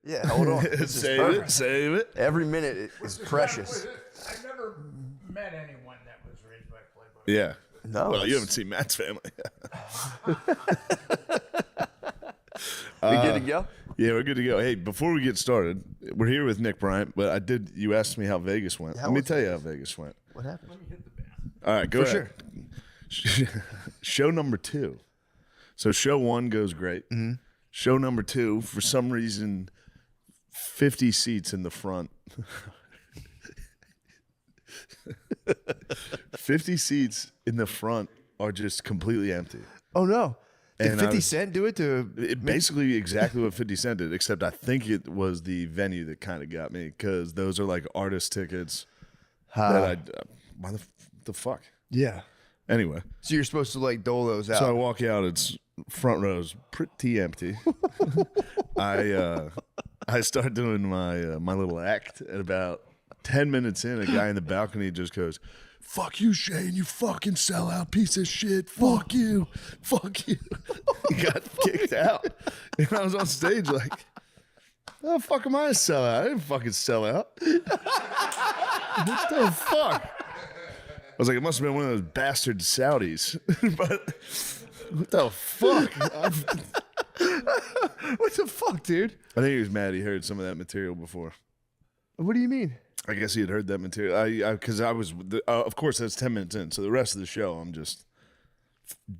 Yeah, hold on. This is perfect. Save it. Every minute is precious. I've never met anyone that was raised by Playboy. Yeah. No. Well, you haven't seen Matt's family. We good to go? Yeah, we're good to go. Hey, before we get started, we're here with Nick Bryant, but you asked me how Vegas went. Let me tell you how Vegas went. What happened? Let me hit the band. All right, go For ahead. Show number 2. So show 1 goes great. Mm-hmm. Show number 2, for some reason, 50 seats in the front. 50 seats in the front are just completely empty. Oh, no. Did And 50 Cent do it to... Basically exactly what 50 Cent did, except I think it was the venue that kind of got me, because those are like artist tickets that why the fuck? Yeah. Anyway. So you're supposed to like dole those out. So I walk out, it's front row's pretty empty. I start doing my little act, and about 10 minutes in, a guy in the balcony just goes, "Fuck you, Shane, you fucking sellout piece of shit. Fuck you. Fuck you." He got kicked out. And I was on stage like, "Oh, fuck am I a sellout? I didn't fucking sell out." What the fuck? I was like, it must have been one of those bastard Saudis. But what the fuck? What the fuck, dude? I think he was mad he heard some of that material before. What do you mean? I guess he had heard that material. Because I was, of course, that's 10 minutes in. So the rest of the show, I'm just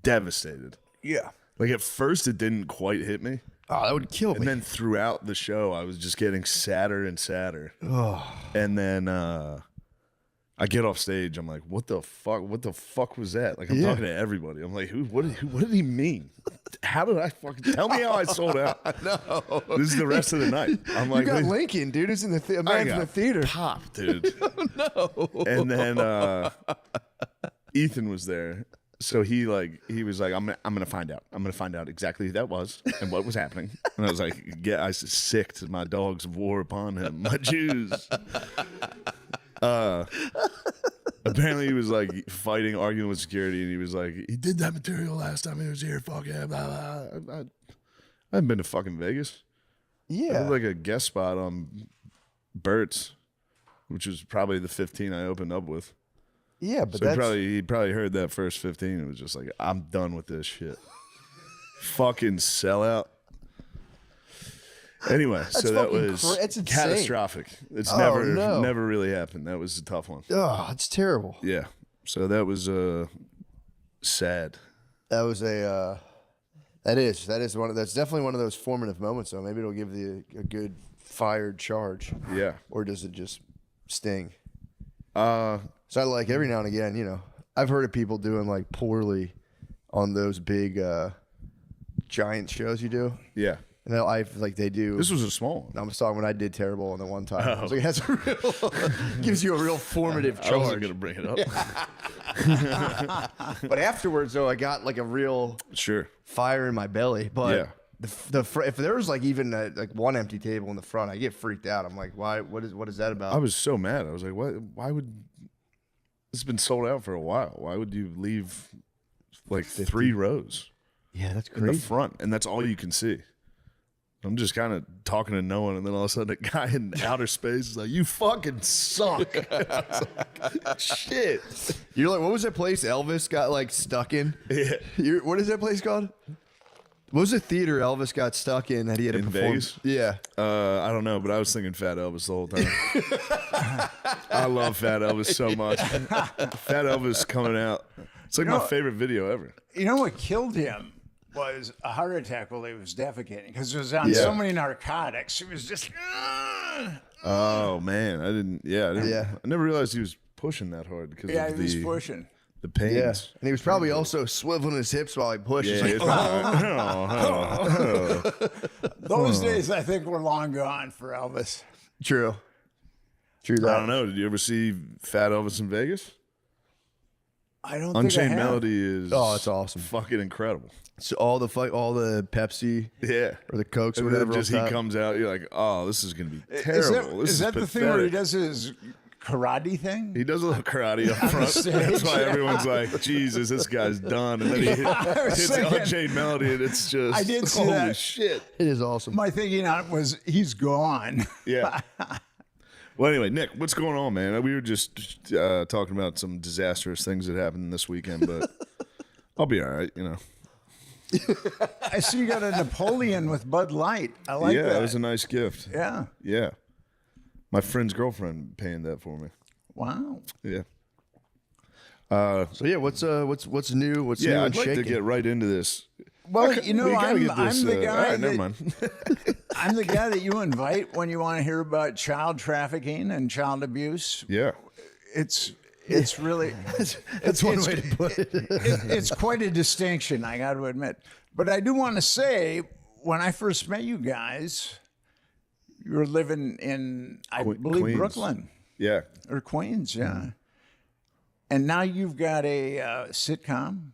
devastated. Yeah. Like at first, it didn't quite hit me. Oh, that would kill me. And then throughout the show, I was just getting sadder and sadder. And then I get off stage. I'm like, what the fuck? What the fuck was that? Like, I'm talking to everybody. I'm like, what did he mean? How did I fucking tell me how I sold out? No. This is the rest of the night. I'm like, you got Lincoln, dude. It's in the man from the theater. Pop, dude. No. And then Ethan was there. So he was like, I'm gonna find out. I'm gonna find out exactly who that was and what was happening. And I was like, yeah, I sicked my dogs of war upon him, my Jews. Apparently he was like arguing with security, and he was like, he did that material last time he was here. Fuck yeah, blah, blah. I haven't been to fucking Vegas. Yeah. I did like a guest spot on Burt's, which was probably the 15 I opened up with. Yeah, but So he probably heard that first 15 and was just like, I'm done with this shit. Fucking sellout. Anyway, so that was catastrophic. It's never really happened. That was a tough one. Oh, it's terrible. Yeah. So that was sad. That was that's definitely one of those formative moments though. Maybe it'll give you a good fired charge. Yeah. Or does it just sting? So I like every now and again, I've heard of people doing like poorly on those big giant shows you do. Yeah. And they do. This was a small one. I'm sorry, when I did terrible on the one time. I was like, that's gives you a real formative charge. I wasn't going to bring it up. But afterwards, though, I got like a real fire in my belly. But if there was like even like one empty table in the front, I get freaked out. I'm like, why? What is that about? I was so mad. I was like, why would this has been sold out for a while? Why would you leave like 3 rows? Yeah, that's in crazy. the front, and that's all you can see. I'm just kind of talking to no one, and then all of a sudden a guy in outer space is like, "You fucking suck." I was like, shit. You're like, what was that place Elvis got like stuck in? Yeah. What is that place called? What was the theater Elvis got stuck in that he had to perform? Vegas? Yeah. I don't know, but I was thinking Fat Elvis the whole time. I love Fat Elvis so much. Fat Elvis coming out. It's like my favorite video ever. You know what killed him was a heart attack while he was defecating, because he was on so many narcotics. He was just. Oh man, I never realized he was pushing that hard because of he was pushing. The pains. Yeah. And he was probably also swiveling his hips while he pushed. Yeah, Those days, I think, were long gone for Elvis. True. I don't know. Did you ever see Fat Elvis in Vegas? I don't Unchained think I have. Melody is it's awesome. Fucking incredible. So all the Pepsi, or the Cokes, or and whatever. Then just he comes out, you're like, oh, this is gonna be terrible. Is that the thing where he does his karate thing. He does a little karate up front. stage, That's why yeah. everyone's like, Jesus, this guy's done. And then he hits the thinking- unchained melody, and it's just, I did see holy that. shit. It is awesome. My thinking on it was he's gone. Yeah. Well, anyway, Nick, what's going on, man? We were just talking about some disastrous things that happened this weekend, but I'll be all right, you know. I see you got a Napoleon with Bud Light. I like Yeah, that. it was a nice gift. Yeah. Yeah. My friend's girlfriend paying that for me. Wow. Yeah. So yeah, what's new? What's new Yeah, and I'd like shaking? to get right into this. Well, Okay, you know, we gotta I'm get this, the guy all right, never that, mind. I'm the guy that you invite when you want to hear about child trafficking and child abuse. Yeah. It's really That's one way to put it. it's quite a distinction, I got to admit. But I do want to say, when I first met you guys, you were living in, I believe, Queens. Brooklyn Yeah. or Queens, yeah. Mm-hmm. And now you've got a sitcom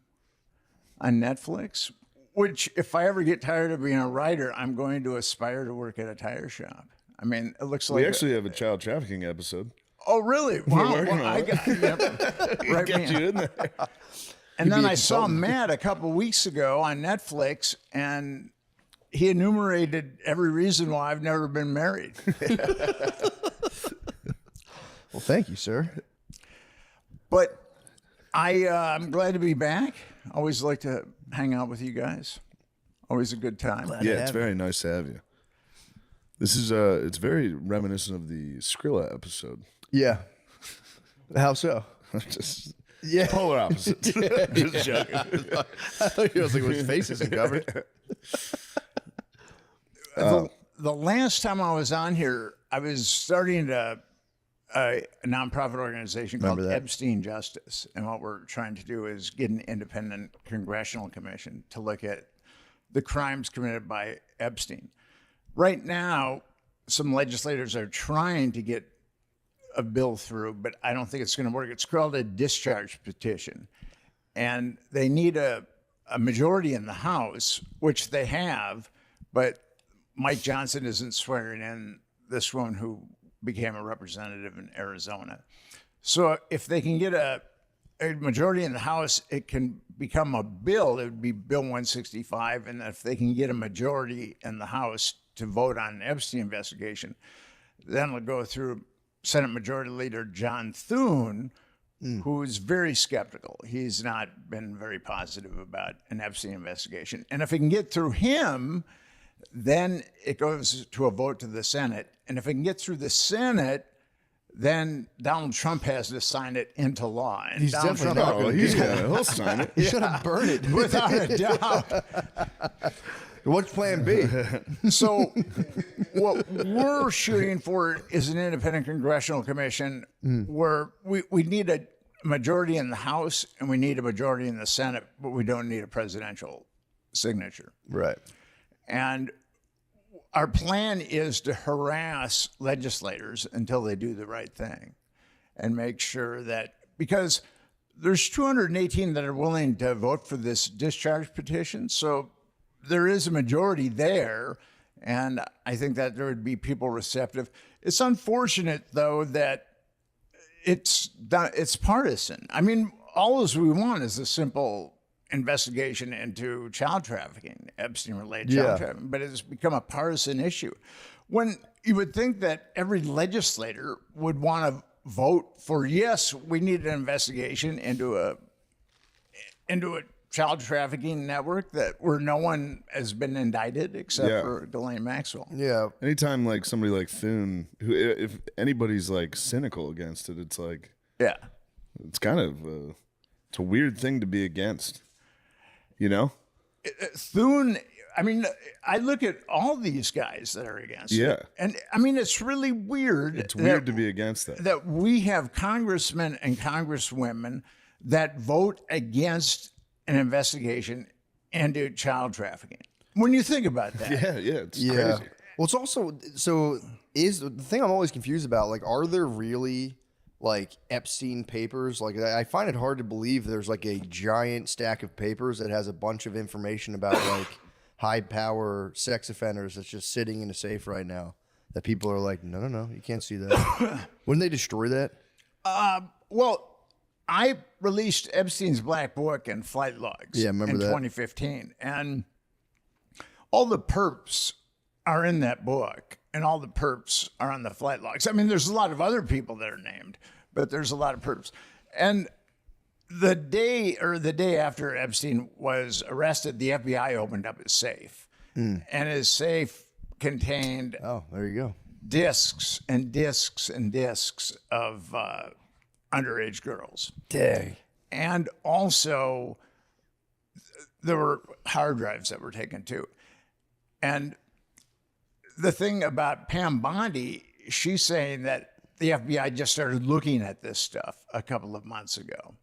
on Netflix, which, if I ever get tired of being a writer, I'm going to aspire to work at a tire shop. I mean, it looks like We actually have a child trafficking episode. Oh, really? Wow. working on I it. got right Get you man. in there. And then be a I saw consultant. Matt a couple weeks ago on Netflix, and he enumerated every reason why I've never been married. Well, thank you, sir. But I'm glad to be back. Always like to hang out with you guys. Always a good time. Yeah, it's very nice to have you. This is it's very reminiscent of the Skrilla episode. Yeah. How so? Just Yeah. polar opposite. Just joking. I thought you was like, his face isn't covered. The last time I was on here, I was starting a nonprofit organization called Remember that. Epstein Justice. And what we're trying to do is get an independent congressional commission to look at the crimes committed by Epstein. Right now, some legislators are trying to get a bill through, but I don't think it's going to work. It's called a discharge petition. And they need a majority in the House, which they have, but Mike Johnson isn't swearing in this one who became a representative in Arizona. So if they can get a majority in the House, it can become a bill. It would be Bill 165. And if they can get a majority in the House to vote on an Epstein investigation, then it'll go through Senate Majority Leader John Thune, who is very skeptical. He's not been very positive about an Epstein investigation. And if it can get through him, then it goes to a vote to the Senate. And if it can get through the Senate, then Donald Trump has to sign it into law. And He's Donald definitely Trump, not Oh, he's gonna he'll sign it. You should have burned it. without a doubt. What's plan B? So what we're shooting for is an independent congressional commission where we need a majority in the House and we need a majority in the Senate, but we don't need a presidential signature. Right. And our plan is to harass legislators until they do the right thing and make sure that, because there's 218 that are willing to vote for this discharge petition. So there is a majority there. And I think that there would be people receptive. It's unfortunate, though, that it's partisan. I mean, all we want is a simple investigation into child trafficking, Epstein-related child Yeah. trafficking, but it's become a partisan issue. When you would think that every legislator would want to vote for, yes, we need an investigation into a child trafficking network where no one has been indicted except Yeah. for Ghislaine Maxwell. Yeah. Anytime like somebody like Thune, who if anybody's like cynical against it, it's like Yeah. it's kind of it's a weird thing to be against. You know? Thune, I mean, I look at all these guys that are against Yeah. it. And I mean, it's really weird. It's weird to be against that. that we have congressmen and congresswomen that vote against an investigation into child trafficking. When you think about that, Yeah, it's Yeah. crazy. Well, it's also is the thing I'm always confused about. Like, are there really like Epstein papers? Like, I find it hard to believe there's like a giant stack of papers that has a bunch of information about like high power sex offenders that's just sitting in a safe right now that people are like, no, you can't see that. Wouldn't they destroy that? Well, I released Epstein's Black Book and flight logs Yeah, remember in that. 2015. And all the perps are in that book, and all the perps are on the flight logs. I mean, there's a lot of other people that are named, but there's a lot of perps. And the day after Epstein was arrested, the FBI opened up his safe. And his safe contained Oh, there you go. discs and discs and discs of underage girls. Dang. And also, there were hard drives that were taken too. And the thing about Pam Bondi, she's saying that the FBI just started looking at this stuff a couple of months ago,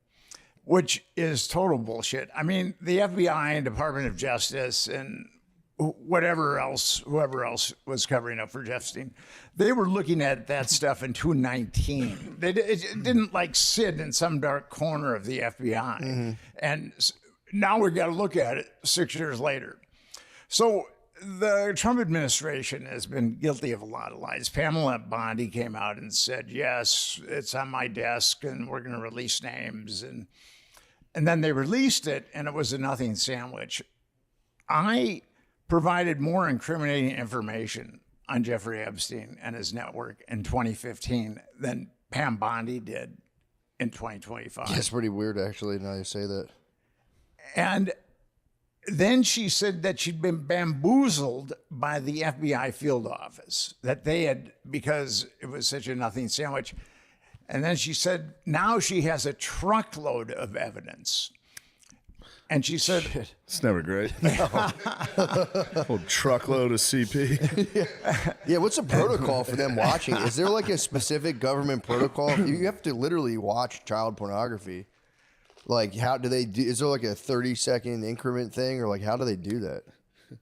which is total bullshit. I mean, the FBI and Department of Justice and whoever else was covering up for Epstein, they were looking at that stuff in 2019. It didn't like sit in some dark corner of the FBI. And now we've got to look at it 6 years later. So the Trump administration has been guilty of a lot of lies. Pamela Bondi came out and said, yes, it's on my desk and we're going to release names. And then they released it and it was a nothing sandwich. I provided more incriminating information on Jeffrey Epstein and his network in 2015 than Pam Bondi did in 2025. That's pretty weird, actually, now you say that. And then she said that she'd been bamboozled by the FBI field office, that they had, because it was such a nothing sandwich. And then she said, now she has a truckload of evidence. And she said, It's never great. Whole truckload of CP. Yeah, what's the protocol for them watching? Is there like a specific government protocol? You have to literally watch child pornography. Like, how do they do? Is there like a 30-second increment thing, or like how do they do that?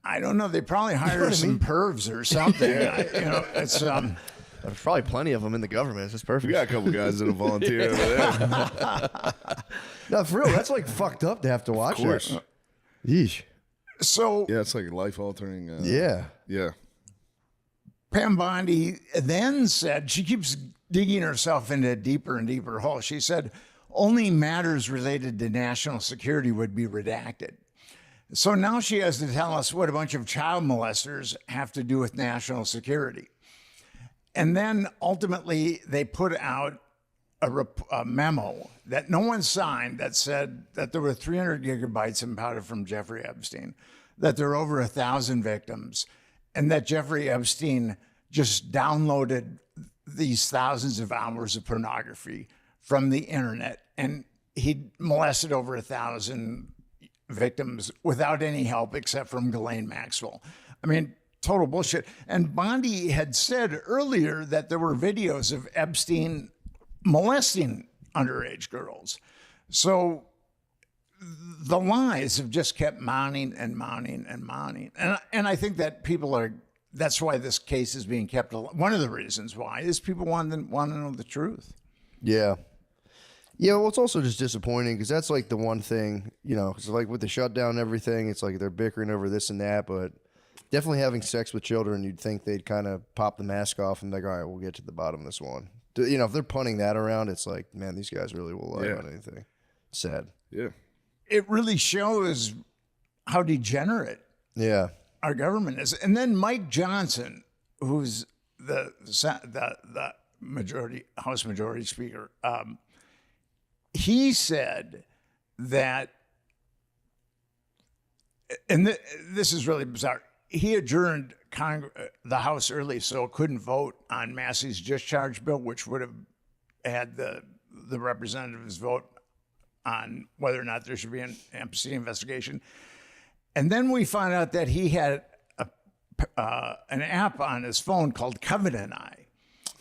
I don't know. They probably hired some pervs or something. It's There's probably plenty of them in the government. It's just perfect. We got a couple guys that'll volunteer over there. No, for real, that's like fucked up to have to watch Of course. that. Yeesh. so Yeah, it's like life altering. Yeah. Yeah. Pam Bondi then said, she keeps digging herself into a deeper and deeper hole. She said, only matters related to national security would be redacted. So now she has to tell us what a bunch of child molesters have to do with national security. And then ultimately they put out a memo that no one signed that said that there were 300 gigabytes impounded from Jeffrey Epstein, that there are over 1,000 victims, and that Jeffrey Epstein just downloaded these thousands of hours of pornography from the internet, and he molested over 1,000 victims without any help except from Ghislaine Maxwell. I mean, total bullshit. And Bondi had said earlier that there were videos of Epstein molesting underage girls. So the lies have just kept mounting and mounting and mounting. And I think that that's why this case is being kept alive. One of the reasons why is people want to know the truth. Yeah. Yeah, well, it's also just disappointing because that's like the one thing, because like with the shutdown and everything, it's like they're bickering over this and that, but definitely having sex with children, you'd think they'd kind of pop the mask off and like, all right, we'll get to the bottom of this one. If they're punting that around, it's like, man, these guys really will lie about anything. Sad. Yeah. It really shows how degenerate Yeah. our government is. And then Mike Johnson, who's the House Majority Speaker, he said that, and this is really bizarre, he adjourned the House early so it couldn't vote on Massey's discharge bill, which would have had the representatives vote on whether or not there should be an Epstein investigation. And then we found out that he had an app on his phone called Covenant Eye.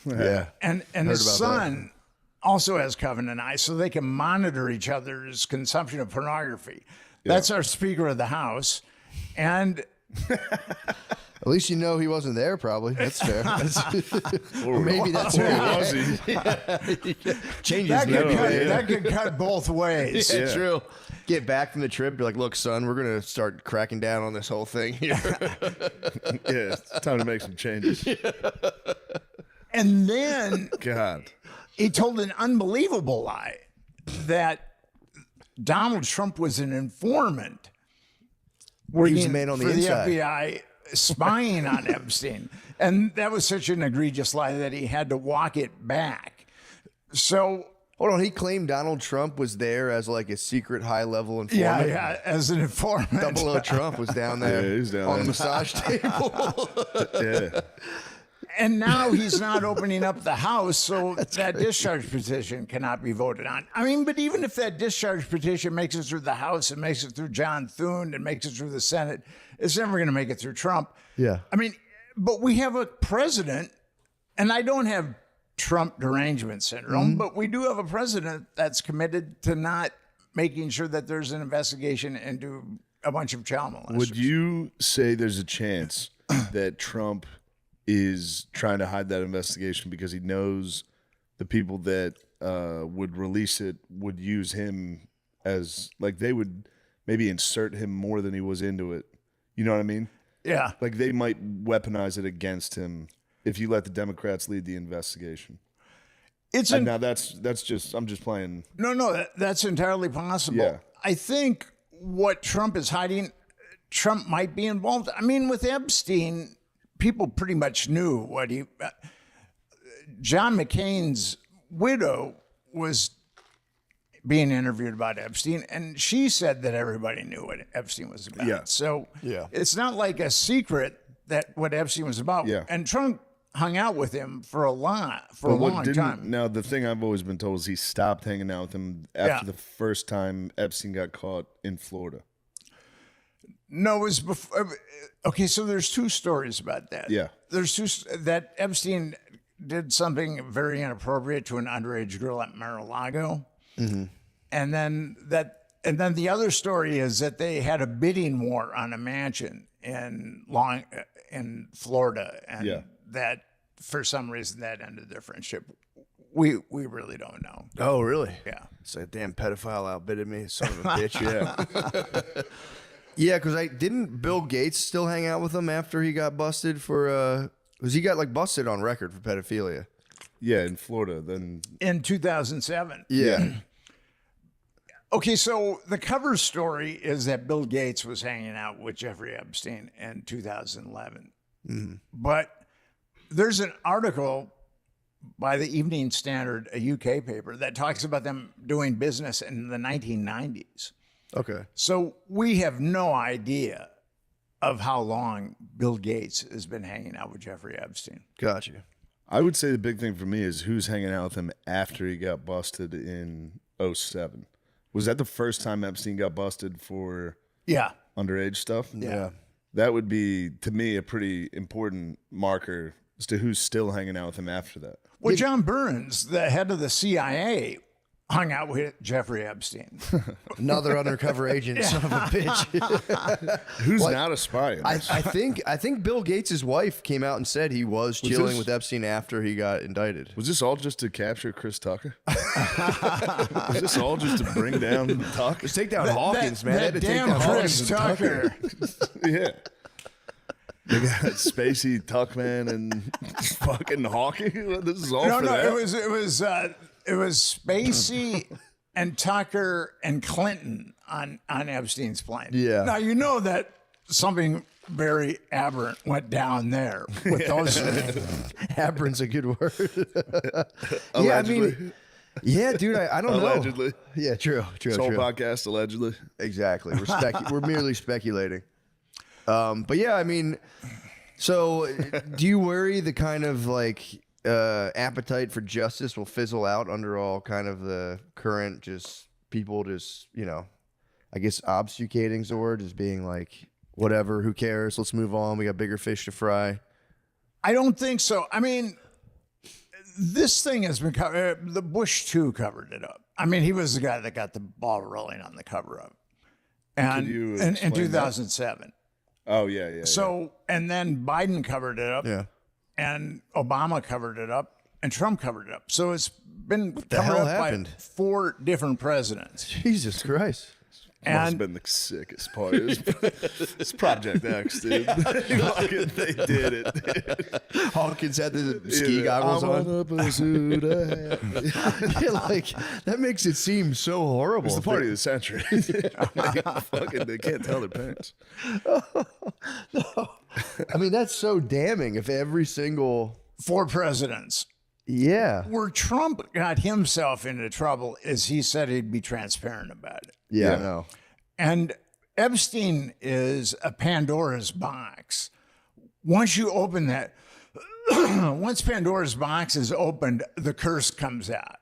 Yeah. And his son also has Covenant Eye, so they can monitor each other's consumption of pornography. Yeah. That's our Speaker of the House. And at least he wasn't there, probably. That's fair. Or maybe that's where was he? Changes that could cut both ways. Yeah, true. get back from the trip, be like, look, son, we're going to start cracking down on this whole thing here. Yeah, it's time to make some changes. And then God. he told an unbelievable lie that Donald Trump was an informant. He was a man on the inside. The FBI spying on Epstein. And that was such an egregious lie that he had to walk it back. So, Hold on, he claimed Donald Trump was there as like a secret high-level informant. yeah, as an informant. 00 Trump was down there Yeah, he's down on there. the massage table. Yeah. And now he's not opening up the House, so that discharge petition cannot be voted on. I mean, but even if that discharge petition makes it through the House and makes it through John Thune and makes it through the Senate, it's never going to make it through Trump. Yeah. I mean, but we have a president, and I don't have Trump derangement syndrome, but we do have a president that's committed to not making sure that there's an investigation into a bunch of child molesters. Would you say there's a chance that Trump is trying to hide that investigation because he knows the people that would release it would use him as, like, they would maybe insert him more than he was into it? You know what I mean? Yeah. Like, they might weaponize it against him if you let the Democrats lead the investigation. It's And now that's just, I'm just playing. No, that's entirely possible. Yeah. I think what Trump is hiding, Trump might be involved. I mean, with Epstein, people pretty much knew what he. John McCain's widow was being interviewed about Epstein, and she said that everybody knew what Epstein was about. Yeah. So Yeah. it's not like a secret that what Epstein was about. Yeah. And Trump hung out with him for a long Didn't- time. Now, the thing I've always been told is he stopped hanging out with him after Yeah. the first time Epstein got caught in Florida. No, it was before. Okay, so there's two stories about that. Yeah. There's that Epstein did something very inappropriate to an underage girl at Mar-a-Lago, and then the other story is that they had a bidding war on a mansion in Florida, and Yeah. that for some reason that ended their friendship. We really don't know. Oh, really? Yeah. It's a damn pedophile outbitted me, son of a bitch. Yeah. Yeah, because didn't Bill Gates still hang out with him after he got busted for, because he got like busted on record for pedophilia. Yeah, in Florida. Then In 2007. Yeah. Okay, so the cover story is that Bill Gates was hanging out with Jeffrey Epstein in 2011. But there's an article by the Evening Standard, a UK paper, that talks about them doing business in the 1990s. Okay. So we have no idea of how long Bill Gates has been hanging out with Jeffrey Epstein. Got you. I would say the big thing for me is who's hanging out with him after he got busted in 2007. Was that the first time Epstein got busted for Yeah. underage stuff? Yeah. That would be, to me, a pretty important marker as to who's still hanging out with him after that. Well, John Burns, the head of the CIA, hung out with Jeffrey Epstein. Another undercover agent, son of a bitch. Who's not a spy? in I this? think Bill Gates' wife came out and said he was chilling this- with Epstein after he got indicted. Was this all just to capture Chris Tucker? Was this all just to bring down Tucker? Just take down Hawkins, man. They had That to take damn down Chris Hawkins. Tucker. Yeah. They got Spacey, Tuckman, and fucking Hawking. This is all No, for no, that. it was Spacey and Tucker and Clinton on Epstein's plane. Yeah. Now you know that something very aberrant went down there with those. Aberrant's a good word. Allegedly. Yeah, dude, I don't know. Allegedly. Yeah, true. This whole podcast, allegedly. Exactly. We're merely speculating. But yeah, I mean, so do you worry the kind of like appetite for justice will fizzle out under all kind of the current just people just, I guess obfuscating Zord, just being like, whatever, who cares? Let's move on. We got bigger fish to fry. I don't think so. I mean, this thing has been covered. The Bush 2 covered it up. I mean, he was the guy that got the ball rolling on the cover up. And you in explain that? 2007. Oh, yeah. So, and then Biden covered it up. Yeah. And Obama covered it up. And Trump covered it up. So it's been the covered hell up happened? by 4 different presidents. Jesus Christ. Must have been the sickest part. It's Project X, dude. They did it. Hawkins had the ski goggles on. Yeah, like that makes it seem so horrible. It's the party of the century. They can't tell their parents. No. I mean, that's so damning. If every single 4 presidents. yeah, Where Trump got himself into trouble is he said he'd be transparent about it. yeah, Yeah. I know. And Epstein is a Pandora's box. Once you open that, once Pandora's box is opened, the curse comes out.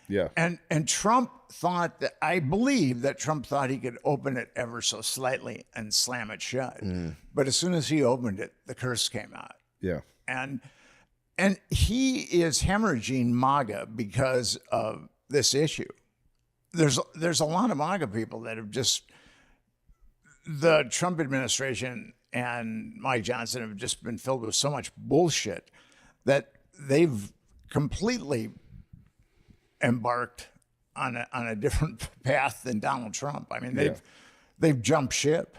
Yeah. And Trump thought that, I believe that Trump thought he could open it ever so slightly and slam it shut. But as soon as he opened it, the curse came out. Yeah. And he is hemorrhaging MAGA because of this issue. There's a lot of MAGA people that have just, the Trump administration and Mike Johnson have just been filled with so much bullshit that they've completely embarked on a different path than Donald Trump. I mean, they've jumped ship.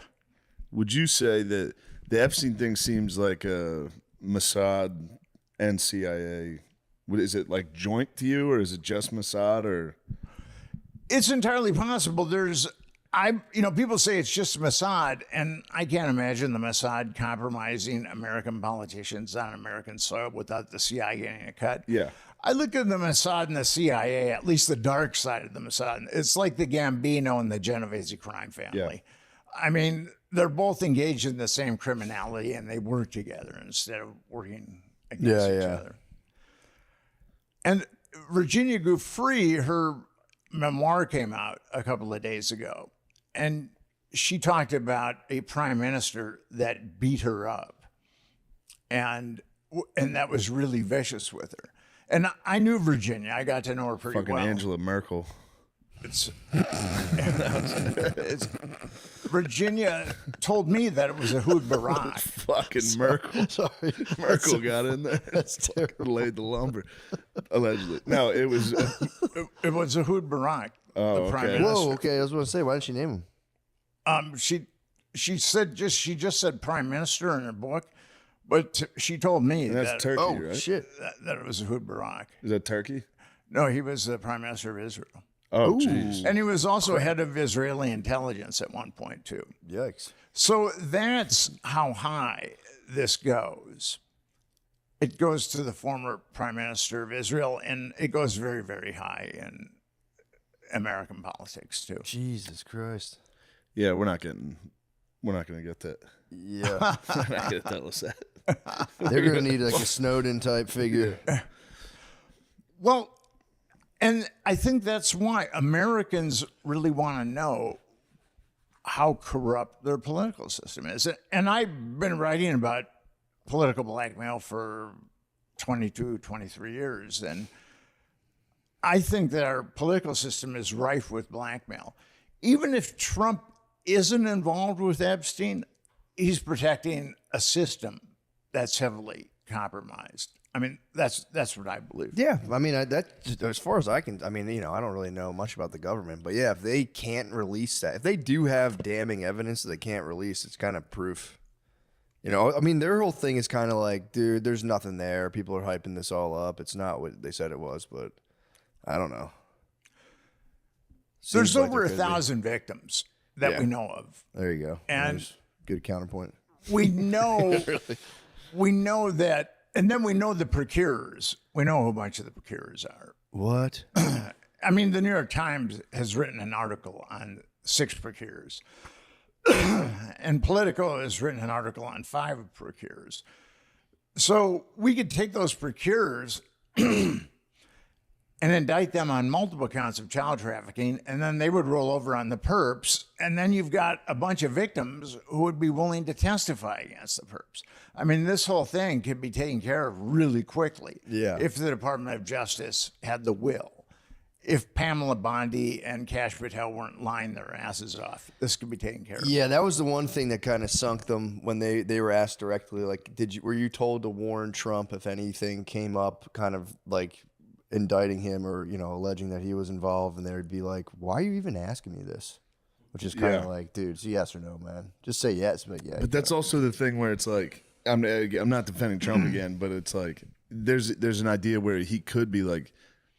Would you say that the Epstein thing seems like a Mossad and CIA? Is it like joint to you, or is it just Mossad? Or It's entirely possible. People say it's just Mossad, and I can't imagine the Mossad compromising American politicians on American soil without the CIA getting a cut. Yeah. I look at the Mossad and the CIA, at least the dark side of the Mossad. It's like the Gambino and the Genovese crime family. I mean, they're both engaged in the same criminality, and they work together instead of working against each other. And Virginia Giuffre, her memoir came out a couple of days ago, and she talked about a prime minister that beat her up, and that was really vicious with her. And I knew Virginia. I got to know her pretty fucking well. Angela Merkel? It's Virginia told me that it was a Hood Barak. Fucking Merkel. Sorry, Merkel got in there. That's terrible. Laid the lumber, allegedly. No, it was. It was a Hood Barak, the prime okay. minister. Whoa, okay. I was going to say, why didn't she name him? She just said prime minister in her book, but she told me That's that, Turkey, Oh right? shit! that it was a Hood Barak. Is that Turkey? No, he was the prime minister of Israel. Oh, jeez. And he was also head of Israeli intelligence at one point, too. Yikes! So that's how high this goes. It goes to the former prime minister of Israel, and it goes very, very high in American politics, too. Jesus Christ! Yeah, we're not going to get that. Yeah, They're not going to tell us that. they're going to need like a Snowden type figure. Well, and I think that's why Americans really want to know how corrupt their political system is. And I've been writing about political blackmail for 22, 23 years. And I think that our political system is rife with blackmail. Even if Trump isn't involved with Epstein, he's protecting a system that's heavily compromised. I mean, that's what I believe. Yeah, I mean, that as far as I can, I mean, I don't really know much about the government, but yeah, if they can't release that, if they do have damning evidence that they can't release, it's kind of proof. I mean, their whole thing is kind of like, dude, there's nothing there. People are hyping this all up. It's not what they said it was, but I don't know. There's Seems like over there could be. 1,000 victims that we know of. There you go. And- Nice. Good counterpoint. We know, we know that, and then we know the procurers. We know who a bunch of the procurers are. What? I mean, the New York Times has written an article on 6 procurers, and Politico has written an article on 5 procurers. So we could take those procurers and indict them on multiple counts of child trafficking, and then they would roll over on the perps, and then you've got a bunch of victims who would be willing to testify against the perps. I mean, this whole thing could be taken care of really quickly if the Department of Justice had the will. If Pamela Bondi and Kash Patel weren't lying their asses off, this could be taken care of. Yeah, that was the one thing that kind of sunk them when they were asked directly, like, were you told to warn Trump if anything came up, kind of like indicting him or alleging that he was involved, and they would be like, why are you even asking me this? which is kind of Yeah. like, dude, it's a yes or no, man. Just say yes, but yeah. But that's also the thing where it's like I'm not defending Trump again, but it's like there's an idea where he could be like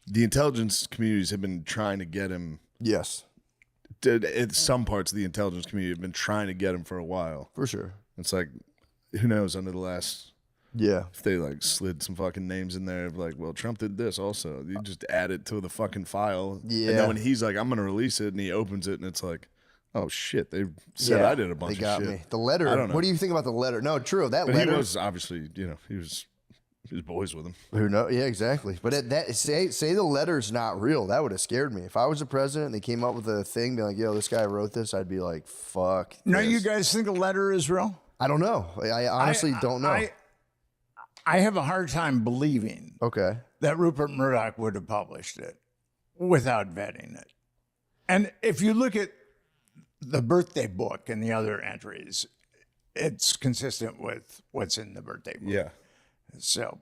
the intelligence communities have been trying to get him. yes, Some parts of the intelligence community have been trying to get him for a while. for sure. It's like who knows under the last. Yeah, If they like slid some fucking names in there of like, well, Trump did this also. You just add it to the fucking file. Yeah. And then when he's like, I'm gonna release it, and he opens it, and it's like, oh shit, they said yeah, I did a bunch they got of shit. me. The letter. I don't know. What do you think about the letter? No, true. That But letter. he was obviously, he was boys with him. Who knows? Yeah, exactly. But say the letter's not real. That would have scared me. If I was the president and they came up with a thing, being like, "Yo, this guy wrote this," I'd be like, "Fuck." Now, this. you guys think a letter is real? I don't know. I honestly don't know. I have a hard time believing Okay. that Rupert Murdoch would have published it without vetting it. And if you look at the birthday book and the other entries, it's consistent with what's in the birthday book. Yeah. So,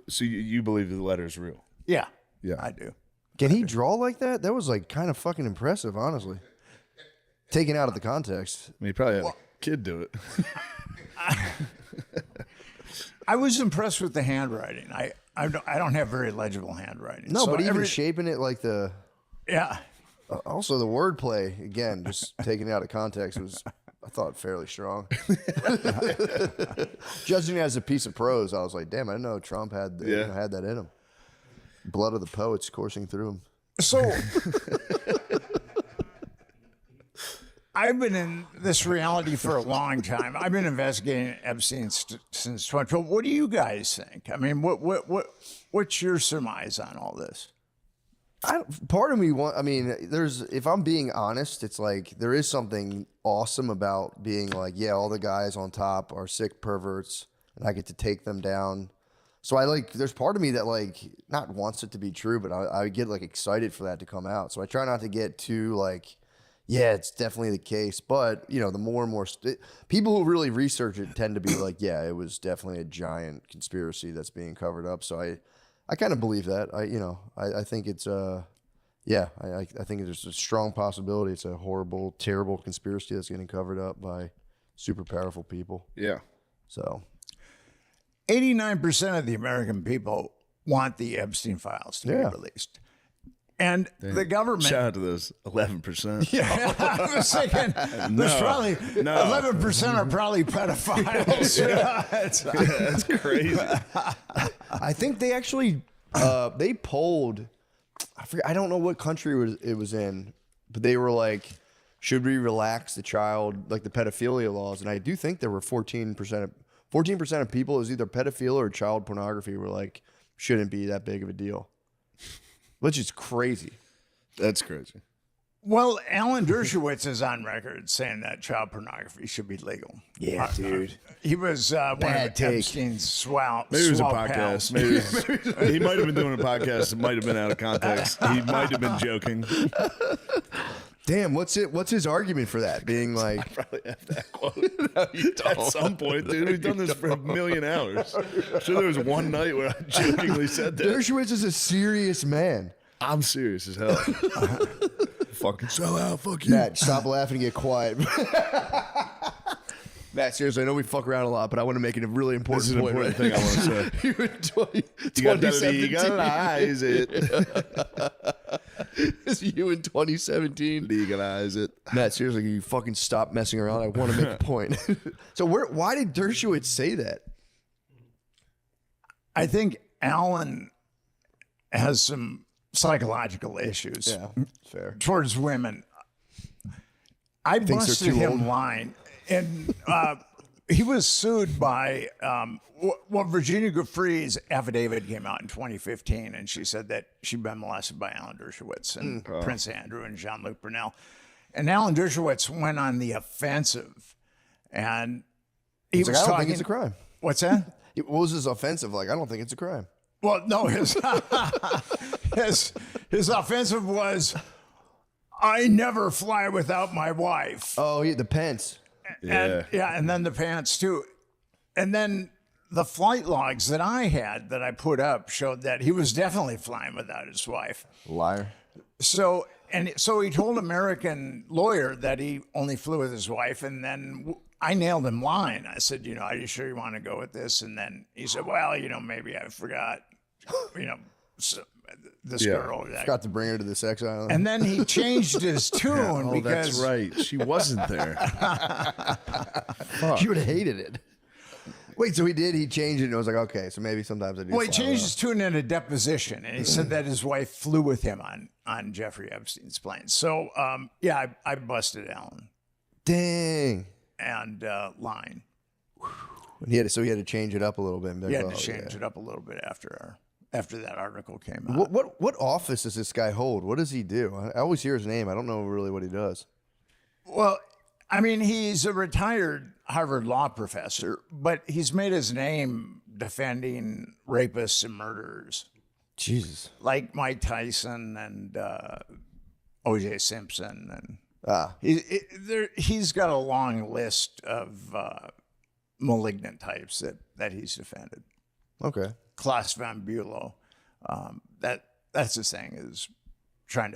So you believe the letter is real? yeah, Yeah. I do. Can he draw like that? That was like kind of fucking impressive, honestly. Taken out of the context. I mean, he probably had a kid do it. I was impressed with the handwriting. I don't have very legible handwriting. No, So but even every- shaping it like the. yeah. Also, the wordplay again, just taken out of context, was I thought fairly strong. Judging it as a piece of prose, I was like, damn, I didn't know Trump had had that in him. Blood of the poets coursing through him. So I've been in this reality for a long time. I've been investigating Epstein since 2012. What do you guys think? I mean, what's your surmise on all this? Part of me if I'm being honest, it's like there is something awesome about being like, yeah, all the guys on top are sick perverts and I get to take them down. So there's part of me that like not wants it to be true, but I get like excited for that to come out. So I try not to get too like, yeah, it's definitely the case. But the more and more people who really research it tend to be like, yeah, it was definitely a giant conspiracy that's being covered up. So I kind of believe that. I think it's I think there's a strong possibility it's a horrible, terrible conspiracy that's getting covered up by super powerful people. Yeah. So 89% of the American people want the Epstein files to be released. And the government. Shout out to those 11%. Yeah, I was thinking there's probably 11% are probably pedophiles. That's crazy. I think they actually they polled. I don't know what country it was in, but they were like, should we relax the child like the pedophilia laws? And I do think there were 14% of people, it was either pedophilia or child pornography, were like, shouldn't be that big of a deal. Which is crazy. That's crazy. Well, Alan Dershowitz is on record saying that child pornography should be legal. Yeah, dude. He was one Bad of take. Epstein's swell. Maybe it was a swell podcast. pals. Maybe he might have been doing a podcast. It might have been out of context. He might have been joking. Damn, what's his argument for that? Being like, Probably have that quote at some point, dude. We've done this for a million hours. I'm sure there was one night where I jokingly said that. Dershowitz is a serious man. I'm serious as hell. Fucking sell out. Fuck you. Matt, stop laughing and get quiet. Matt, seriously, I know we fuck around a lot, but I want to make it a really important This is an point. important thing I want to say. You in You got to 2017. legalize it. It's you in 2017. Legalize it. Matt, seriously, you fucking stop messing around. I want to make a point. So why did Dershowitz say that? I think Alan has some psychological issues Yeah, fair. towards women. I Thinks they're busted too him old. lying. And he was sued by, Virginia Giuffre's affidavit came out in 2015, and she said that she'd been molested by Alan Dershowitz and Prince Andrew and Jean-Luc Brunel. And Alan Dershowitz went on the offensive, and he He's was like, I don't talking. think it's a crime. What's that? What was his offensive like? I don't think it's a crime. Well, no, his offensive was, I never fly without my wife. Oh, the Pence. And, and then the pants too. And then the flight logs that I had that I put up showed that he was definitely flying without his wife. Liar. So And so he told American Lawyer that he only flew with his wife. And then I nailed him lying. I said, are you sure you want to go with this? And then he said, well, maybe I forgot, this girl. Forgot to bring her to the sex island. And then he changed his tune because. That's right. She wasn't there. She would have hated it. Wait, so he did? He changed it and it was like, okay, so maybe sometimes I do. Well, he changed his tune in a deposition, and he said that his wife flew with him on Jeffrey Epstein's plane. So, I busted Alan. Dang. And lying. He had to change it up a little bit. He had to change it up a little bit after that article came out. What office does this guy hold? What does he do? I always hear his name. I don't know really what he does. Well, I mean, he's a retired Harvard law professor, but he's made his name defending rapists and murderers. Jesus. Like Mike Tyson and O.J. Simpson. And he's got a long list of malignant types that he's defended. Okay. Klaus von Bülow. That's the thing, is trying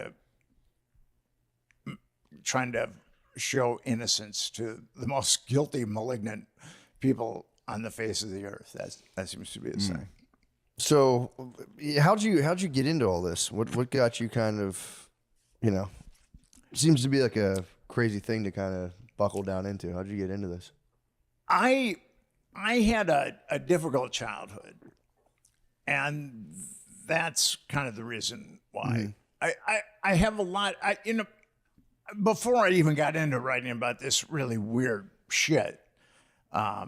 to show innocence to the most guilty, malignant people on the face of the earth. That seems to be the thing. So, how'd you get into all this? What got you kind of, seems to be like a crazy thing to kind of buckle down into. How'd you get into this? I had a difficult childhood, and that's kind of the reason why. I have a lot. Before I even got into writing about this really weird shit, I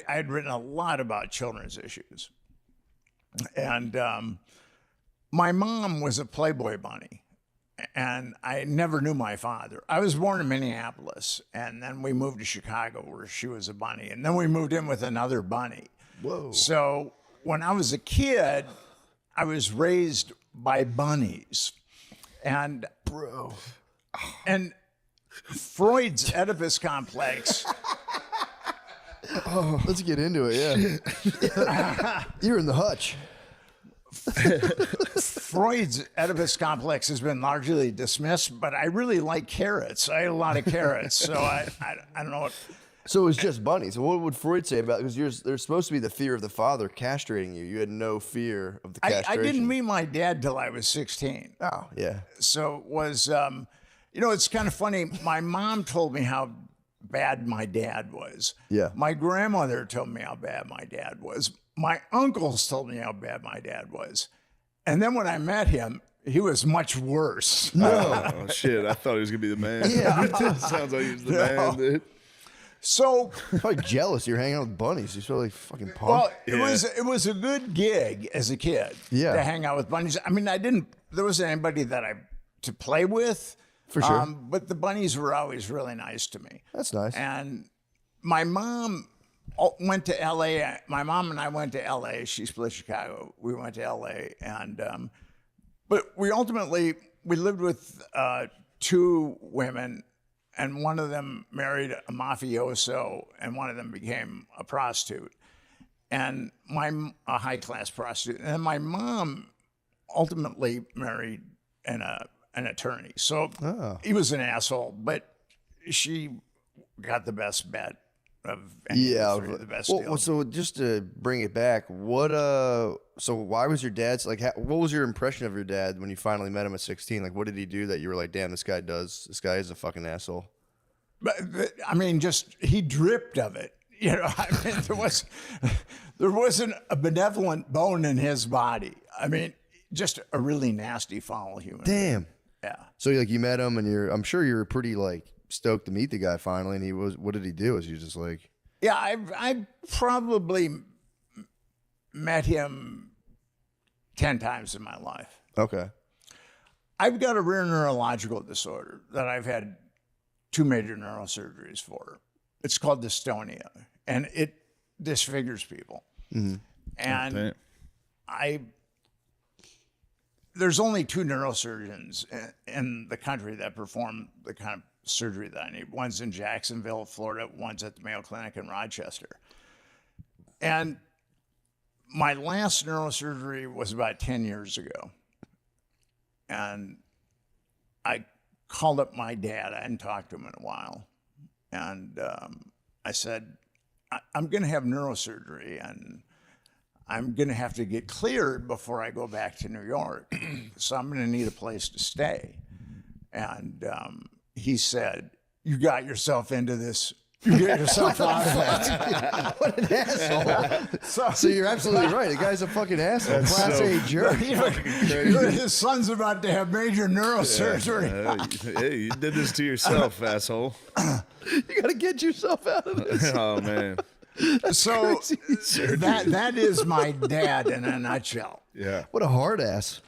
had written a lot about children's issues. And my mom was a Playboy bunny, and I never knew my father. I was born in Minneapolis, and then we moved to Chicago where she was a bunny, and then we moved in with another bunny. Whoa. So when I was a kid, I was raised by bunnies. And Freud's Oedipus complex. Oh, let's get into it. Yeah. You're in the hutch. Freud's Oedipus complex has been largely dismissed, but I really like carrots. I ate a lot of carrots, so I don't know what. So it was just bunnies. So what would Freud say about it? Because there's supposed to be the fear of the father castrating you. You had no fear of the castration. I didn't meet my dad till I was 16. Oh, yeah. So it was, it's kind of funny. My mom told me how bad my dad was. Yeah. My grandmother told me how bad my dad was. My uncles told me how bad my dad was. And then when I met him, he was much worse. No. Oh, shit. I thought he was going to be the man. Yeah. Sounds like he's the man, dude. So probably jealous you're hanging out with bunnies. You're really fucking pumped. Well, it was a good gig as a kid to hang out with bunnies. I mean, there wasn't anybody to play with. For sure. But the bunnies were always really nice to me. That's nice. And my mom went to LA. My mom and I went to LA. She split Chicago. We went to LA. And, but we lived with two women, and one of them married a mafioso, and one of them became a prostitute, and a high-class prostitute. And my mom ultimately married an attorney. So he was an asshole, but she got the best bet of the best deal. So just to bring it back, so why was your dad's what was your impression of your dad when you finally met him at 16? Like, what did he do that you were like, damn, this guy is a fucking asshole? But I mean, just he dripped of it. I mean, there wasn't a benevolent bone in his body. I mean, just a really nasty, foul human. Damn. Yeah. So you met him, and I'm sure you were pretty stoked to meet the guy finally. And what did he do? Was he just like? Yeah, I probably met him 10 times in my life. Okay. I've got a rare neurological disorder that I've had 2 major neurosurgeries for. It's called dystonia, and it disfigures people. Mm-hmm. And there's only 2 neurosurgeons in the country that perform the kind of surgery that I need. One's in Jacksonville, Florida. One's at the Mayo Clinic in Rochester. And my last neurosurgery was about 10 years ago. And I called up my dad. I hadn't talked to him in a while. And I said, I'm going to have neurosurgery and I'm going to have to get cleared before I go back to New York. So I'm going to need a place to stay. And he said, you got yourself into this. You get yourself out of it. What an asshole. So you're absolutely right. The guy's a fucking asshole. That's Class so A jerk. His son's about to have major neurosurgery. Hey, you did this to yourself, asshole. You got to get yourself out of this. Oh, man. So that is my dad in a nutshell. Yeah. What a hard ass.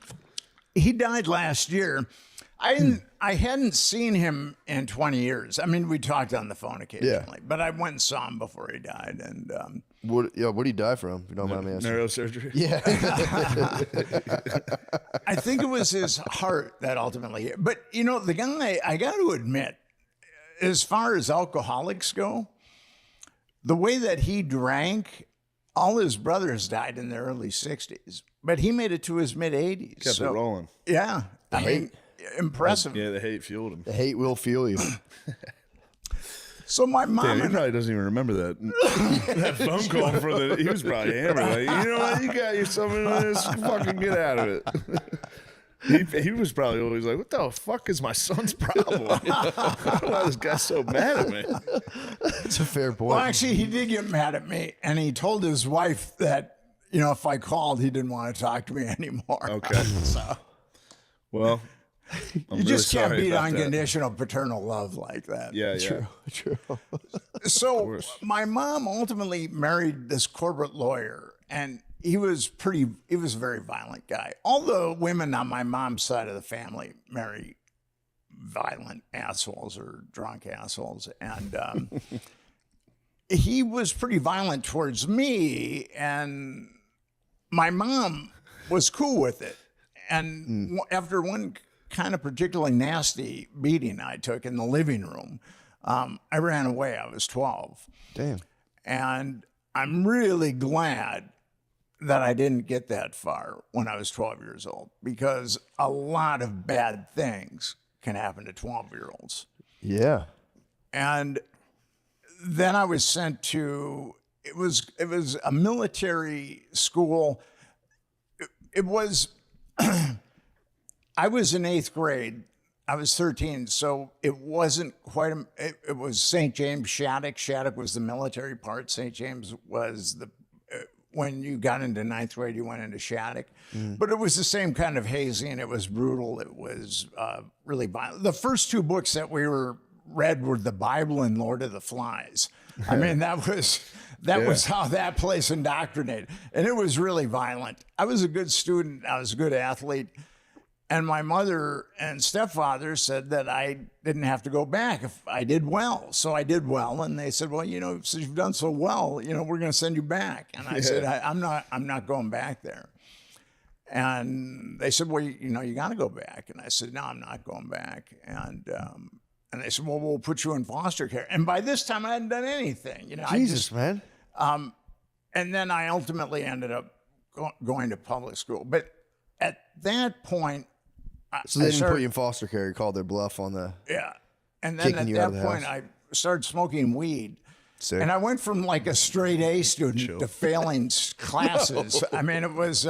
He died last year. I hadn't seen him in 20 years. I mean, we talked on the phone occasionally, but I went and saw him before he died. And What did he die from? If you don't mind me asking. Neurosurgery? Yeah. I think it was his heart that ultimately. But you know, the guy, I got to admit, as far as alcoholics go, the way that he drank, all his brothers died in their early 60s, but he made it to his mid 80s. Kept it rolling. Yeah. I mean, impressive. Yeah, the hate fueled him. The hate will fuel you. So my mom Damn, he and probably doesn't even remember that phone call for the. He was probably hammered. Like, you know what? You got yourself into this. Fucking get out of it. He was probably always like, "What the fuck is my son's problem? Why this guy's so mad at me?" That's a fair point. well, actually, he did get mad at me, and he told his wife that, you know, if I called, he didn't want to talk to me anymore. Okay. So Well, I'm you just really can't sorry beat about that. unconditional paternal love like that. Yeah, yeah. True. So my mom ultimately married this corporate lawyer, and he was a very violent guy. All the women on my mom's side of the family marry violent assholes or drunk assholes. And he was pretty violent towards me, and my mom was cool with it. And after one kind of particularly nasty beating I took in the living room, I ran away. I was 12. Damn. And I'm really glad that I didn't get that far when I was 12 years old, because a lot of bad things can happen to 12-year-olds. Yeah. And then I was sent to, it was a military school. It was, I was in 8th grade. I was 13, so it wasn't quite, it was St. James Shattuck. Shattuck was the military part. St. James was the, when you got into 9th grade, you went into Shattuck. But it was the same kind of hazing. It was brutal. It was really violent. The first 2 books that we read were the Bible and Lord of the Flies. I mean, that was how that place indoctrinated. And it was really violent. I was a good student. I was a good athlete. And my mother and stepfather said that I didn't have to go back if I did well. So I did well. And they said, well, you know, since you've done so well, you know, we're going to send you back. And I said, I'm not going back there. And they said, well, you know, you got to go back. And I said, no, I'm not going back. And they said, well, we'll put you in foster care. And by this time I hadn't done anything, you know. Jesus, man. And then I ultimately ended up going to public school. But at that point, So they didn't put you in foster care. You called their bluff on the. yeah. And then Kicking at you out that of the point, house. I started smoking weed. Sick. And I went from like a straight A student to failing classes. I mean, it was,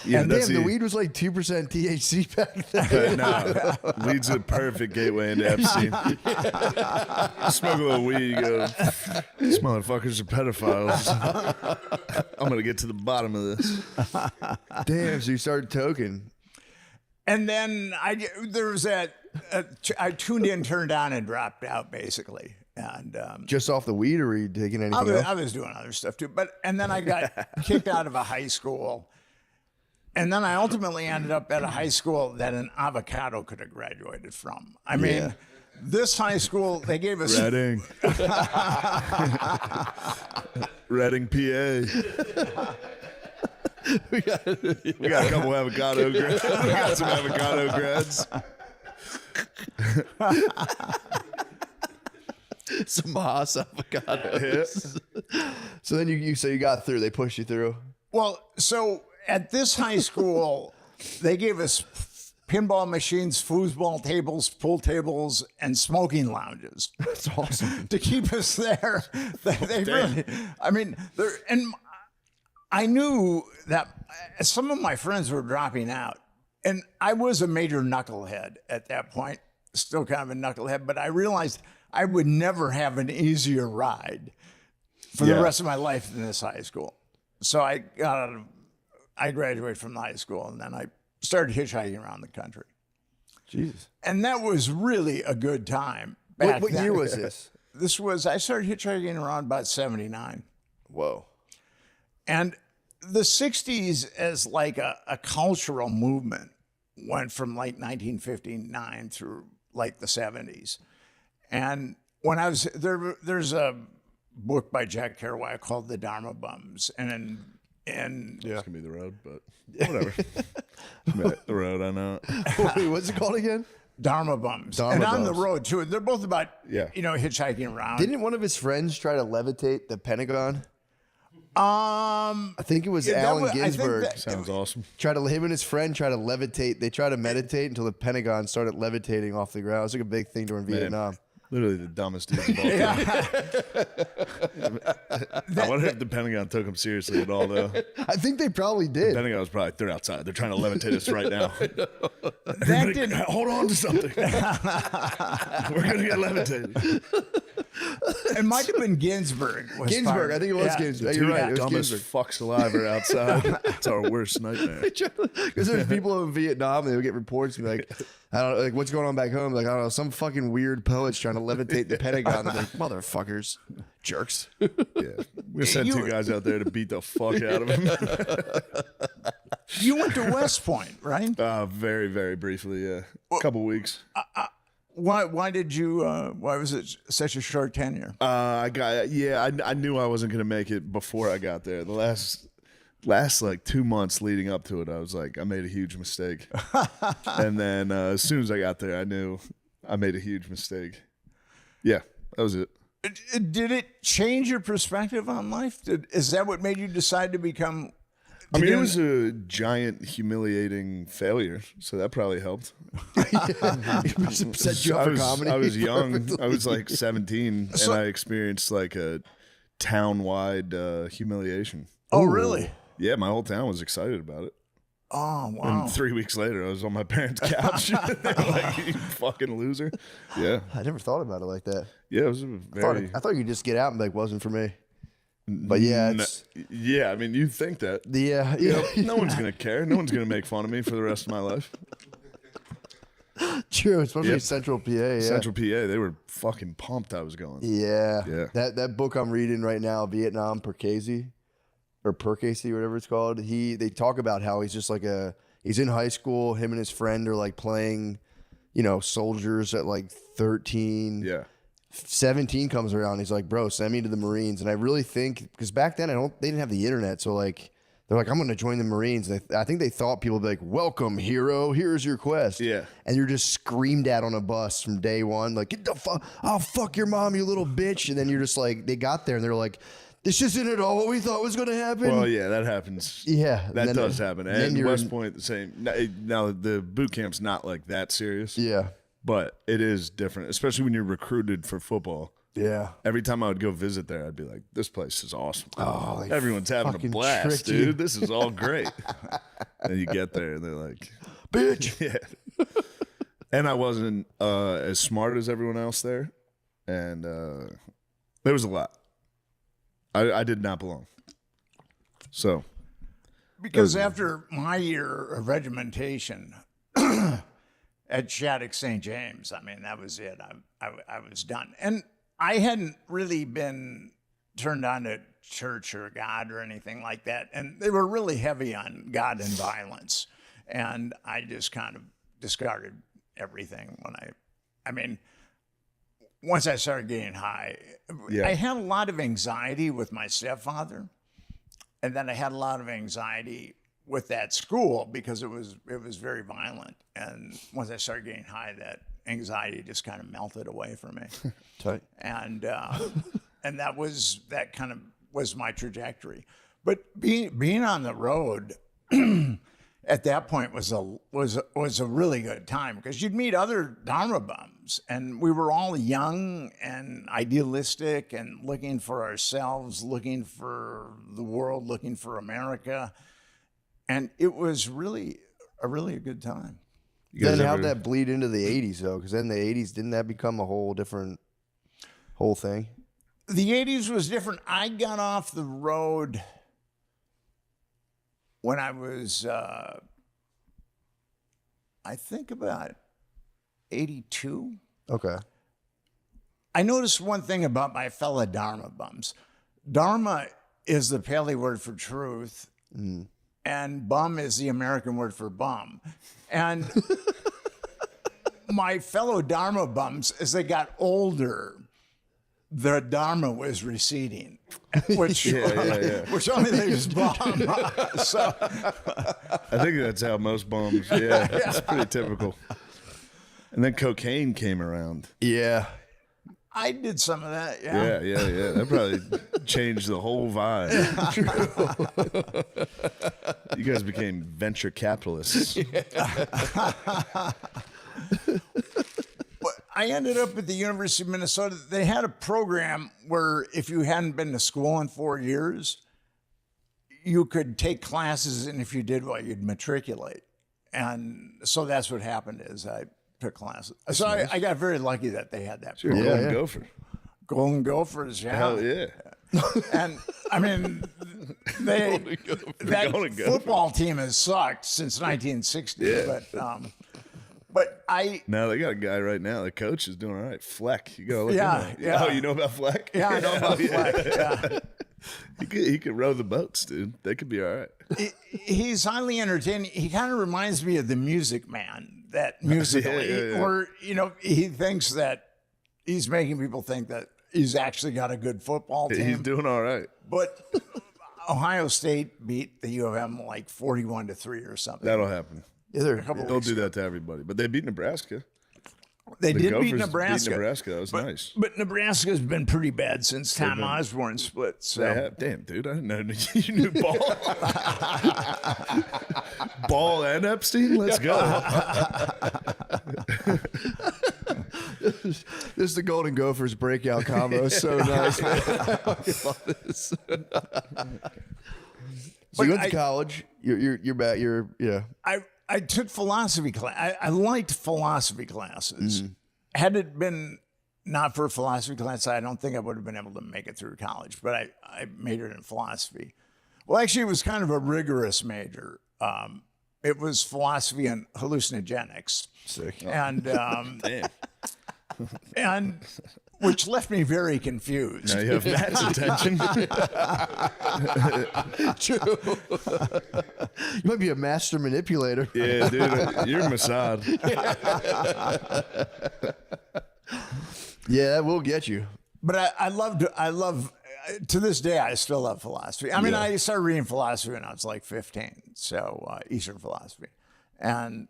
Yeah, And that's damn, the weed was like 2% THC back then. No, weed's a perfect gateway into Epstein. Smoke a little weed, you go, these motherfuckers are pedophiles. I'm going to get to the bottom of this. Damn, so you started toking. and then I tuned in, turned on, and dropped out basically. And Just off the weed, or were you taking anything else? I was doing other stuff too. And then I got kicked out of a high school. And then I ultimately ended up at a high school that an avocado could have graduated from. I mean, this high school, they gave us... Reading. Reading, PA. We got a couple avocado grads. We got some avocado grads. Some Haas avocados. So then you say you got through. They pushed you through. Well, so at this high school, they gave us pinball machines, foosball tables, pool tables, and smoking lounges. That's awesome. To keep us there. They really, I mean, and I knew that some of my friends were dropping out, and I was a major knucklehead at that point, still kind of a knucklehead, but I realized I would never have an easier ride for the rest of my life than this high school. So I graduated from high school, and then I started hitchhiking around the country. Jesus. And that was really a good time. What year was this? I started hitchhiking around about 79. Whoa. And the 60s as like a cultural movement went from like 1959 through like the 70s. And when I was there's a book by Jack Kerouac called The Dharma Bums. And It's going to be the road, but whatever. The road, I know. What's it called again? Dharma Bums. Dharma and on the Bums. road too. They're both about, Yeah. hitchhiking around. Didn't one of his friends try to levitate the Pentagon? I I think it was that Allen was- I think Ginsberg. that- Sounds awesome. Him and his friend tried to levitate. They tried to meditate until the Pentagon started levitating off the ground. It was like a big thing during Vietnam. Literally the dumbest dudes of all time. I wonder if the Pentagon took him seriously at all, though. I think they probably did. Pentagon was probably, they're outside. They're trying to levitate us right now. That didn't. Hold on to something. We're going to get levitated. It might have been Ginsberg. Ginsberg, I think it was Ginsberg. You're right. It was Dumbest Ginsberg. fucks alive are outside. It's our worst nightmare. Because there's people in Vietnam, they would get reports and be like, I don't know, like, what's going on back home? Like, I don't know, some fucking weird poet's trying to levitate the Pentagon. They're like, motherfuckers, jerks. Yeah. We're going to send two guys out there to beat the fuck out of him. You went to West Point, right? Very, very briefly, yeah. A couple weeks. Why did you? Why was it such a short tenure? I knew I wasn't going to make it before I got there. The last like 2 months leading up to it, I was like, I made a huge mistake. And then as soon as I got there, I knew I made a huge mistake. Yeah, that was it. Did it change your perspective on life? Is that what made you decide to become? I mean, it was a giant, humiliating failure, so that probably helped. Set you up for comedy. I was young. I was like 17, and I experienced like a town-wide humiliation. Oh, really? Yeah, my whole town was excited about it. Oh, wow. And 3 weeks later, I was on my parents' couch. They were like, "You fucking loser." Yeah, I never thought about it like that. yeah, it was a very. I thought you could just get out and be like, wasn't for me. But yeah, it's, Yeah, I mean, you think that. yeah. No one's gonna care. No one's gonna make fun of me for the rest of my life. True, especially Yep. Central PA. Yeah. Central PA, they were fucking pumped I was going. Yeah. Yeah. That book I'm reading right now, Vietnam Percasey, or Percasey, whatever it's called. They talk about how he's just like he's in high school. Him and his friend are like playing, soldiers at like 13. Yeah. 17 comes around. He's like, bro, send me to the Marines. And I really think, because back then they didn't have the internet. So like, they're like, I'm going to join the Marines. And I think they thought people would be like, welcome, hero. Here's your quest. Yeah. And you're just screamed at on a bus from day one. Like, get the fuck, I'll fuck your mom, you little bitch. And then you're just like, they got there and they're like, this isn't at all what we thought was going to happen. Well, yeah, that happens. Yeah. That does happen. And you're West Point, the same. Now, the boot camp's not like that serious. Yeah. But it is different, especially when you're recruited for football. Yeah. Every time I would go visit there, I'd be like, this place is awesome. Oh, they Everyone's having a fucking blast, tricked you. dude. This is all great. And you get there and they're like, Bitch. yeah. And I wasn't as smart as everyone else there. And there was a lot. I did not belong. So. Because after my year of regimentation at Shattuck St. James, I mean, that was it. I was done. And I hadn't really been turned on to church or God or anything like that. And they were really heavy on God and violence. And I just kind of discarded everything once I started getting high. Yeah. I had a lot of anxiety with my stepfather. And then I had a lot of anxiety with that school because it was very violent. And once I started getting high, that anxiety just kind of melted away from me. Tight. And that kind of was my trajectory. But being on the road at that point was a really good time because you'd meet other Dharma bums, and we were all young and idealistic and looking for ourselves, looking for the world, looking for America, and it was really a good time. Then how'd that bleed into the 80s, though? Because then the 80s, didn't that become a whole different whole thing? The 80s was different. I got off the road when I was, I think about 82. Okay. I noticed one thing about my fellow Dharma bums. Dharma is the Pali word for truth, and bum is the American word for bum. And my fellow Dharma bums, as they got older, their Dharma was receding, which only leaves bum. So I think that's how most bums. Yeah, it's pretty typical. And then cocaine came around. Yeah. I did some of that. Yeah. That probably changed the whole vibe. You guys became venture capitalists. I ended up at the University of Minnesota. They had a program where if you hadn't been to school in 4 years, you could take classes, and if you did well, you'd matriculate. And so that's what happened is I took classes. So I got very lucky that they had that. Sure, Golden Gopher. Golden Gophers, yeah. Hell yeah. And I mean, that football team has sucked since 1960. Yeah. But I No, they got a guy right now. The coach is doing all right. Fleck. You gotta look Yeah, him up. yeah. Oh, you know about Fleck? yeah, I know about Fleck. Yeah. He could row the boats, dude. They could be all right. He's highly entertaining. He kind of reminds me of the Music Man, that musical, Yeah. or he thinks that he's making people think that he's actually got a good football team. He's doing all right. But Ohio State beat the U of M like 41-3 or something. That'll happen. Yeah, Don't do that to everybody. But they beat Nebraska. They The did Gophers beat Nebraska. That was nice. But Nebraska's been pretty bad since Tom Osborne split. So Damn, dude, I didn't know you knew Ball. Ball and Epstein? Let's go. This is the Golden Gophers breakout combo. So nice, man. I love this. So you went to college. You're back. I took philosophy class. I liked philosophy classes. Had it been not for philosophy class, I don't think I would have been able to make it through college. But I majored in philosophy. Well, actually, it was kind of a rigorous major. It was philosophy and hallucinogenics. Sick. And Damn. and which left me very confused. Now you have Matt's attention. True. You might be a master manipulator. Yeah, dude, you're Mossad. Yeah, that will get you. But I love to this day, I still love philosophy. I mean, I started reading philosophy when I was like 15, so Eastern philosophy. And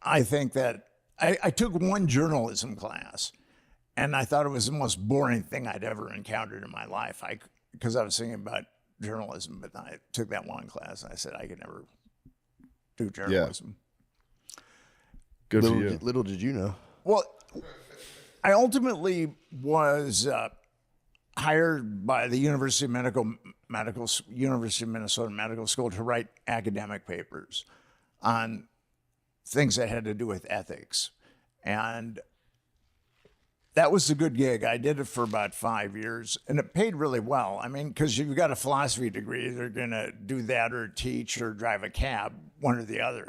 I think that I took one journalism class, and I thought it was the most boring thing I'd ever encountered in my life. Because I was thinking about journalism, but I took that one class, and I said I could never do journalism. Good for you. Little did you know. Well, I ultimately was hired by the University of University of Minnesota Medical School to write academic papers on things that had to do with ethics, and that was a good gig. I did it for about 5 years, and it paid really well. I mean, because you've got a philosophy degree, they're going to do that or teach or drive a cab, one or the other.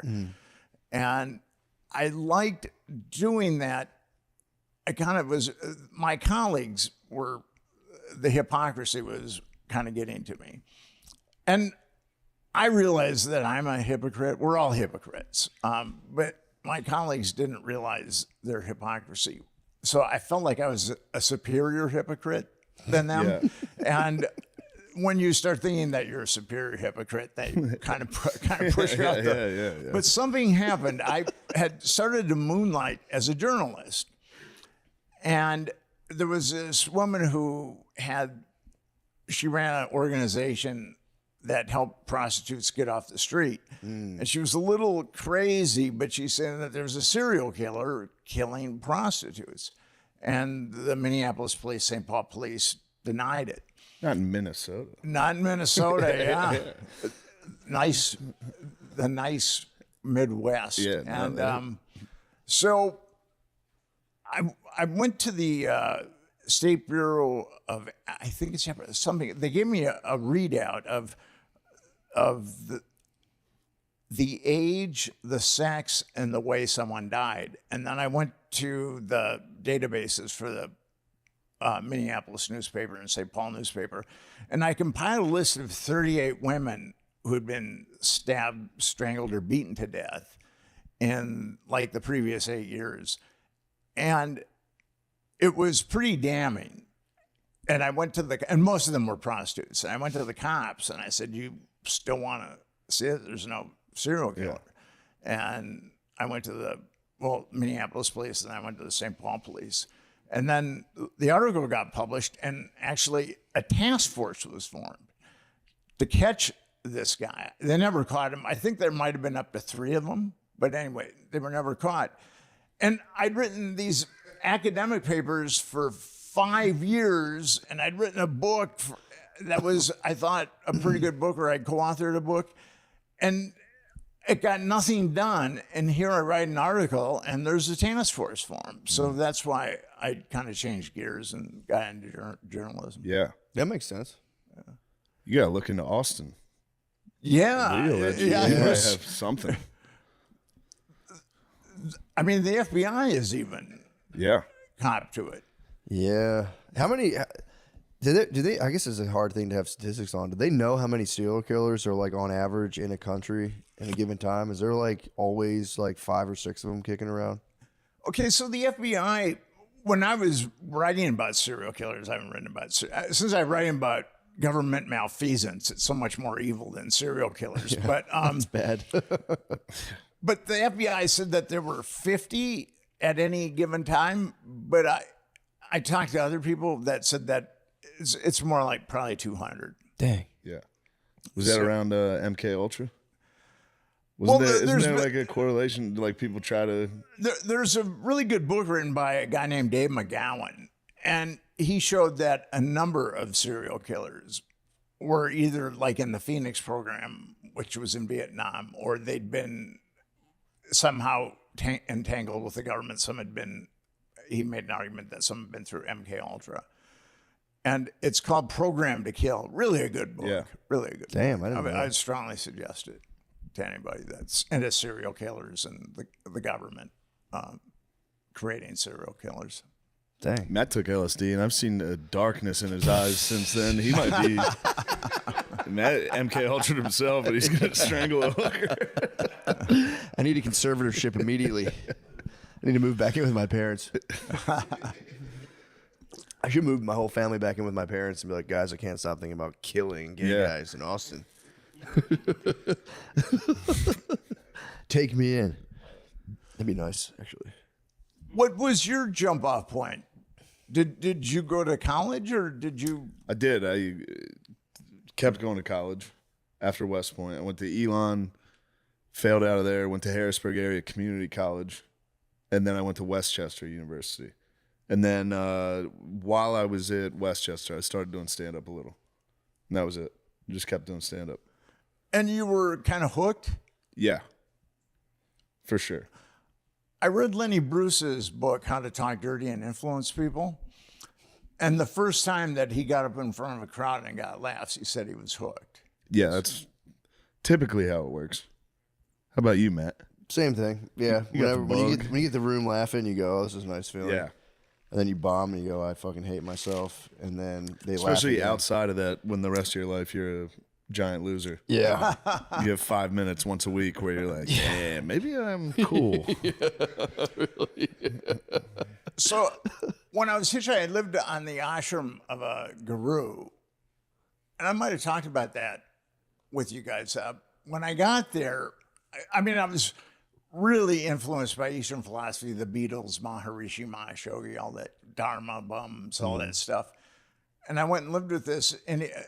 And I liked doing that. I kind of was, my colleagues were, the hypocrisy was kind of getting to me. And I realized that I'm a hypocrite. We're all hypocrites. But my colleagues didn't realize their hypocrisy. So I felt like I was a superior hypocrite than them. Yeah. And when you start thinking that you're a superior hypocrite, they kind of push you out there. Yeah. But something happened. I had started to moonlight as a journalist. And there was this woman who she ran an organization that helped prostitutes get off the street. And she was a little crazy, but she's saying that there's a serial killer killing prostitutes. And the Minneapolis police, St. Paul police denied it. Not in Minnesota. Not in Minnesota, yeah. Nice, the nice Midwest. Yeah, And so I went to the State Bureau of, I think it's something, they gave me a readout of the age, the sex, and the way someone died. And then I went to the databases for the Minneapolis newspaper and St. Paul newspaper, and I compiled a list of 38 women who had been stabbed, strangled, or beaten to death in like the previous 8 years. And it was pretty damning. And I went to and most of them were prostitutes. And I went to the cops and I said, "You still want to see it? There's no serial killer." Yeah. And I went to the Minneapolis police, and I went to the St. Paul police. And then the article got published, and actually a task force was formed to catch this guy. They never caught him. I think there might have been up to 3 of them, but anyway, they were never caught. And I'd written these academic papers for 5 years, and I'd written a book that was, I thought, a pretty good book, or I'd co-authored a book, and it got nothing done. And here I write an article, and there's a task force formed. So that's why I kind of changed gears and got into journalism. Yeah. That makes sense. You got to look into Austin. Yeah. You might have something. I mean, the FBI is even cop to it. Yeah. How many? Do they? I guess it's a hard thing to have statistics on. Do they know how many serial killers are like on average in a country in a given time? Is there like always like 5 or 6 of them kicking around? Okay, so the FBI, when I was writing about serial killers, I haven't written about since I'm writing about government malfeasance. It's so much more evil than serial killers. Yeah, but that's bad. But the FBI said that there were 50 at any given time. But I talked to other people that said that it's more like probably 200. Dang. Yeah. Was that around MK Ultra? Isn't there like a correlation? Like people try to. There's a really good book written by a guy named Dave McGowan, and he showed that a number of serial killers were either like in the Phoenix program, which was in Vietnam, or they'd been somehow entangled with the government. Some had been. He made an argument that some had been through MK Ultra. And it's called Program to Kill. Really a good book. Yeah. Really a good book. Damn, I didn't know. I'd strongly suggest it to anybody that's into serial killers and the government creating serial killers. Dang. Matt took LSD, and I've seen a darkness in his eyes since then. He might be Matt MK Ultra himself, but he's going to strangle a hooker. I need a conservatorship immediately. I need to move back in with my parents. I should move my whole family back in with my parents and be like, guys, I can't stop thinking about killing gay guys in Austin. Take me in. That'd be nice, actually. What was your jump off point? Did you go to college or did you? I did. I kept going to college after West Point. I went to Elon, failed out of there, went to Harrisburg Area Community College, and then I went to Westchester University. And then while I was at Westchester, I started doing stand-up a little. And that was it. Just kept doing stand-up. And you were kind of hooked? Yeah, for sure. I read Lenny Bruce's book, How to Talk Dirty and Influence People. And the first time that he got up in front of a crowd and got laughs, he said he was hooked. Yeah, that's typically how it works. How about you, Matt? Same thing. Yeah. When you get the room laughing, you go, oh, this is a nice feeling. Yeah. And then you bomb and you go, I fucking hate myself. And then they laugh. Especially outside of that, when the rest of your life you're a giant loser. Yeah. You have 5 minutes once a week where you're like, yeah, maybe I'm cool. Really. So when I was hitchhiking, I lived on the ashram of a guru. And I might have talked about that with you guys. When I got there, I was really influenced by Eastern philosophy, the Beatles, Maharishi Mahesh Yogi, all that Dharma bums, all that stuff. And I went and lived with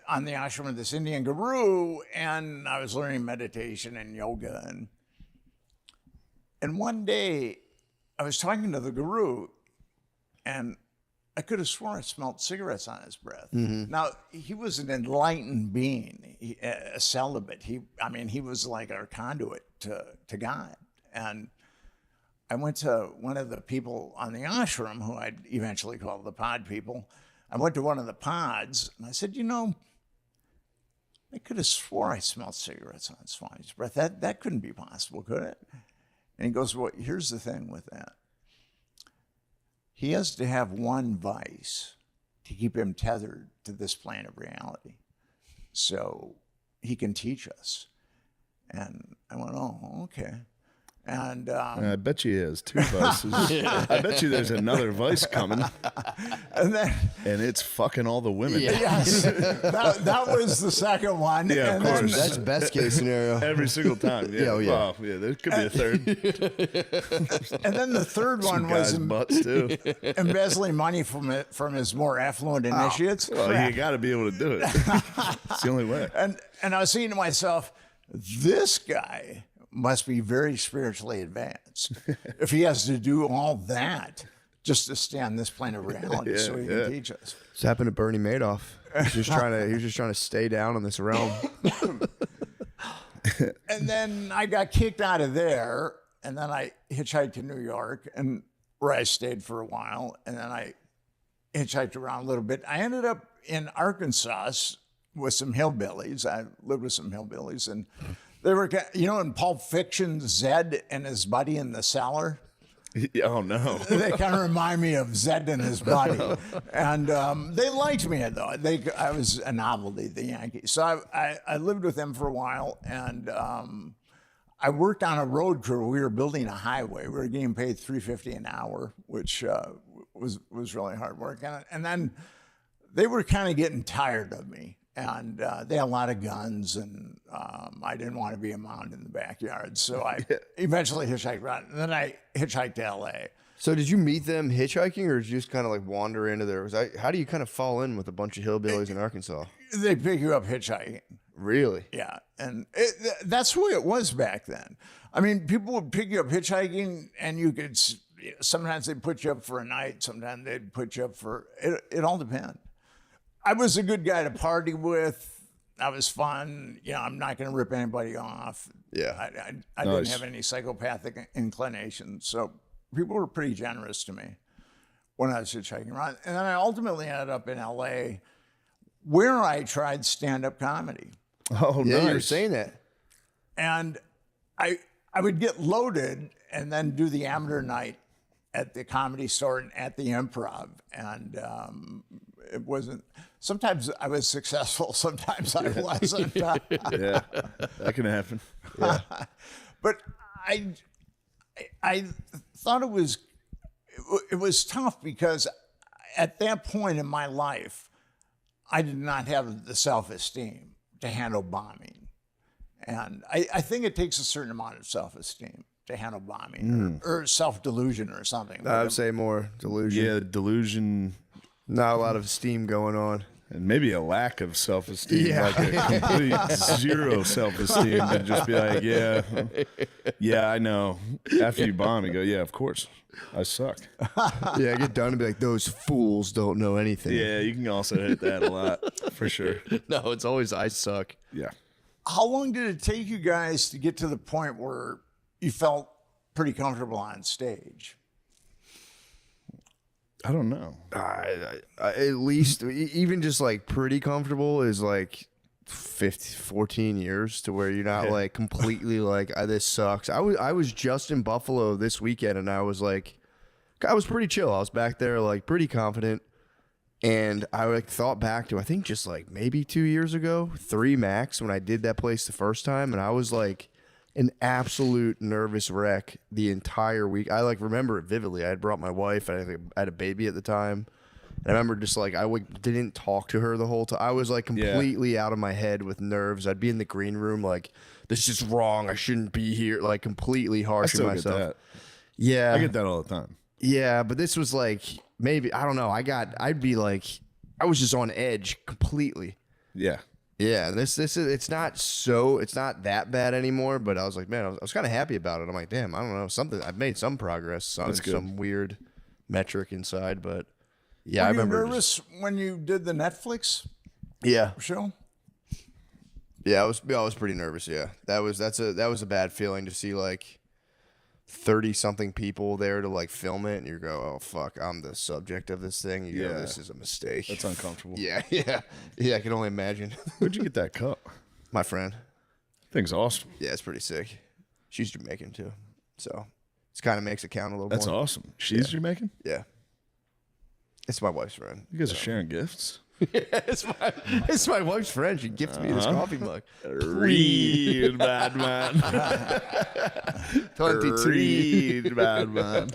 on the ashram with this Indian guru, and I was learning meditation and yoga. And one day I was talking to the guru, and I could have sworn I smelled cigarettes on his breath. Now, he was an enlightened being, a celibate. He was like our conduit to God. And I went to one of the people on the ashram, who I'd eventually call the pod people. I went to one of the pods, and I said, I could have swore I smelled cigarettes on Swami's breath. That couldn't be possible, could it? And he goes, well, here's the thing with that. He has to have one vice to keep him tethered to this plane of reality, so he can teach us. And I went, oh, okay. And I bet you he has 2 vices. I bet you there's another vice coming, and it's fucking all the women. yes, that was the second one. Yeah, of and course. That's best case scenario. Every single time. Yeah, Yeah, oh, yeah. Well, yeah, there could be a third. And then the third one was Guys' butts too. embezzling money from his more affluent initiates. Well, you got to be able to do it. It's the only way. And I was thinking to myself, this guy must be very spiritually advanced if he has to do all that just to stay on this plane of reality, so he can teach us. It's happened to Bernie Madoff. He was just trying to stay down in this realm. And then I got kicked out of there, and then I hitchhiked to New York, and where I stayed for a while, and then I hitchhiked around a little bit. I ended up in Arkansas with some hillbillies. I lived with some hillbillies, and they were, in Pulp Fiction, Zed and his buddy in the cellar. Oh, no. They kind of remind me of Zed and his buddy. And they liked me, though. I was a novelty, the Yankees. So I lived with them for a while, and I worked on a road crew. We were building a highway. We were getting paid $3.50 an hour, which was really hard work. And then they were kind of getting tired of me. And they had a lot of guns, and I didn't want to be a mound in the backyard. So I eventually hitchhiked around, and then I hitchhiked to L.A. So did you meet them hitchhiking, or did you just kind of like wander into there? How do you kind of fall in with a bunch of hillbillies in Arkansas? They pick you up hitchhiking. Really? Yeah, and that's the way it was back then. I mean, people would pick you up hitchhiking, and you could. Sometimes they'd put you up for a night. Sometimes they'd put you up for. It all depends. I was a good guy to party with. I was fun. I'm not going to rip anybody off. Yeah. I didn't have any psychopathic inclinations. So people were pretty generous to me when I was hitchhiking around. And then I ultimately ended up in L.A., where I tried stand-up comedy. Oh, Yeah, nice. you were saying that. And I would get loaded and then do the amateur night at the Comedy Store and at the Improv. And it wasn't. Sometimes I was successful, sometimes I wasn't. Yeah, that can happen. Yeah. But I thought it was tough because at that point in my life, I did not have the self-esteem to handle bombing. And I think it takes a certain amount of self-esteem to handle bombing or self-delusion or something. I would say more delusion. Yeah, delusion. Not a lot of steam going on. And maybe a lack of self-esteem, Yeah. like a complete zero self-esteem, and just be like, yeah, I know. After you bomb, you go, yeah, of course, I suck. Yeah, I get done and be like, those fools don't know anything. Yeah, you can also hit that a lot, for sure. No, it's always, I suck. Yeah. How long did it take you guys to get to the point where you felt pretty comfortable on stage? I don't know. I at least, even just like pretty comfortable is like 14 years to where you're not like completely like, this sucks. I was just in Buffalo this weekend, and I was pretty chill. I was back there like pretty confident. And I like thought back to, I think just like maybe 2 years ago, 3 max, when I did that place the first time. And I was like an absolute nervous wreck the entire week. I like remember it vividly. I had brought my wife, and I had a baby at the time. And I remember just like, didn't talk to her the whole time. I was like completely out of my head with nerves. I'd be in the green room like, this is wrong. I shouldn't be here. Like completely I harsh still on get myself. that. Yeah. I get that all the time. Yeah, but this was like, maybe, I don't know. I'd be like, I was just on edge completely. Yeah. Yeah, this is it's not that bad anymore. But I was like, man, I was kind of happy about it. I'm like, damn, I don't know, I've made some progress on some weird metric inside, but yeah, Were I remember. you nervous when you did the Netflix Yeah, show? yeah, I was pretty nervous. Yeah, that was a bad feeling to see like 30-something people there to like film it, and you go, oh fuck, I'm the subject of this thing. You go, this is a mistake. That's uncomfortable. Yeah. I can only imagine. Where'd you get that cup? My friend. Thing's awesome. Yeah, it's pretty sick. She's Jamaican too, so it kind of makes it count a little That's more. awesome. She's Jamaican? Yeah, it's my wife's friend. You guys are sharing gifts? It's my wife's friend. She gifted me this coffee mug. Real bad man. 23. Real bad man.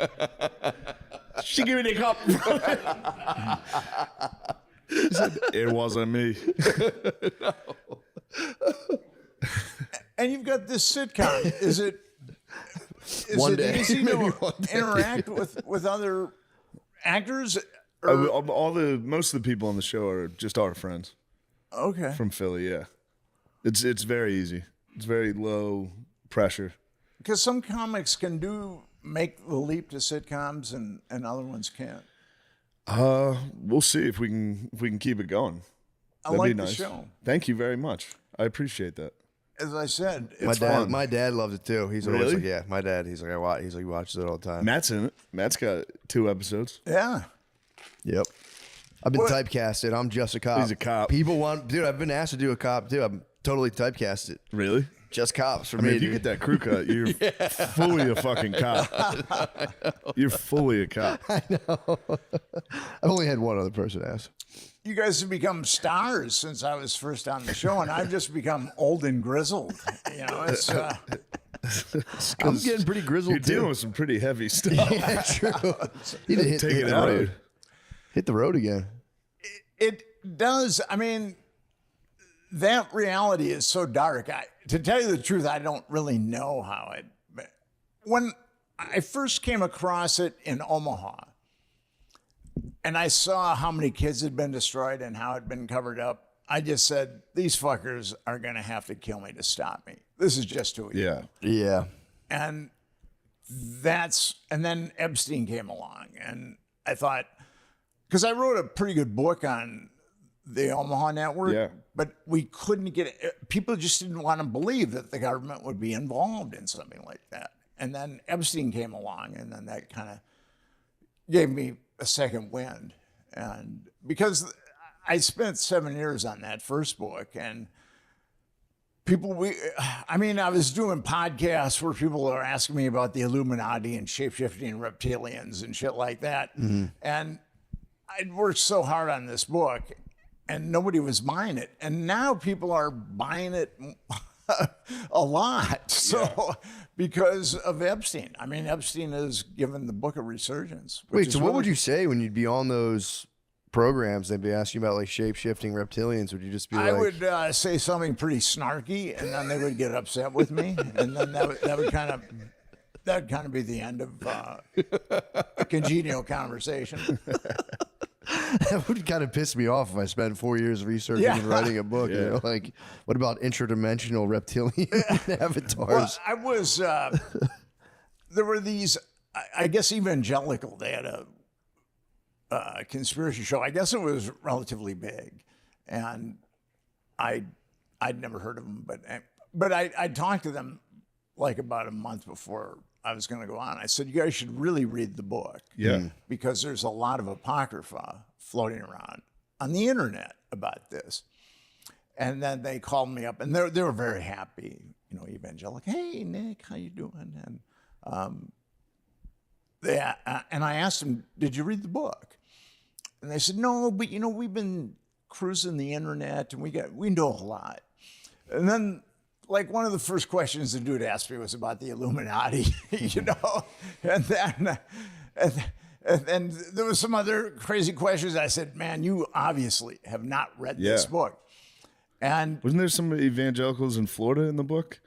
She gave me the cup. He said, it wasn't me. And you've got this sitcom. Is it One day. easy Maybe to one day. interact with other actors? Or, Most of the people on the show are just our friends okay. from Philly. Yeah, it's very easy. It's very low pressure. Because some comics can make the leap to sitcoms and other ones can't. We'll see if we can keep it going. I That'd like be the nice. show. Thank you very much. I appreciate that. As I said, it's My dad loves it too. He's always Really? like, yeah, my dad. He's like, he watches it all the time. Matt's in it. Matt's got 2 episodes. yeah. Yep. I've been What? typecasted. I'm just a cop. He's a cop. Dude, I've been asked to do a cop too. I'm totally typecasted. Really? Just cops for I mean, me. if you dude. get that crew cut, you're fully a fucking cop. You're fully a cop. I've only had one other person ask. You guys have become stars since I was first on the show, and I've just become old and grizzled. You know, it's I'm getting pretty grizzled You're too. dealing with some pretty heavy stuff. Yeah, true. Need to hit Take it the out. road. Hit the road again. it does. I mean, that reality is so dark. To tell you the truth, I don't really know how it. When I first came across it in Omaha, and I saw how many kids had been destroyed and how it had been covered up, I just said, these fuckers are going to have to kill me to stop me. This is just too easy. Yeah. Yeah. And then Epstein came along, and I thought, because I wrote a pretty good book on the Omaha network, Yeah. but we couldn't get it. People just didn't want to believe that the government would be involved in something like that. And then Epstein came along, and then that kind of gave me a second wind. And because I spent 7 years on that first book, and I was doing podcasts where people are asking me about the Illuminati and shape-shifting reptilians and shit like that. Mm-hmm. And I'd worked so hard on this book, and nobody was buying it. And now people are buying it a lot. So because of Epstein. I mean, Epstein has given the book a resurgence. Wait, so what would you say when you'd be on those programs? They'd be asking you about like shape-shifting reptilians. Would you just be I like, would say something pretty snarky, and then they would get upset with me, and then that would kind of be the end of a congenial conversation. that would kind of piss me off if I spent 4 years researching Yeah. and writing a book. You know, like, what about interdimensional reptilian avatars? Well, I was. There were these, I guess, evangelical. They had a conspiracy show. I guess it was relatively big, and I'd never heard of them, but I talked to them like about a month before I was going to go on. I said, you guys should really read the book. Yeah. Because there's a lot of apocrypha floating around on the internet about this. And then they called me up, and they were very happy, evangelical. Hey, Nick, how you doing? And and I asked them, did you read the book? And they said, no, but we've been cruising the internet, and we know a lot. And then, like, one of the first questions the dude asked me was about the Illuminati, and then there was some other crazy questions. I said, man, you obviously have not read this book. And Wasn't there some evangelicals in Florida in the book?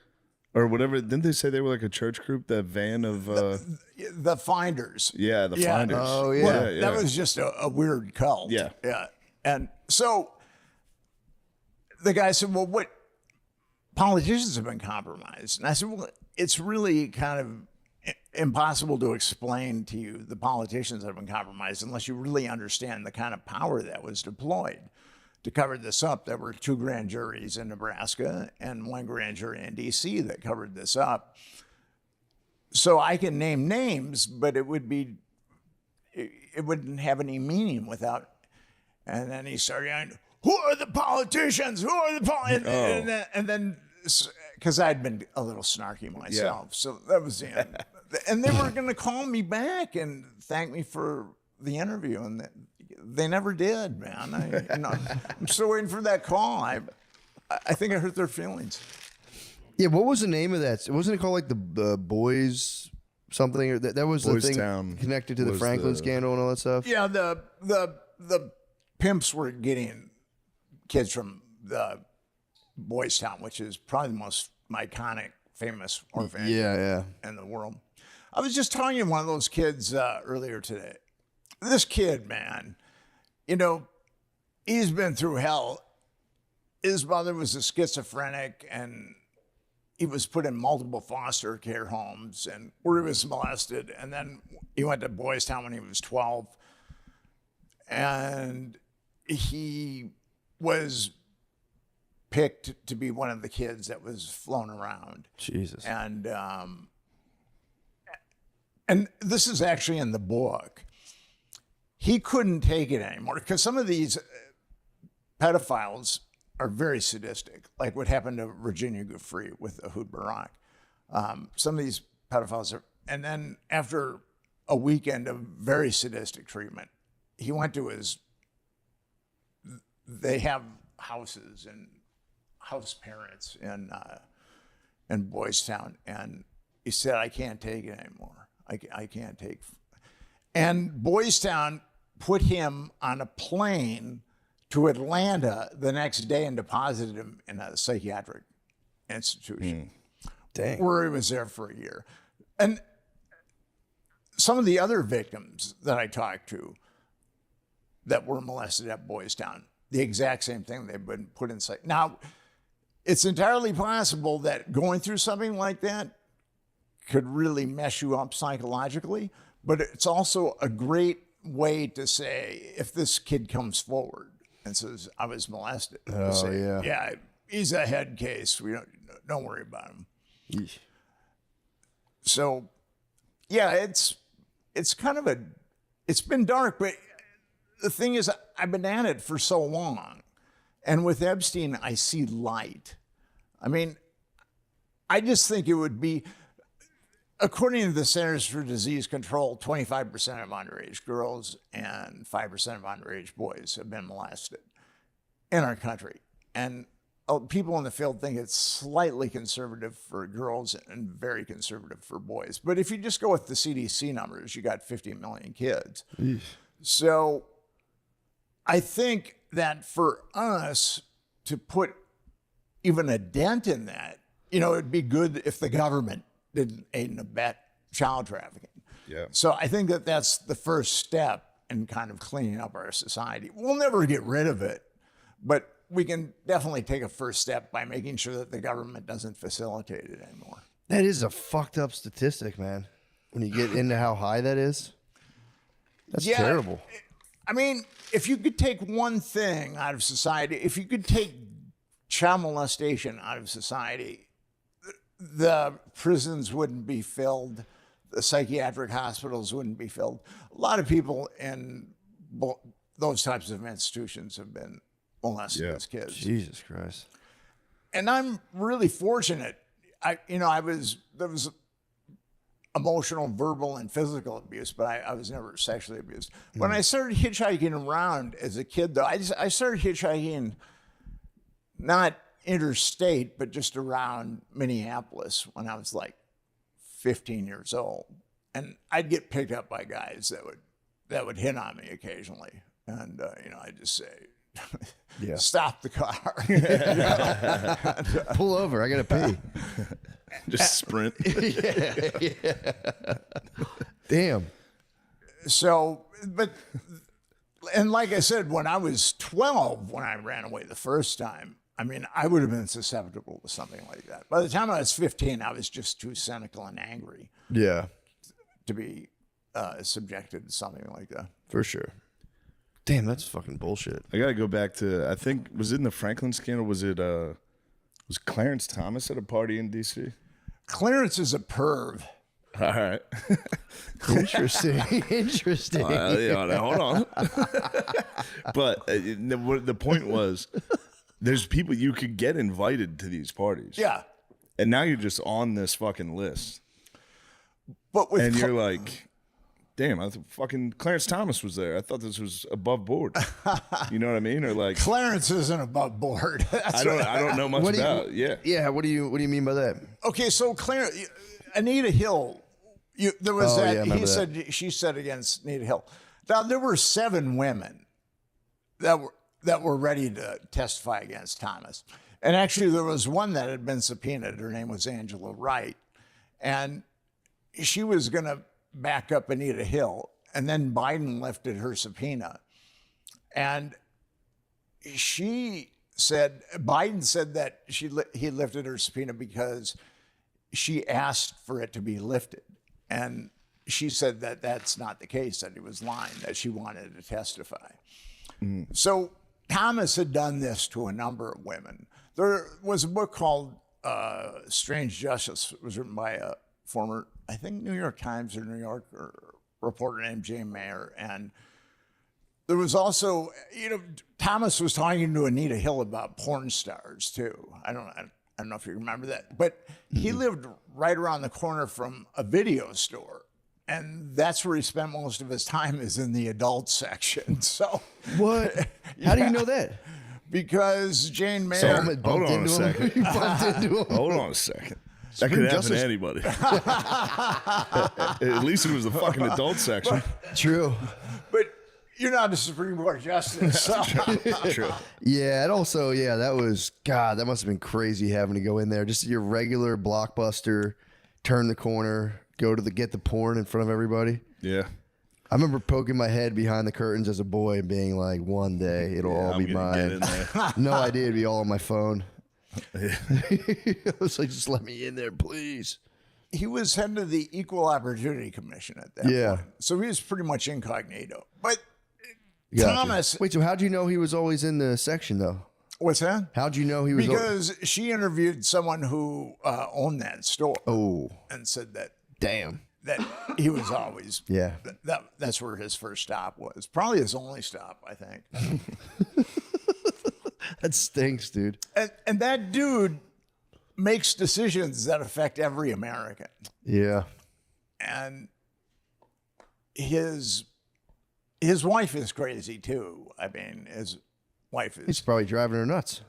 Or whatever. Didn't they say they were like a church group, that van of... the Finders. the Finders. Oh, yeah. Well, that was just a weird cult. Yeah. Yeah. And so the guy said, well, what politicians have been compromised? And I said, well, it's really kind of impossible to explain to you the politicians that have been compromised unless you really understand the kind of power that was deployed. To cover this up, there were 2 grand juries in Nebraska and 1 grand jury in D.C. that covered this up. So I can name names, but it wouldn't have any meaning without. And then he started yelling, who are the politicians? Who are the politicians? And then, because I'd been a little snarky myself, so that was the end. And they were going to call me back and thank me for the interview, and they never did, man. I'm still waiting for that call. I think I hurt their feelings. Yeah, what was the name of that? Wasn't it called like the Boys something? Or that was Boys the thing Town connected to the Franklin scandal and all that stuff? Yeah, the pimps were getting kids from the Boys Town, which is probably the most iconic, famous orphanage in the world. I was just talking to one of those kids earlier today. This kid, man, he's been through hell. His mother was a schizophrenic, and he was put in multiple foster care homes, and where he was molested. And then he went to Boys Town when he was 12. And he was picked to be one of the kids that was flown around. Jesus. And this is actually in the book. He couldn't take it anymore because some of these pedophiles are very sadistic, like what happened to Virginia Giuffre with Ehud Barak. Some of these pedophiles are, and then after a weekend of very sadistic treatment, he went to they have houses and house parents in Boys Town, and he said, I can't take it anymore. I can't take. And Boys Town put him on a plane to Atlanta the next day and deposited him in a psychiatric institution. Dang. Where he was there for a year. And some of the other victims that I talked to that were molested at Boys Town, the exact same thing, they've been put in psych. Now, it's entirely possible that going through something like that could really mess you up psychologically, but it's also a great way to say, if this kid comes forward and says, I was molested, yeah, he's a head case. We don't worry about him. Yeesh. So, yeah, it's kind of it's been dark, but the thing is, I've been at it for so long. And with Epstein, I see light. I mean, I just think it would be, according to the Centers for Disease Control, 25% of underage girls and 5% of underage boys have been molested in our country. And people in the field think it's slightly conservative for girls and very conservative for boys. But if you just go with the CDC numbers, you got 50 million kids. Eesh. So I think that for us to put even a dent in that, it'd be good if the government didn't aid and abet child trafficking. Yeah. So I think that that's the first step in kind of cleaning up our society. We'll never get rid of it, but we can definitely take a first step by making sure that the government doesn't facilitate it anymore. That is a fucked up statistic, man. When you get into how high that is, that's terrible. I mean, if you could take one thing out of society, if you could take child molestation out of society, the prisons wouldn't be filled, the psychiatric hospitals wouldn't be filled. A lot of people in those types of institutions have been molested as kids. Jesus Christ. And I'm really fortunate. There was emotional, verbal, and physical abuse, but I was never sexually abused. When I started hitchhiking around as a kid, though, I started hitchhiking not interstate, but just around Minneapolis when I was like 15 years old. And I'd get picked up by guys that would hit on me occasionally. And, I'd just say, stop the car. Pull over. I got to pee. Just sprint. Damn. So, but And like I said, when I was 12, when I ran away the first time, I mean, I would have been susceptible to something like that. By the time I was 15, I was just too cynical and angry Yeah, to be subjected to something like that. for sure. Damn, that's fucking bullshit. I gotta go back to, I think, was it in the Franklin scandal? Was Clarence Thomas at a party in D.C.? Clarence is a perv. All right. Interesting. Interesting. Yeah, hold on. But the point was, there's people you could get invited to these parties. Yeah. And now you're just on this fucking list. But with And you're like, damn, I thought fucking Clarence Thomas was there. I thought this was above board. You know what I mean? Or like, Clarence isn't above board. I don't know much about it. Yeah. Yeah. What do you mean by that? Okay, so Anita Hill, there was Oh, yeah, I that remember she said against Anita Hill. Now there were 7 women that were ready to testify against Thomas, and actually there was one that had been subpoenaed. Her name was Angela Wright, and she was going to back up Anita Hill, and then Biden lifted her subpoena, and Biden said that he lifted her subpoena because she asked for it to be lifted. And she said that that's not the case, that he was lying, that she wanted to testify. So Thomas had done this to a number of women. There was a book called Strange Justice. It was written by a former, I think, New York Times or New York reporter named Jane Mayer. And there was also, Thomas was talking to Anita Hill about porn stars too. I don't know if you remember that, but he lived right around the corner from a video store, and that's where he spent most of his time, is in the adult section. So What? How do you know that? because Jane Mayer, Someone hold bumped on a into him. second. You bumped into him. Hold on a second. That could happen to anybody. At least it was the fucking adult section. True. but you're not a Supreme Court justice. So. True. Yeah, and also, that was, God, that must have been crazy having to go in there. Just your regular Blockbuster, turn the corner, get the porn in front of everybody. Yeah. I remember poking my head behind the curtains as a boy and being like, one day it'll all I'm be gonna get mine. in there. No idea it'd be all on my phone. I was like, just let me in there, please. He was head of the Equal Opportunity Commission at that point. So he was pretty much incognito. But Gotcha. Thomas, Wait, so how'd you know he was always in the section, though? what's that? How'd you know he was? Because she interviewed someone who owned that store. Oh, And said that damn. he was always Yeah. that's where his first stop was. Probably his only stop, I think. That stinks, dude. And that dude makes decisions that affect every American. Yeah. And his wife is crazy too. I mean, his wife He's is. probably driving her nuts.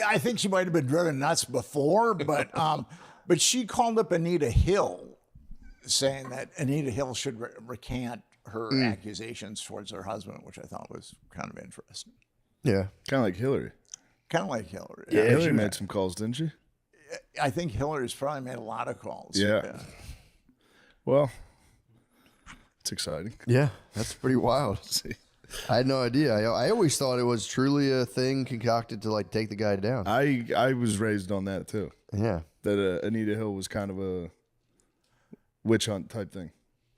I think she might have been driven nuts before, but she called up Anita Hill, saying that Anita Hill should recant her accusations towards her husband, which I thought was kind of interesting. Yeah. Kind of like Hillary. Kind of like Hillary. Yeah, Hillary made some calls, didn't she? I think Hillary's probably made a lot of calls. Yeah. Well, it's exciting. Yeah. That's pretty wild. See. I had no idea. I always thought it was truly a thing concocted to like take the guy down. I was raised on that too. Yeah. That Anita Hill was kind of a witch hunt type thing.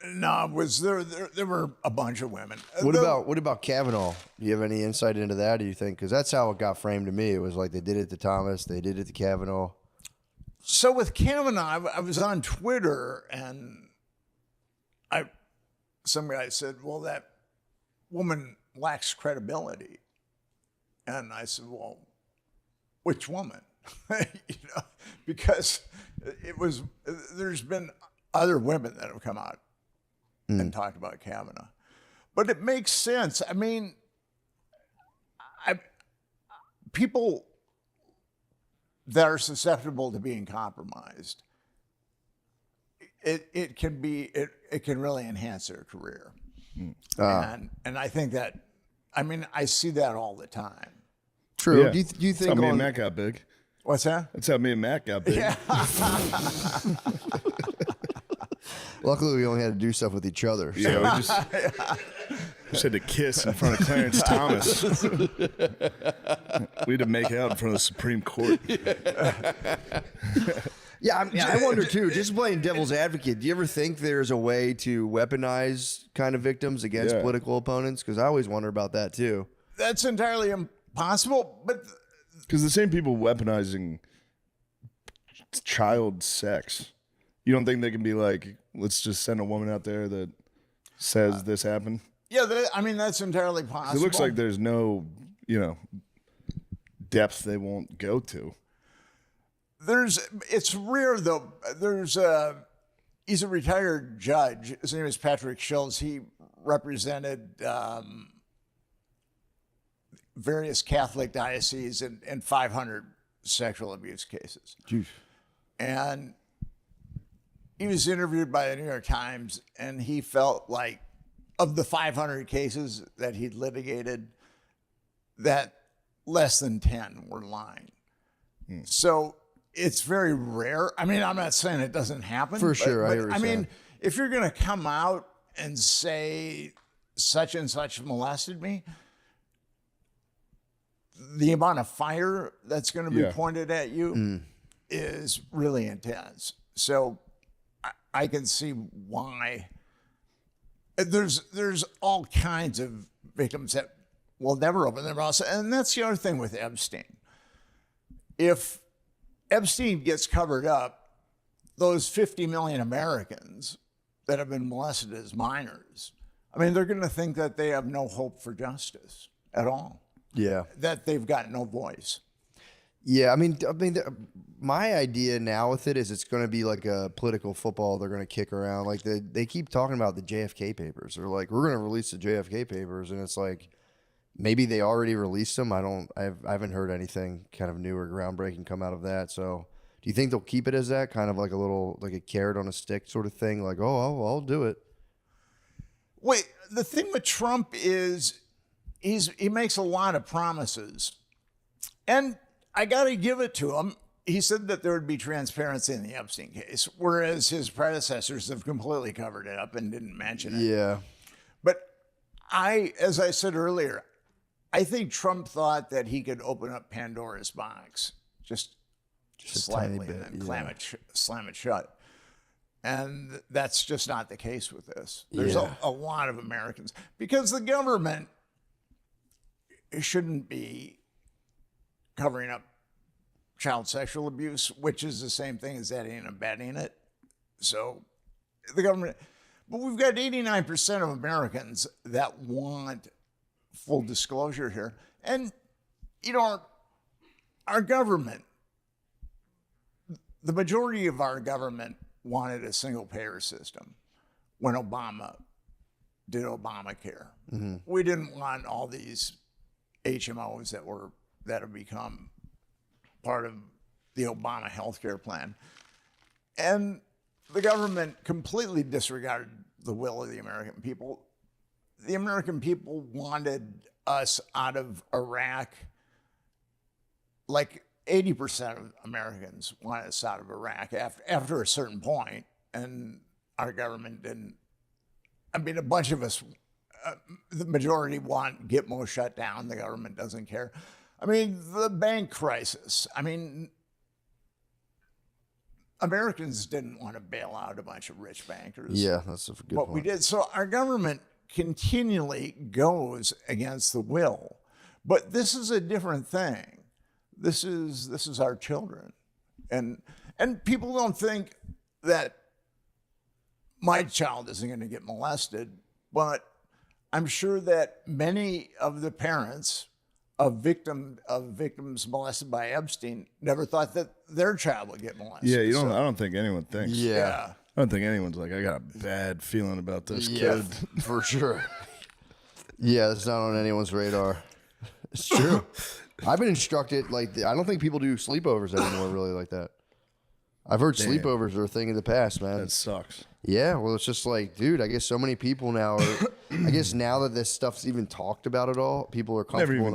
No, there were a bunch of women. What about Kavanaugh? Do you have any insight into that? Do you think? Because that's how it got framed to me. It was like they did it to Thomas, they did it to Kavanaugh. So with Kavanaugh, I was on Twitter and some guy said, "Well, that woman lacks credibility," and I said, "Well, which woman?" Because there's been other women that have come out and talked about Kavanaugh, but it makes sense. I mean, people that are susceptible to being compromised, it can really enhance their career, and I think that, I mean, I see that all the time. True. Yeah. Do you That's how think me and Matt got big. What's that? That's how me and Matt got big. Yeah. Luckily, we only had to do stuff with each other. So. Yeah, we just You said to kiss in front of Clarence Thomas. We had to make out in front of the Supreme Court. Yeah, I wonder too. Just playing devil's advocate. Do you ever think there's a way to weaponize kind of victims against political opponents? Because I always wonder about that too. That's entirely impossible. But because the same people weaponizing child sex, you don't think they can be like, let's just send a woman out there that says this happened? Yeah, that's entirely possible. It looks like there's no, depth they won't go to. It's rare though. He's a retired judge. His name is Patrick Schultz. He represented various Catholic dioceses in 500 sexual abuse cases. Jeez. And he was interviewed by the New York Times, and he felt like of the 500 cases that he'd litigated, that less than 10 were lying. So it's very rare. I mean, I'm not saying it doesn't happen. For sure, I hear what I you're mean, saying. if you're going to come out and say such and such molested me, the amount of fire that's going to be pointed at you is really intense. So I can see why. There's all kinds of victims that will never open their mouths. And that's the other thing with Epstein. If Epstein gets covered up, those 50 million Americans that have been molested as minors, I mean, they're going to think that they have no hope for justice at all. Yeah. That they've got no voice. Yeah, I mean, my idea now with it is it's going to be like a political football they're going to kick around. Like they keep talking about the JFK papers. They're like, we're going to release the JFK papers, and it's like maybe they already released them. I haven't heard anything kind of new or groundbreaking come out of that. So, do you think they'll keep it as that kind of like a carrot on a stick sort of thing? Like, I'll do it. Wait, the thing with Trump is he makes a lot of promises, and I got to give it to him. He said that there would be transparency in the Epstein case, whereas his predecessors have completely covered it up and didn't mention it. Yeah. But as I said earlier, I think Trump thought that he could open up Pandora's box just slightly and then slam it shut. And that's just not the case with this. There's a lot of Americans, because the government shouldn't be covering up child sexual abuse, which is the same thing as aiding and abetting it. So the government, but we've got 89% of Americans that want full disclosure here. And, our government, the majority of our government wanted a single payer system when Obama did Obamacare. Mm-hmm. We didn't want all these HMOs that have become part of the Obama healthcare plan. And the government completely disregarded the will of the American people. The American people wanted us out of Iraq. Like 80% of Americans wanted us out of Iraq after a certain point, and our government didn't. I mean, a bunch of us, the majority want Gitmo shut down. The government doesn't care. I mean, the bank crisis. I mean, Americans didn't want to bail out a bunch of rich bankers. Yeah, that's a good point. We did. So our government continually goes against the will. But this is a different thing. This is our children. And people don't think that my child isn't going to get molested, but I'm sure that many of the parents of victims molested by Epstein never thought that their child would get molested. Yeah, I don't think anyone thinks. Yeah. I don't think anyone's like, I got a bad feeling about this kid. For sure. Yeah, it's not on anyone's radar. It's true. I've been instructed, I don't think people do sleepovers anymore really like that. I've heard sleepovers are a thing in the past, man. That sucks. Yeah, well, it's just like, dude, I guess so many people now are, I guess now that this stuff's even talked about at all, people are comfortable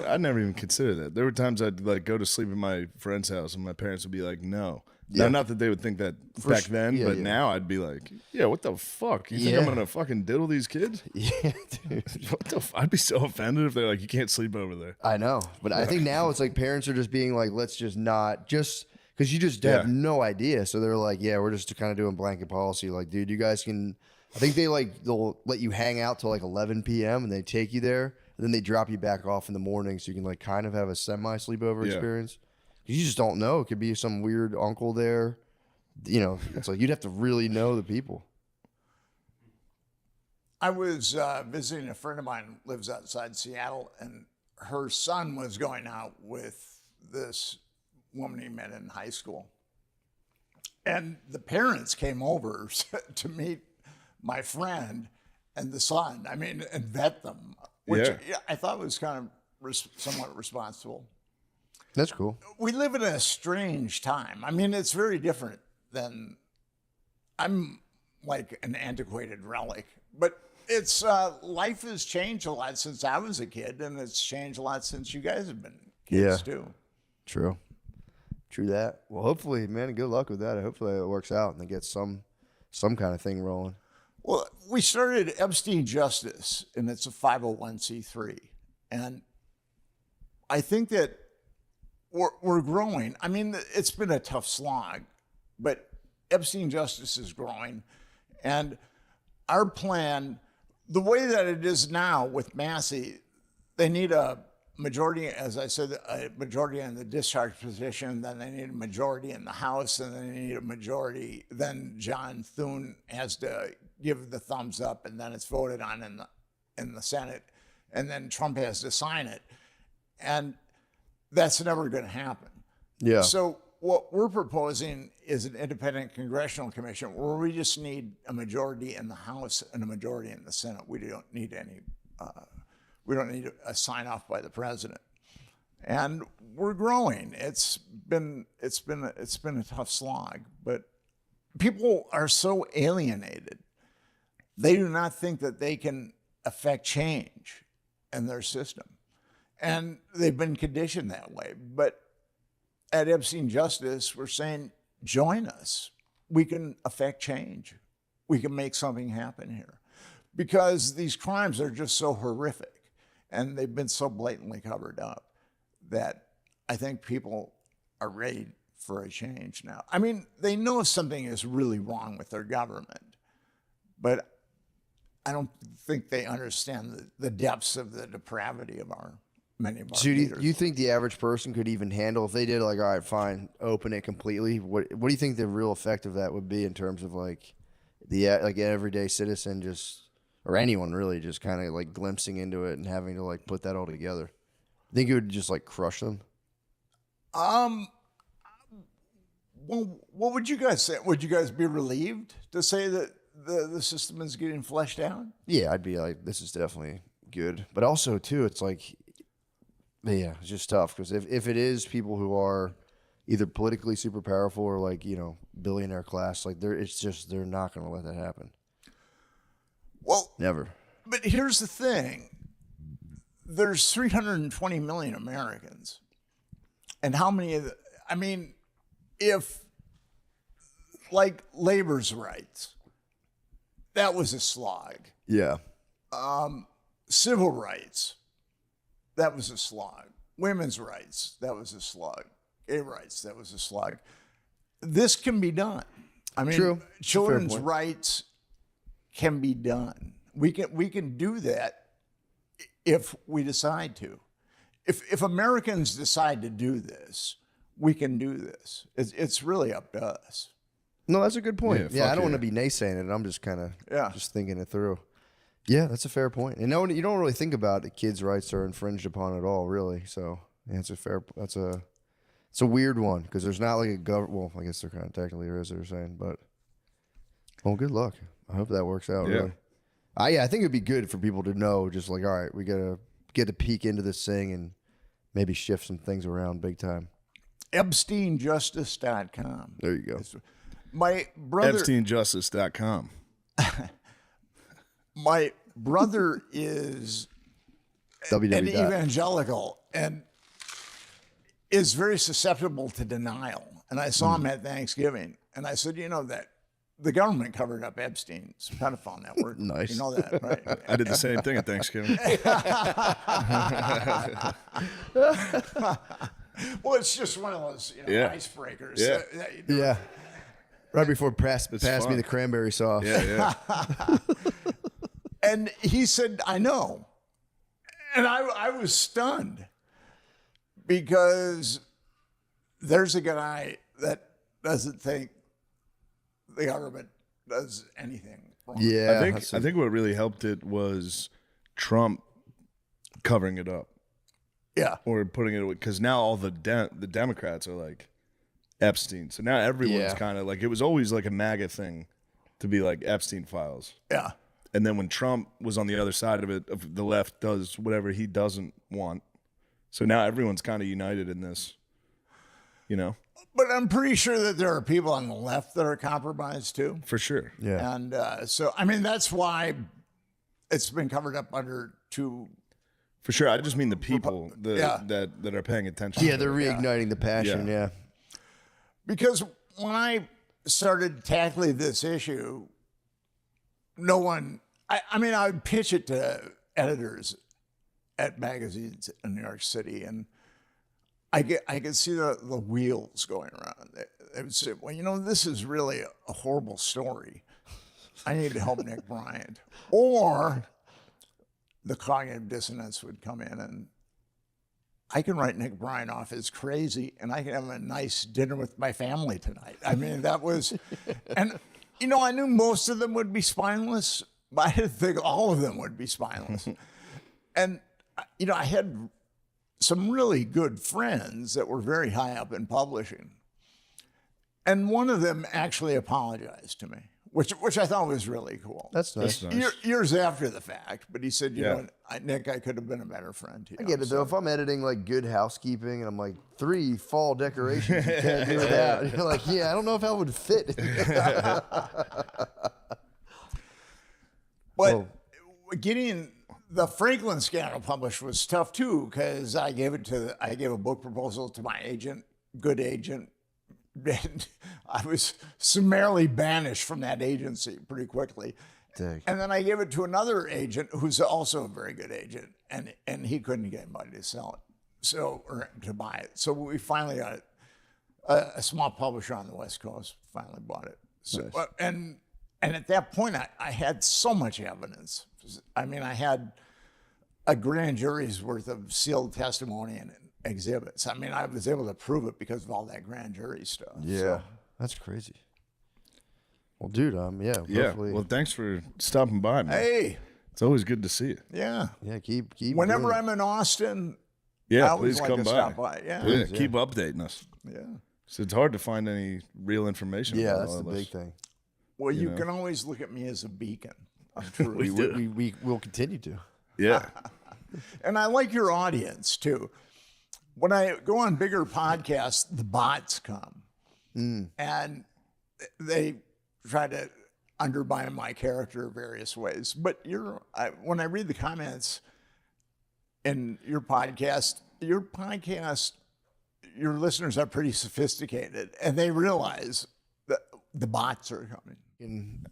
I never even considered that. There were times I'd go to sleep at my friend's house and my parents would be like, no. Now, not that they would think that back then, yeah, but yeah. now I'd be like, yeah, what the fuck? You think I'm gonna fucking diddle these kids? Yeah, dude. What the I'd be so offended if they're like, you can't sleep over there. I know, but I think now it's like parents are just being like, let's just not just because you just have no idea. So they're like, yeah, we're just kind of doing blanket policy. Like, dude, you guys can. I think they'll let you hang out till like 11 p.m. and they take you there, and then they drop you back off in the morning, so you can like kind of have a semi sleepover experience. You just don't know. It could be some weird uncle there. You know, it's like you'd have to really know the people. I was visiting a friend of mine who lives outside Seattle, and her son was going out with this woman he met in high school. And the parents came over to meet my friend and the son, and vet them, which I thought was kind of somewhat responsible. That's cool. We live in a strange time. It's very different than, I'm like an antiquated relic, but it's life has changed a lot since I was a kid, and it's changed a lot since you guys have been kids too. True that. Well, hopefully, man, good luck with that. Hopefully it works out and they get some kind of thing rolling. Well, we started Epstein Justice, and it's a 501c3, and I think that we're growing. It's been a tough slog, but Epstein Justice is growing. And our plan, the way that it is now with Massey, they need a majority, as I said, a majority in the discharge position, then they need a majority in the House, and then they need a majority. Then John Thune has to give the thumbs up, and then it's voted on in the Senate, and then Trump has to sign it. And that's never going to happen. Yeah. So what we're proposing is an independent congressional commission where we just need a majority in the House and a majority in the Senate. We don't need any. We don't need a sign off by the president. And we're growing. It's been a tough slog, but people are so alienated. They do not think that they can affect change in their system. And they've been conditioned that way. But at Epstein Justice, we're saying, join us. We can affect change. We can make something happen here. Because these crimes are just so horrific, and they've been so blatantly covered up, that I think people are ready for a change now. They know something is really wrong with their government, but I don't think they understand the depths of the depravity of many of our leaders. Do you think the average person could even handle if they did like, all right, fine, open it completely? What do you think the real effect of that would be in terms of like the everyday citizen just, or anyone really, just kind of like glimpsing into it and having to like put that all together? Think it would just like crush them? Well, what would you guys say? Would you guys be relieved to say that the system is getting fleshed out? Yeah, I'd be like, this is definitely good. But also too, it's like, yeah, it's just tough because if it is people who are either politically super powerful or like, billionaire class, like they're not going to let that happen. Well, never. But here's the thing. There's 320 million Americans. And how many of if like labor's rights, that was a slog. Yeah. Civil rights, that was a slog. Women's rights, that was a slog. Gay rights, that was a slog. This can be done. True. Children's rights can be done. We can do that if we decide to. If Americans decide to do this, we can do this. It's really up to us. No, that's a good point. Yeah, I don't want to yeah. be naysaying it. I'm just kind of Yeah. just thinking it through. Yeah, that's a fair point. And no, you don't really think about it. Kids' rights are infringed upon at all, really. So yeah, it's a weird one because there's not like a government. Well, I guess there kind of technically there is, they're saying, but well, good luck. I hope that works out. Yeah. Really. I think it'd be good for people to know, just like, all right, we gotta get a peek into this thing and maybe shift some things around big time. EpsteinJustice.com. There you go. My brother, EpsteinJustice.com. my brother is an evangelical and is very susceptible to denial. and I saw him at Thanksgiving, and I said, that the government covered up Epstein's pedophile network. Nice. You know that, right? I did the same thing at Thanksgiving. Well, it's just one of those icebreakers. Yeah. Yeah. Right before pass me fun. the cranberry sauce. Yeah. And he said, I know. And I was stunned because there's a guy that doesn't think the government does anything wrong. Yeah. I think what really helped it was Trump covering it up. Yeah. Or putting it away, because now all the Democrats are like Epstein. So now everyone's kind of like, it was always like a MAGA thing to be like Epstein files. Yeah. And then when Trump was on the other side of it, of the left does whatever he doesn't want. So now everyone's kind of united in this, But I'm pretty sure that there are people on the left that are compromised too. For sure. Yeah. And so, I mean, that's why it's been covered up under two. For sure. I just mean the people that are paying attention. Yeah, they're reigniting the passion. Yeah. Because when I started tackling this issue, no one, I mean, I would pitch it to editors at magazines in New York City, and I could see the wheels going around. They would say, well, this is really a horrible story. I need to help Nick Bryant. Or the cognitive dissonance would come in, and I can write Nick Bryant off as crazy, and I can have a nice dinner with my family tonight. I mean, that was, and I knew most of them would be spineless, but I didn't think all of them would be spineless. And, I had some really good friends that were very high up in publishing. And one of them actually apologized to me, which I thought was really cool. That's nice. Years after the fact, but he said, Nick, I could have been a better friend to you. I get it though. If I'm editing like Good Housekeeping and I'm like 3 fall decorations you can't do without, you're like, I don't know if that would fit. But getting the Franklin scandal published was tough too, because I gave a book proposal to my agent, good agent. And I was summarily banished from that agency pretty quickly. Dang. And then I gave it to another agent who's also a very good agent, and he couldn't get anybody to sell it, or to buy it. So we finally got a small publisher on the West Coast finally bought it. So Nice. and at that point I had so much evidence. I mean, I had a grand jury's worth of sealed testimony and exhibits. I mean, I was able to prove it because of all that grand jury stuff. Yeah. So, That's crazy. Well, dude, Yeah. hopefully. Well, thanks for stopping by, man. hey, It's always good to see you. yeah. Yeah, keep Whenever doing it. I'm in Austin, I Yeah, always please like come to by. stop by. Yeah. Yeah, keep updating us. Yeah. So it's hard to find any real information. Yeah, about that's all the of big us. thing. Well, you can always look at me as a beacon of truth. We will continue to. Yeah. And I like your audience too. When I go on bigger podcasts, the bots come and they try to undermine my character various ways. But when I read the comments in your podcast, your listeners are pretty sophisticated, and they realize that the bots are coming. And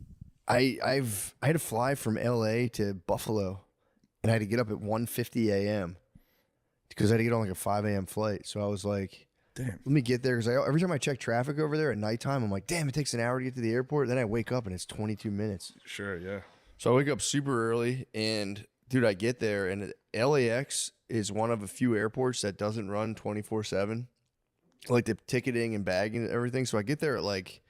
I had to fly from LA to Buffalo, and I had to get up at 1:50 a.m. because I had to get on like a 5 a.m. flight. So I was like, Damn. let me get there, because every time I check traffic over there at nighttime, I'm like, damn, it takes an hour to get to the airport. Then I wake up and it's 22 minutes. Sure, yeah. So I wake up super early, and dude, I get there, and LAX is one of a few airports that doesn't run 24/7, like the ticketing and bagging and everything. So I get there at like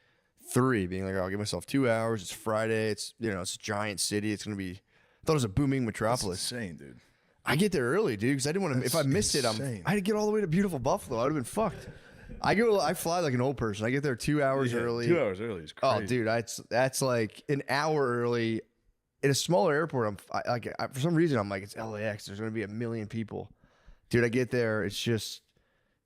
3, being like, I'll give myself 2 hours. It's Friday. It's it's a giant city. It's gonna be. I thought it was a booming metropolis. Insane, dude. I get there early, dude, because I didn't want to. If I missed insane. I had to get all the way to beautiful Buffalo. I'd have been fucked. I fly like an old person. I get there 2 hours early. 2 hours early is crazy. Oh, dude, that's like an hour early. In a smaller airport, for some reason I'm like, it's LAX. There's gonna be 1 million people, dude. I get there, it's just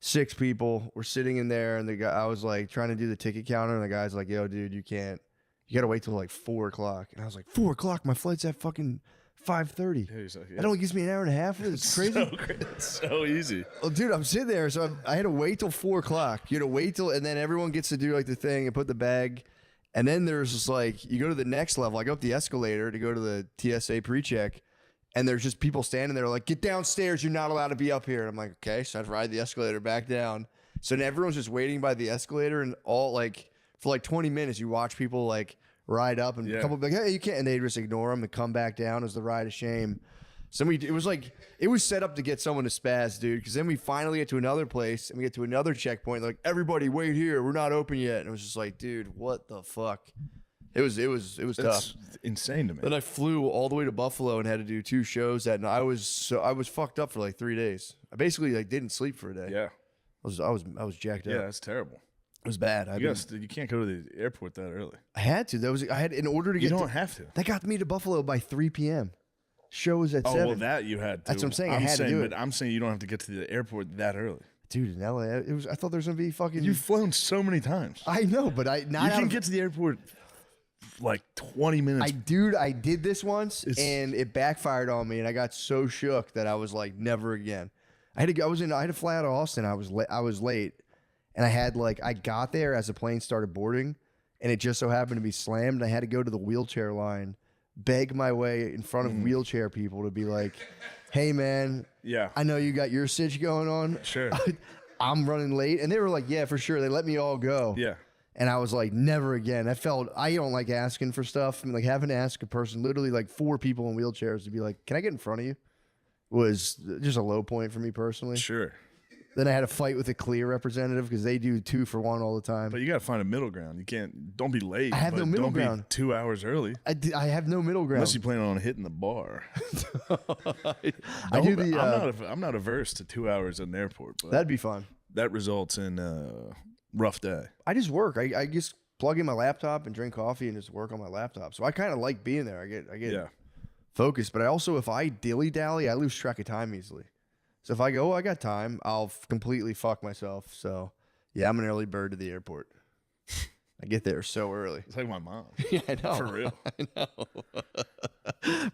6 people. We're sitting in there, and I was like trying to do the ticket counter, and the guy's like, "Yo, dude, you can't. You gotta wait till like 4 o'clock." And I was like, 4 o'clock? My flight's at fucking 5:30. Yeah, he's like, yeah. That only gives me an hour and a half. It's crazy. It's so easy. Well, dude, I'm sitting there, so I had to wait till 4 o'clock. You had to wait till, and then everyone gets to do like the thing and put the bag. And then there's just like, you go to the next level. I go up the escalator to go to the TSA pre-check, and there's just people standing there like, get downstairs. You're not allowed to be up here. And I'm like, okay. So I have to ride the escalator back down. So then everyone's just waiting by the escalator, and all like, for like 20 minutes, you watch people like ride up, and a couple be like, hey, you can't. And they just ignore them and come back down as the ride of shame. So it was set up to get someone to spaz, dude. Because then we finally get to another place and we get to another checkpoint. Like, everybody, wait here. We're not open yet. And it was just like, dude, what the fuck? It was tough. That's insane to me. Then I flew all the way to Buffalo and had to do 2 shows that night. I was fucked up for like 3 days. I basically like didn't sleep for a day. Yeah. I was jacked up. Yeah, that's terrible. It was bad. You can't go to the airport that early. I had to. I had in order to get. You don't have to. That got me to Buffalo by 3 p.m. Show was at 7. Oh, well, that you had to. That's what I'm saying. I had to do it. But I'm saying you don't have to get to the airport that early. Dude, in LA, I thought there was gonna be fucking. You've flown so many times. I know, but you can get to the airport like 20 minutes. I did this once and it backfired on me, and I got so shook that I was like, never again. I had to fly out of Austin. I was late, and I got there as the plane started boarding, and it just so happened to be slammed. And I had to go to the wheelchair line, beg my way in front of wheelchair people to be like, hey man, yeah, I know you got your sitch going on. Sure. I'm running late. And they were like, yeah, for sure. They let me all go. Yeah. And I was like, never again. I don't like asking for stuff. I mean, like having to ask a person, literally like 4 people in wheelchairs to be like, can I get in front of you? Was just a low point for me personally. Sure. Then I had a fight with a Clear representative because they do 2 for 1 all the time. But you got to find a middle ground. You can't. Don't be late. I have no middle ground. Be 2 hours early. I have no middle ground. Unless you plan on hitting the bar. I'm not averse to 2 hours in the airport. But that'd be fun. That results in a rough day. I just work. I just plug in my laptop and drink coffee and just work on my laptop. So I kind of like being there. I get focused. But I also, if I dilly-dally, I lose track of time easily. So if I go, I got time, I'll completely fuck myself. So, yeah, I'm an early bird to the airport. I get there so early. It's like my mom. Yeah, I know. For real. I know.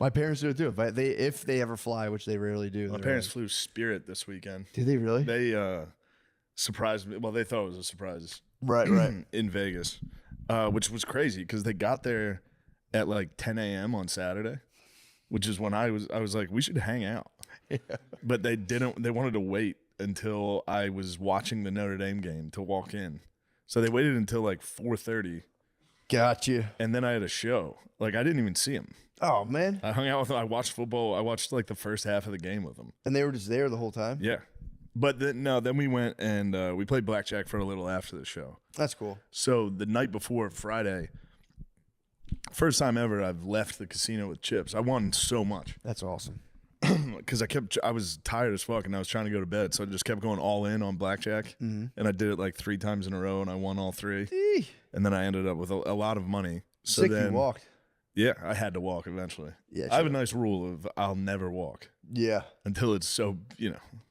My parents do it too. If they ever fly, which they rarely do. My parents flew Spirit this weekend. Did they really? They surprised me. Well, they thought it was a surprise. Right. In Vegas, which was crazy because they got there at like 10 a.m. on Saturday, which is when I was like, we should hang out. Yeah. But they didn't. They wanted to wait until I was watching the Notre Dame game to walk in. So they waited until like 4:30. Gotcha. And then I had a show. Like I didn't even see him. Oh man. I hung out with them. I watched football. I watched like the first half of the game with them. And they were just there the whole time? Yeah. But then we went and we played blackjack for a little after the show. That's cool. So the night before Friday, first time ever I've left the casino with chips. I won so much. That's awesome. Because I was tired as fuck and I was trying to go to bed, so I just kept going all in on blackjack, and I did it like 3 times in a row, and I won all 3. And then I ended up with a lot of money. So Sick, then you walked. Yeah, I had to walk eventually. Yeah, I have a nice rule of I'll never walk. Yeah, until it's so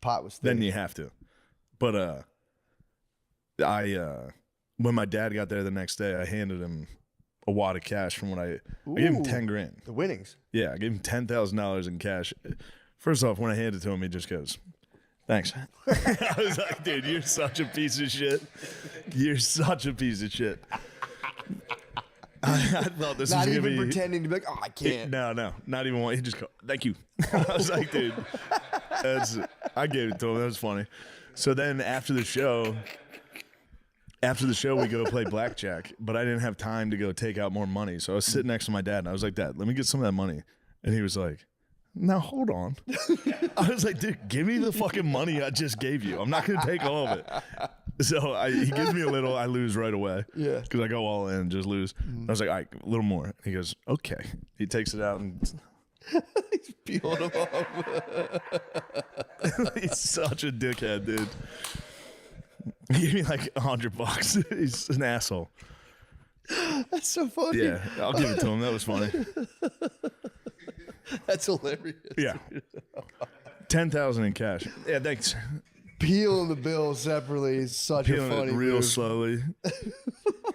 pot was thick. Then you have to. But when my dad got there the next day, I handed him a wad of cash from what I gave him $10,000. The winnings. Yeah, I gave him $10,000 in cash. First off, when I handed it to him, he just goes, "Thanks." I was like, "Dude, you're such a piece of shit. You're such a piece of shit." I thought this was not gonna even be pretending to be like, "Oh, I can't." No, not even one. He just go, "Thank you." I was like, "Dude, I gave it to him. That was funny." So then after the show, we go play blackjack, but I didn't have time to go take out more money. So I was sitting next to my dad, and I was like, "Dad, let me get some of that money." And he was like, "Now hold on." I was like, "Dude, give me the fucking money I just gave you. I'm not going to take all of it." So he gives me a little, I lose right away. Yeah. Because I go all in and just lose. I was like, "All right, a little more." He goes, "Okay." He takes it out and he's peeling them off. he's such a dickhead, dude. He gave me like $100. He's an asshole. That's so funny. Yeah, I'll give it to him. That was funny. That's hilarious. Yeah. 10,000 in cash. Yeah, thanks. Peeling the bill separately is such Peeling a funny it real move. slowly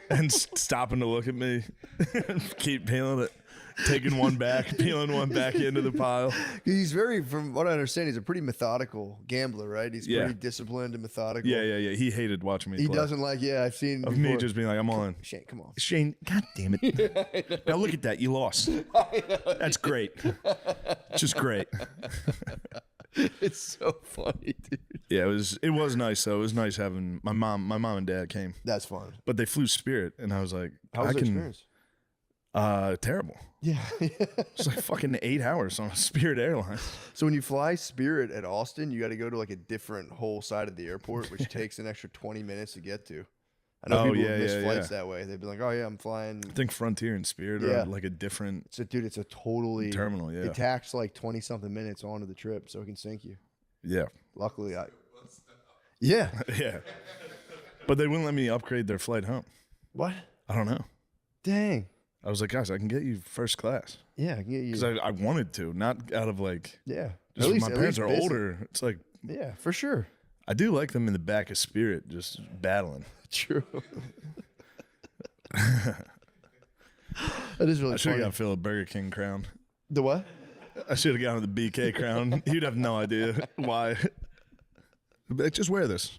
and stopping to look at me and keep peeling it. taking one back, peeling one back into the pile. He's very, from what I understand, he's a pretty methodical gambler, right? He's Yeah. pretty disciplined and methodical. Yeah. He hated watching me He play. doesn't like, I've seen Of before. me just being like, I'm on. Shane, come on. Shane, God damn it. Now look at that. You lost. That's great. Just great. It's so funny, dude. Yeah, it was nice though. It was nice having my mom and dad came. That's fun. But they flew Spirit and I was like, How was the experience? Terrible. Yeah. It's like fucking 8 hours on a Spirit airline. So when you fly Spirit at Austin, you got to go to like a different whole side of the airport, which takes an extra 20 minutes to get to. I know people miss flights that way. They'd be like, oh yeah, I'm flying. I think Frontier and Spirit are like a different Dude, it's a totally terminal, yeah. It tacks like 20 something minutes onto the trip, so it can sink you. Yeah. Luckily, Yeah. But they wouldn't let me upgrade their flight home. What? I don't know. Dang. I was like, guys, I can get you first class. Yeah, I can get you. Because I wanted to, not out of like, Yeah. just At least, my parents are visit. older. It's like, Yeah, for sure. I do like them in the back of Spirit, just battling. True. That is really I should have funny. got Phil a Burger King crown. The what? I should have gotten the BK crown. He'd have no idea why. He'd be like, just wear this.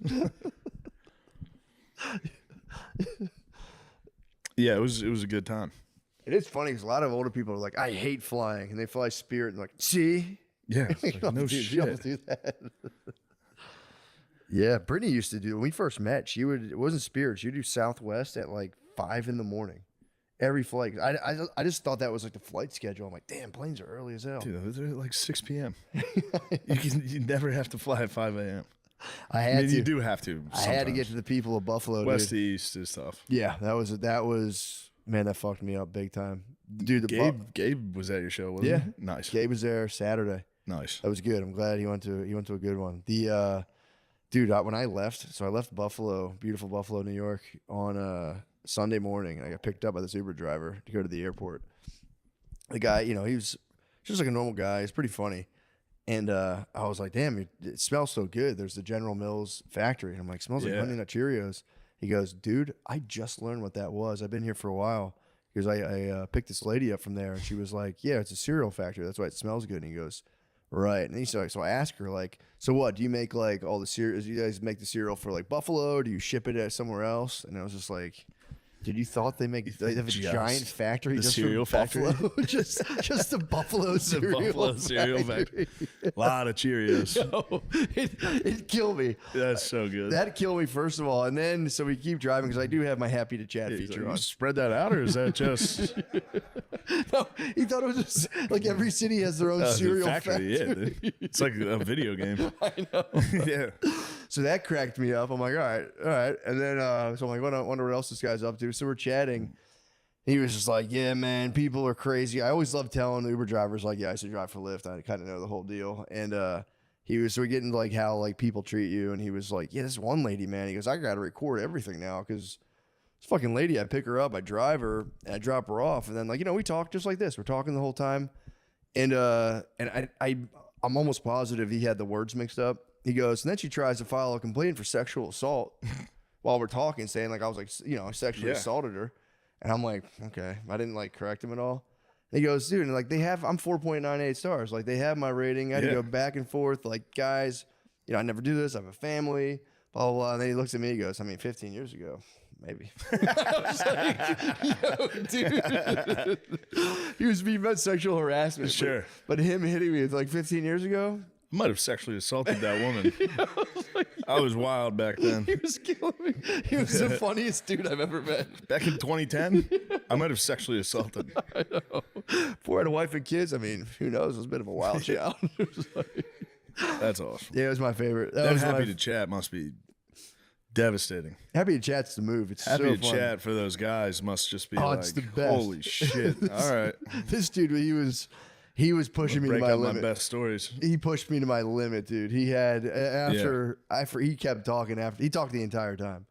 Yeah, it was a good time. It is funny because a lot of older people are like, I hate flying, and they fly Spirit and like, see? Yeah, it's You like, don't no do- you don't shit. do that. Yeah, Brittany used to do when we first met. It wasn't Spirit. She would do Southwest at like 5 a.m. every flight. I just thought that was like the flight schedule. I'm like, damn, planes are early as hell. Dude, they're at like 6 p.m. you never have to fly at 5 a.m. I had to. You do have to. I had to get sometimes. to the people of Buffalo. West Dude. to east is tough. Yeah, that was man, that fucked me up big time. Dude, Gabe was at your show, wasn't Yeah. he? Nice. Gabe was there Saturday. Nice. That was good. I'm glad he went to a good one. The dude, when I left, so I left Buffalo, beautiful Buffalo, New York, on Sunday morning, and I got picked up by this Uber driver to go to the airport. The guy, he was just like a normal guy. He's pretty funny. And I was like, damn, it smells so good. There's the General Mills factory. And I'm like, smells like Honey Nut Cheerios. He goes, dude, I just learned what that was. I've been here for a while. He goes, I picked this lady up from there, and she was like, yeah, it's a cereal factory. That's why it smells good. And he goes, right. And he's like, so I asked her, like, so what? Do you make like all the cereals? You guys make the cereal for like Buffalo? Or do you ship it somewhere else? And I was just like, dude, you thought they have a giant factory the just cereal for factory? Buffalo? just the Buffalo cereal Buffalo cereal factory. A lot of Cheerios. It killed me. That's so good. That killed me, first of all. And then, so we keep driving because I do have my happy to chat He's feature like, on. you spread that out, or is that just No, he thought it was just like every city has their own the cereal factory? factory. Yeah, it's like a video game. I know. Yeah. So that cracked me up. I'm like, all right. And then, so I'm like, wonder what else this guy's up to. So we're chatting. He was just like, yeah, man, people are crazy. I always love telling the Uber drivers, like, yeah, I used to drive for Lyft. I kind of know the whole deal. And so we get into like how like people treat you. And he was like, yeah, this one lady, man. He goes, I got to record everything now because this fucking lady, I pick her up, I drive her, and I drop her off. And then like, we talk just like this. We're talking the whole time. And I'm almost positive he had the words mixed up. He goes, and then she tries to file a complaint for sexual assault while we're talking, saying like I was like, I sexually assaulted her. And I'm like, okay. I didn't like correct him at all. And he goes, dude, and like I'm 4.98 stars. Like they have my rating. I had to go back and forth. Like, guys, I never do this. I have a family, blah, blah, blah. And then he looks at me, he goes, 15 years ago, maybe. I was like, yo, dude. He was being about sexual harassment. Sure. But him hitting me like 15 years ago, I might have sexually assaulted that woman. I was wild back then. he was killing me. He was the funniest dude I've ever met. Back in 2010, I might have sexually assaulted. I know. Poor had a wife and kids. I mean, who knows? It was a bit of a wild child. That's awesome. Yeah, it was my favorite. That That was happy to chat must be devastating. Happy to chat's the move. It's Happy so to fun. chat for those guys must just be Oh, like, it's the best. holy shit. All right. This dude, he was pushing me to Break my out my limit. best stories. He pushed me to my limit, dude. He had after he kept talking after he talked the entire time.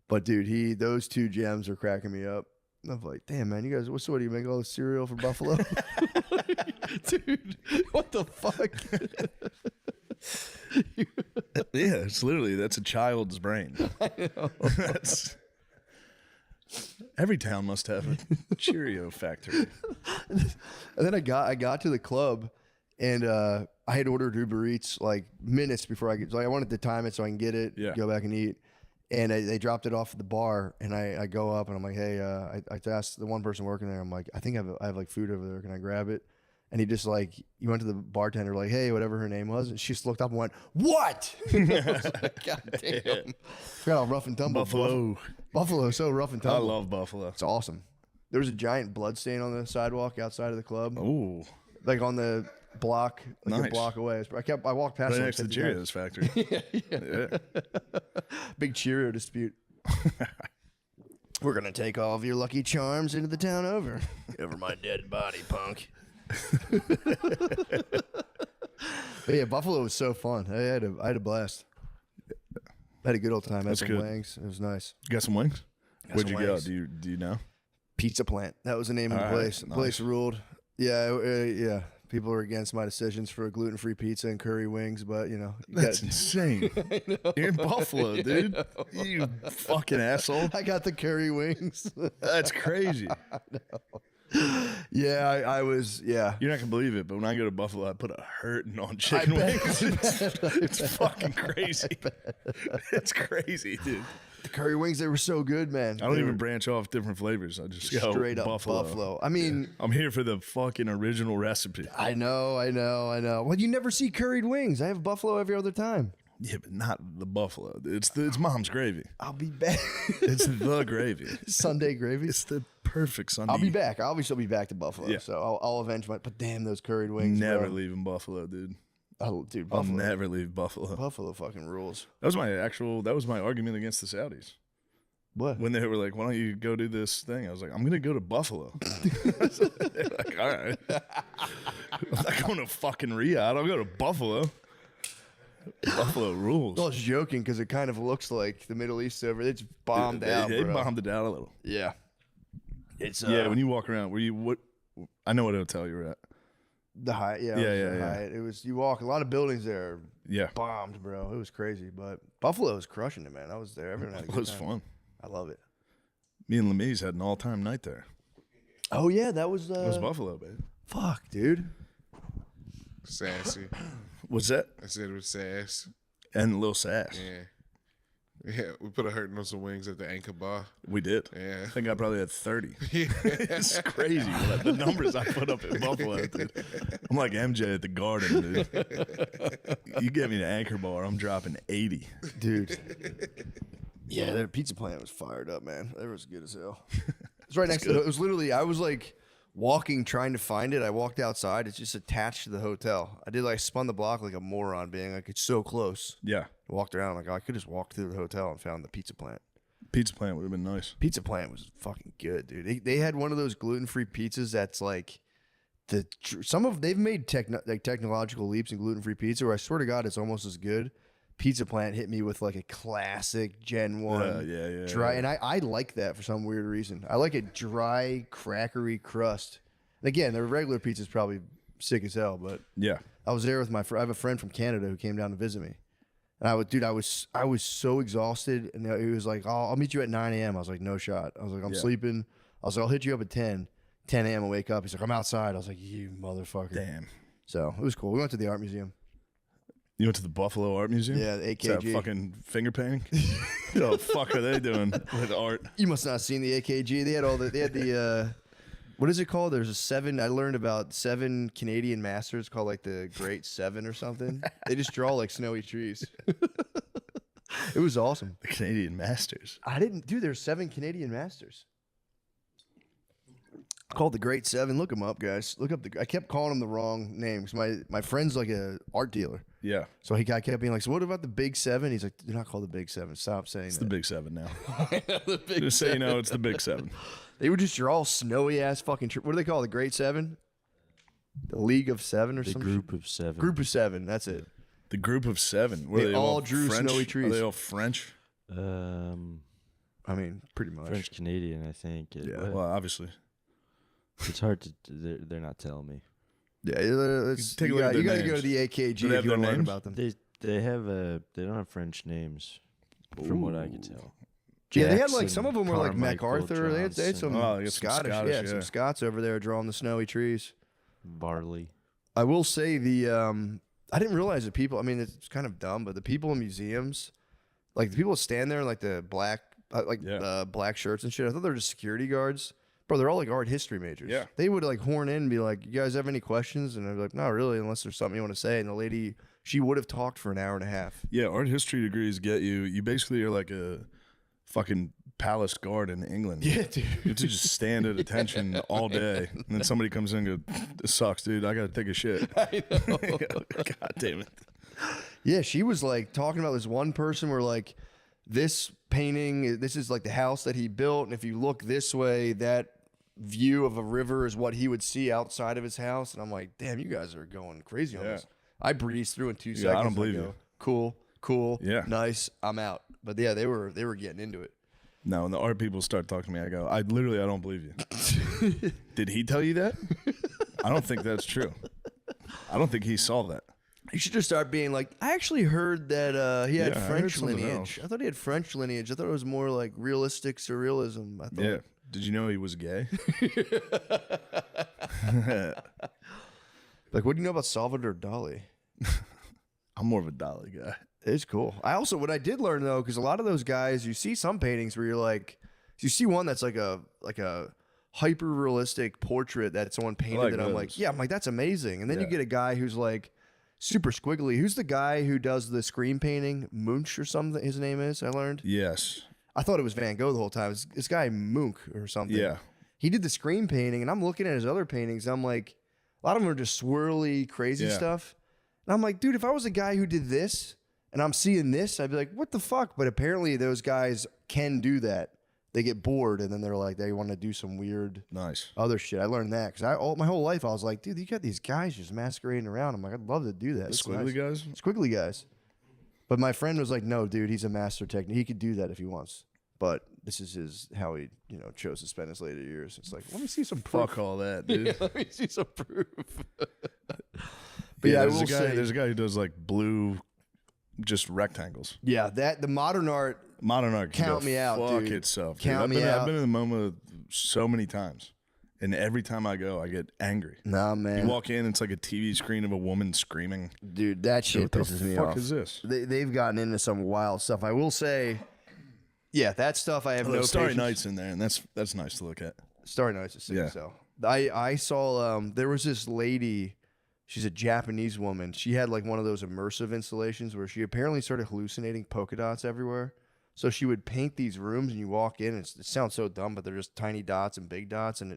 But dude, those two gems are cracking me up. I'm like, damn man, you guys, what do you make all this cereal for Buffalo? Dude, what the fuck? Yeah, it's literally, that's a child's brain. I know. Every town must have a Cheerio factory. And then I got to the club, and I had ordered Uber Eats like minutes before I get. So I wanted to time it so I can get it, go back and eat. And they dropped it off at the bar, and I go up and I'm like, hey, I asked the one person working there. I'm like, I think I have like food over there. Can I grab it? And he just like, he went to the bartender like, hey, whatever her name was. And she just looked up and went, what? I was like, God damn. Forgot how rough and tumble. Buffalo, so rough and tumble. I love Buffalo. It's awesome. There was a giant blood stain on the sidewalk outside of the club. Ooh. Like on the block, like Nice. a block away. I walked past Right it next to the Cheerios factory. Yeah. Big Cheerio dispute. We're going to take all of your Lucky Charms into the town over my dead body, punk. But yeah, Buffalo was so fun. I had a blast. I had a good old time. Had some good. wings. It was nice. You got some wings? Where'd some you wings. go? Do you know? Pizza Plant. That was the name of the All right, place. The place ruled. Yeah, yeah. People are against my decisions for gluten-free pizza and curry wings, but you know, That's insane. You're in Buffalo, dude. You fucking asshole. I got the curry wings. That's crazy. Yeah, I was. Yeah, You're not gonna believe it, but when I go to Buffalo, I put a hurting on chicken wings. It's fucking crazy. It's crazy, dude. the curry wings, they were so good, man. I don't even branch off different flavors. I just go straight up Buffalo. I mean, I'm here for the fucking original recipe. I know. Well, you never see curried wings. I have buffalo every other time. Yeah, but not the Buffalo. It's mom's gravy. I'll be back. It's the gravy. Sunday gravy. It's the perfect Sunday. I'll be back. I'll still be back to Buffalo. Yeah. So I'll avenge my. But damn, those curried wings. Never bro. leaving Buffalo, dude. Oh, dude, I'll Buffalo. never leave Buffalo. Buffalo fucking rules. That was my argument against the Saudis. What? When they were like, why don't you go do this thing? I was like, I'm going to go to Buffalo. They're like, all right. I'm not going to fucking Riyadh. I'll go to Buffalo. Buffalo rules. I was joking because it kind of looks like the Middle East over. It's bombed out. They bro. bombed it out a little. Yeah. It's Yeah, when you walk around, I know what hotel you were at. the Hyatt. Yeah, Yeah, it was yeah, the yeah. Hyatt. It was you walk a lot of buildings there. Yeah. Bombed, bro. It was crazy, but Buffalo was crushing it, man. I was there. Everyone had a It good was time. fun. I love it. Me and Lemise had an all-time night there. Oh yeah, that was. It was Buffalo, babe. Fuck, dude. Sassy. What's that? I said it was sass. And a little sass. Yeah. Yeah, we put a hurting on some wings at the Anchor Bar. We did. Yeah. I think I probably had 30. It's crazy. Like, the numbers I put up in Buffalo, dude. I'm like MJ at the Garden, dude. You get me to Anchor Bar, I'm dropping 80. Dude. Yeah, their pizza plant was fired up, man. It was good as hell. It's right next to it was literally, I was like walking, trying to find it. I walked outside. It's just attached to the hotel. I did like spun the block like a moron, being like, it's so close. Yeah. I walked around like, oh, I could just walk through the hotel and found the pizza plant. Pizza plant would have been nice. Pizza plant was fucking good, dude. They had one of those gluten-free pizzas that's like they've made technological leaps in gluten-free pizza where I swear to God it's almost as good. Pizza Plant hit me with like a classic Gen 1 yeah, dry, and I like that for some weird reason. I like a dry, crackery crust. And again, their regular pizza is probably sick as hell, but Yeah. I was there with my I have a friend from Canada who came down to visit me. And I was so exhausted, and he was like, oh, I'll meet you at 9 a.m. I was like, no shot. I was like, I'm sleeping. I was like, I'll hit you up at 10 a.m. I'll wake up. He's like, I'm outside. I was like, you motherfucker. Damn. So it was cool. We went to the art museum. You went to the Buffalo Art Museum? Yeah, the Is that AKG. fucking finger painting? What the fuck are they doing with art? You must not have seen the AKG. They had the what is it called? There's a 7. I learned about 7 Canadian masters called like the Great 7 or something. They just draw like snowy trees. It was awesome. The Canadian Masters. There's 7 Canadian masters. Called the Great 7. Look them up, guys. Look up I kept calling them the wrong names. My friend's like a art dealer. Yeah. So I kept being like, so what about the Big 7? He's like, they're not called the Big 7. Stop saying It's that. the Big 7 now. Just so you know, it's the Big 7. They would just draw snowy ass fucking. What do they call it? The Great 7? The League of 7 or The something? group of 7. Group of 7. That's it. The Group of 7. Were They all drew French? snowy trees. Are they all French? I mean, pretty much. French Canadian, I think. But Well, obviously. it's hard to. They're not telling me. Yeah, it's, Take a you look at got their to go names. to the AKG Do they have if you want their to learn names? about them. They have They don't have French names, from what I can tell. Yeah, they had like Jackson, some of them were like Carmichael, MacArthur. They had Johnson, some Oh, you got some Scottish, Scottish, some yeah. Scots over there drawing the snowy trees. Barley. I will say I didn't realize that people. I mean, it's kind of dumb, but the people in museums, like the people that stand there in like the black, black shirts and shit. I thought they were just security guards. Bro, they're all like art history majors. Yeah. They would like horn in and be like, "You guys have any questions?" And I'd be like, "Not really, unless there's something you want to say." And the lady, she would have talked for an hour and a half. Yeah, art history degrees get you. You basically are like a fucking palace guard in England. Yeah, dude. You have to just stand at attention all day, and then somebody comes in and goes, "This sucks, dude. I gotta take a shit." I know. God damn it. Yeah, she was like talking about this one person where like this painting, this is like the house that he built, and if you look this way, that view of a river is what he would see outside of his house. And I'm like, damn, you guys are going crazy on Yeah. this. I breezed through in 2 Yeah, seconds. I don't and believe go, you. Cool. Yeah. Nice. I'm out. But yeah, they were getting into it. No, when the art people start talking to me, I go, I don't believe you. Did he tell you that? I don't think that's true. I don't think he saw that. You should just start being like, I actually heard that he had Yeah, I heard French something lineage. else. I thought he had French lineage. I thought it was more like realistic surrealism. I thought. Yeah. Did you know he was gay? Like, what do you know about Salvador Dali? I'm more of a Dali guy. It's cool. I also, what I did learn though, because a lot of those guys, you see some paintings where you're like, you see one that's like a hyper realistic portrait that someone painted, like and I'm those. like, yeah, I'm like, that's amazing. And then you Yeah. get a guy who's like super squiggly. Who's the guy who does the screen painting? Munch or something. His name is. I learned. Yes. I thought it was Van Gogh the whole time. It's this guy Munch or something. Yeah. He did the screen painting, and I'm looking at his other paintings. And I'm like, a lot of them are just swirly, crazy Yeah. stuff. And I'm like, dude, if I was a guy who did this and I'm seeing this, I'd be like, what the fuck? But apparently those guys can do that. They get bored, and then they're like, they want to do some weird Nice. other shit. I learned that because my whole life I was like, dude, you got these guys just masquerading around. I'm like, I'd love to do that. The It's squiggly nice. guys? Squiggly guys. But my friend was like, no, dude, he's a master technique. He could do that if he wants. But this is how he, chose to spend his later years. It's like, let me see some proof. Fuck all that, dude. Let me see some proof. But yeah, I there's will a guy. say, There's a guy who does like blue, just rectangles. yeah, that the modern art. Modern art can Count go me out, fuck dude. itself. Count me I've out. been in the MoMA so many times, and every time I go, I get angry. Nah, You man, walk in, it's like a TV screen of a woman screaming. dude, that shit What the pisses me fuck off. is this? They've gotten into some wild stuff. I will say, yeah, that stuff I have no Starry patience. Night's in there, and that's nice to look at. Starry Night's a sick Yeah. so. I saw there was this lady, she's a Japanese woman. She had like one of those immersive installations where she apparently started hallucinating polka dots everywhere. So she would paint these rooms, and you walk in, and it sounds so dumb, but they're just tiny dots and big dots, and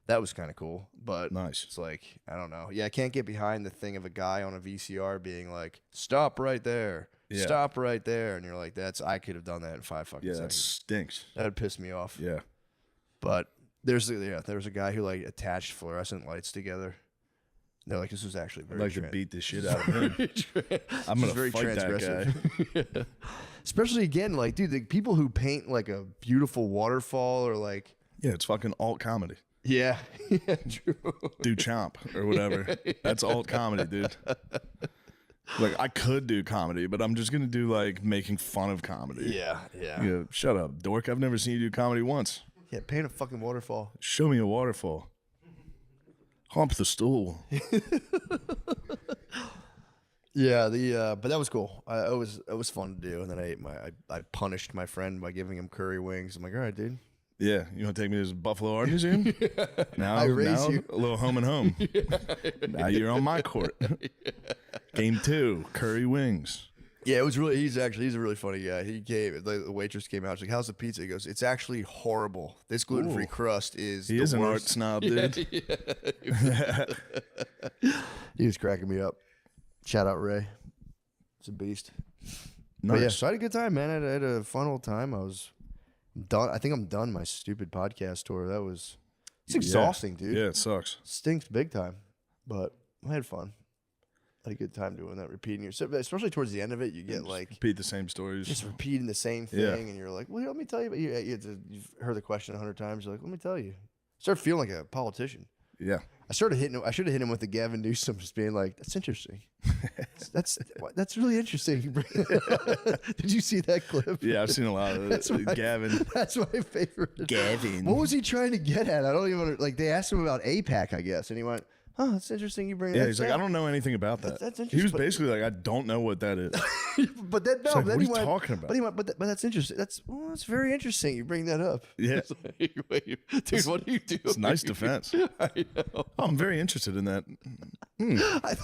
that was kind of cool. But Nice. it's like, I don't know. Yeah, I can't get behind the thing of a guy on a VCR being like, "Stop right there, Yeah. stop right there," and you're like, I could have done that in 5 fucking Yeah, that seconds. stinks. That'd piss me off. Yeah. But there was a guy who like attached fluorescent lights together. They're like, this was actually I'd very like to beat the shit out of him. I'm This is gonna fight that guy. Especially again, like, dude, the people who paint like a beautiful waterfall or like, Yeah, it's fucking alt comedy. yeah, yeah, true. Do chomp or whatever. That's alt comedy, dude. Like I could do comedy, but I'm just gonna do like making fun of comedy. Yeah, yeah, Yeah, shut up, dork. I've never seen you do comedy once. yeah. Paint a fucking waterfall. Show me a waterfall. Hump the stool. Yeah, but that was cool. It was fun to do. And then I punished my friend by giving him curry wings. I'm like, all right, dude. Yeah, you want to take me to this Buffalo Art Museum? Now, I raise now you. a little home and home. Now you're on my court. Game 2, curry wings. Yeah, it was really. He's a really funny guy. He came. The waitress came out. She's like, "How's the pizza?" He goes, "It's actually horrible. This gluten-free crust is." He the is an art worst." snob, dude. He was cracking me up. Shout out Ray. It's a beast. But yeah, Nice. so I had a good time, man. I had a fun old time. I was done. I think I'm done my stupid podcast tour. It's exhausting, dude. Yeah, it sucks. Stinks big time. But I had fun. I had a good time doing that, repeating yourself. Especially towards the end of it, you get like Repeat the same stories. just repeating the same thing, Yeah. and you're like, well, let me tell you. But you've heard the question 100 times. You're like, let me tell you. Start feeling like a politician. Yeah. I should have hit him with the Gavin Newsom, just being like, "That's interesting. that's really interesting." Did you see that clip? Yeah, I've seen a lot of it. Gavin. That's my favorite. Gavin. What was he trying to get at? I don't even like. They asked him about APAC, I guess, and he went, "Oh, that's interesting. You bring." Yeah, he's like, I don't know anything about that. That's he was interesting. basically like, I don't know what that is. But that, no, like, then what he are you went, talking about? But he went, but that's interesting. That's very interesting. You bring that up. Yeah, Dude, what do you do? it's nice defense. I know. Oh, I'm very interested in that. I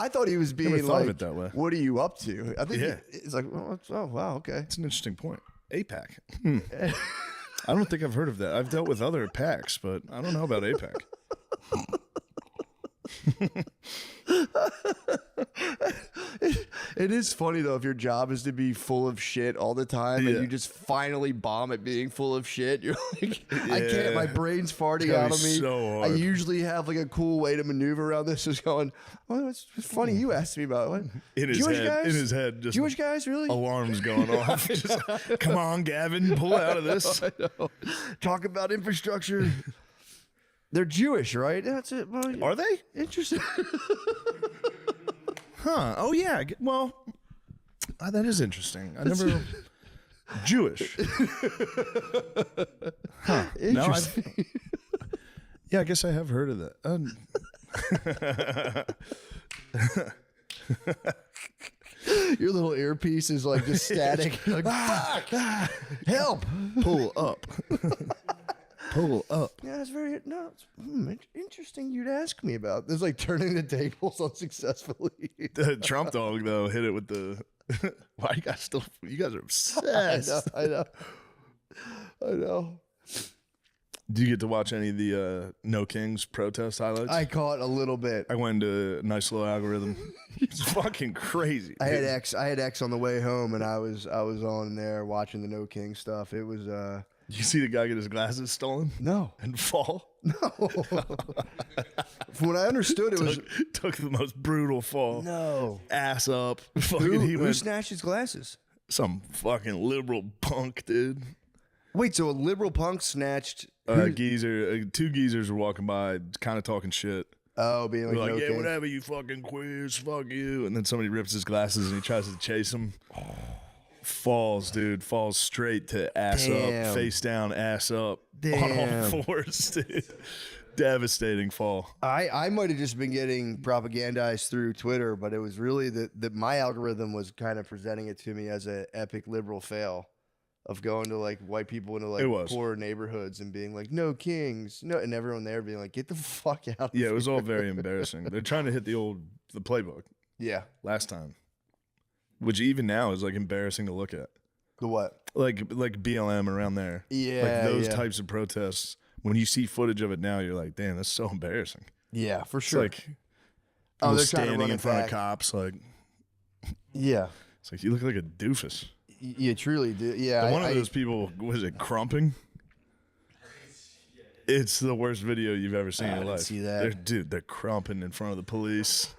thought he was being Never thought like, of it that way. "What are you up to?" I think Yeah. it's like, oh wow, okay. It's an interesting point. APAC. I don't think I've heard of that. I've dealt with other packs, but I don't know about APAC. It is funny though if your job is to be full of shit all the time and Yeah. you just finally bomb at being full of shit. You're like, I Yeah. can't. My brain's farting Gotta out be of me. so I hard. usually have like a cool way to maneuver around this. Is going. Well, it's funny you asked me about what In his Jewish head, guys. in his head, just Jewish guys, really? alarms going off. Just, come on, Gavin, pull out of this. Talk about infrastructure. They're Jewish, right? That's it. Well, Are they? interesting. Huh? Oh yeah. Well, that is interesting. I never Jewish. Huh? No, Interesting. yeah, I guess I have heard of that. Your little earpiece is like just static. Like, fuck! Help! Pull up. Pull up. Yeah, it's very interesting. You'd ask me about. It's like turning the tables unsuccessfully. The Trump dog though hit it with the. Why you guys still? You guys are obsessed. I know. Do you get to watch any of the No Kings protest highlights? I caught a little bit. I went into a nice little algorithm. It's fucking crazy. I had X on the way home, and I was on there watching the No King stuff. It was You see the guy get his glasses stolen no. and fall? From what I understood, it was Took the most brutal fall. no. Ass up. Fucking he Who went snatched his glasses? some fucking liberal punk, dude. Wait, so a liberal punk snatched? Geezer, two geezers were walking by, kind of talking shit. Oh, being like, They're like, No yeah, King. whatever, you fucking queers, fuck you. And then somebody rips his glasses and he tries to chase him. Falls, dude. Falls straight to ass Damn. up, face down, ass up. On Damn. all fours, dude. Devastating fall. I might have just been getting propagandized through Twitter, but it was really that my algorithm was kind of presenting it to me as an epic liberal fail of going to like white people into like It was. poor neighborhoods and being like, "No kings," no, and everyone there being like, "Get the fuck out!" Yeah, it was all very embarrassing. They're trying to hit the playbook Yeah, last time, which even now is like embarrassing to look at. the what? Like BLM around there. Yeah, like those yeah. types of protests. When you see footage of it now, you're like, damn, that's so embarrassing. Yeah, for It's sure. like Oh, people they're trying to standing run in it front back. of cops. Like Yeah, it's like you look like a doofus. you truly do. Yeah, But one of those people was it crumping. It's the worst video you've ever seen in your didn't life. see that. They're crumping in front of the police.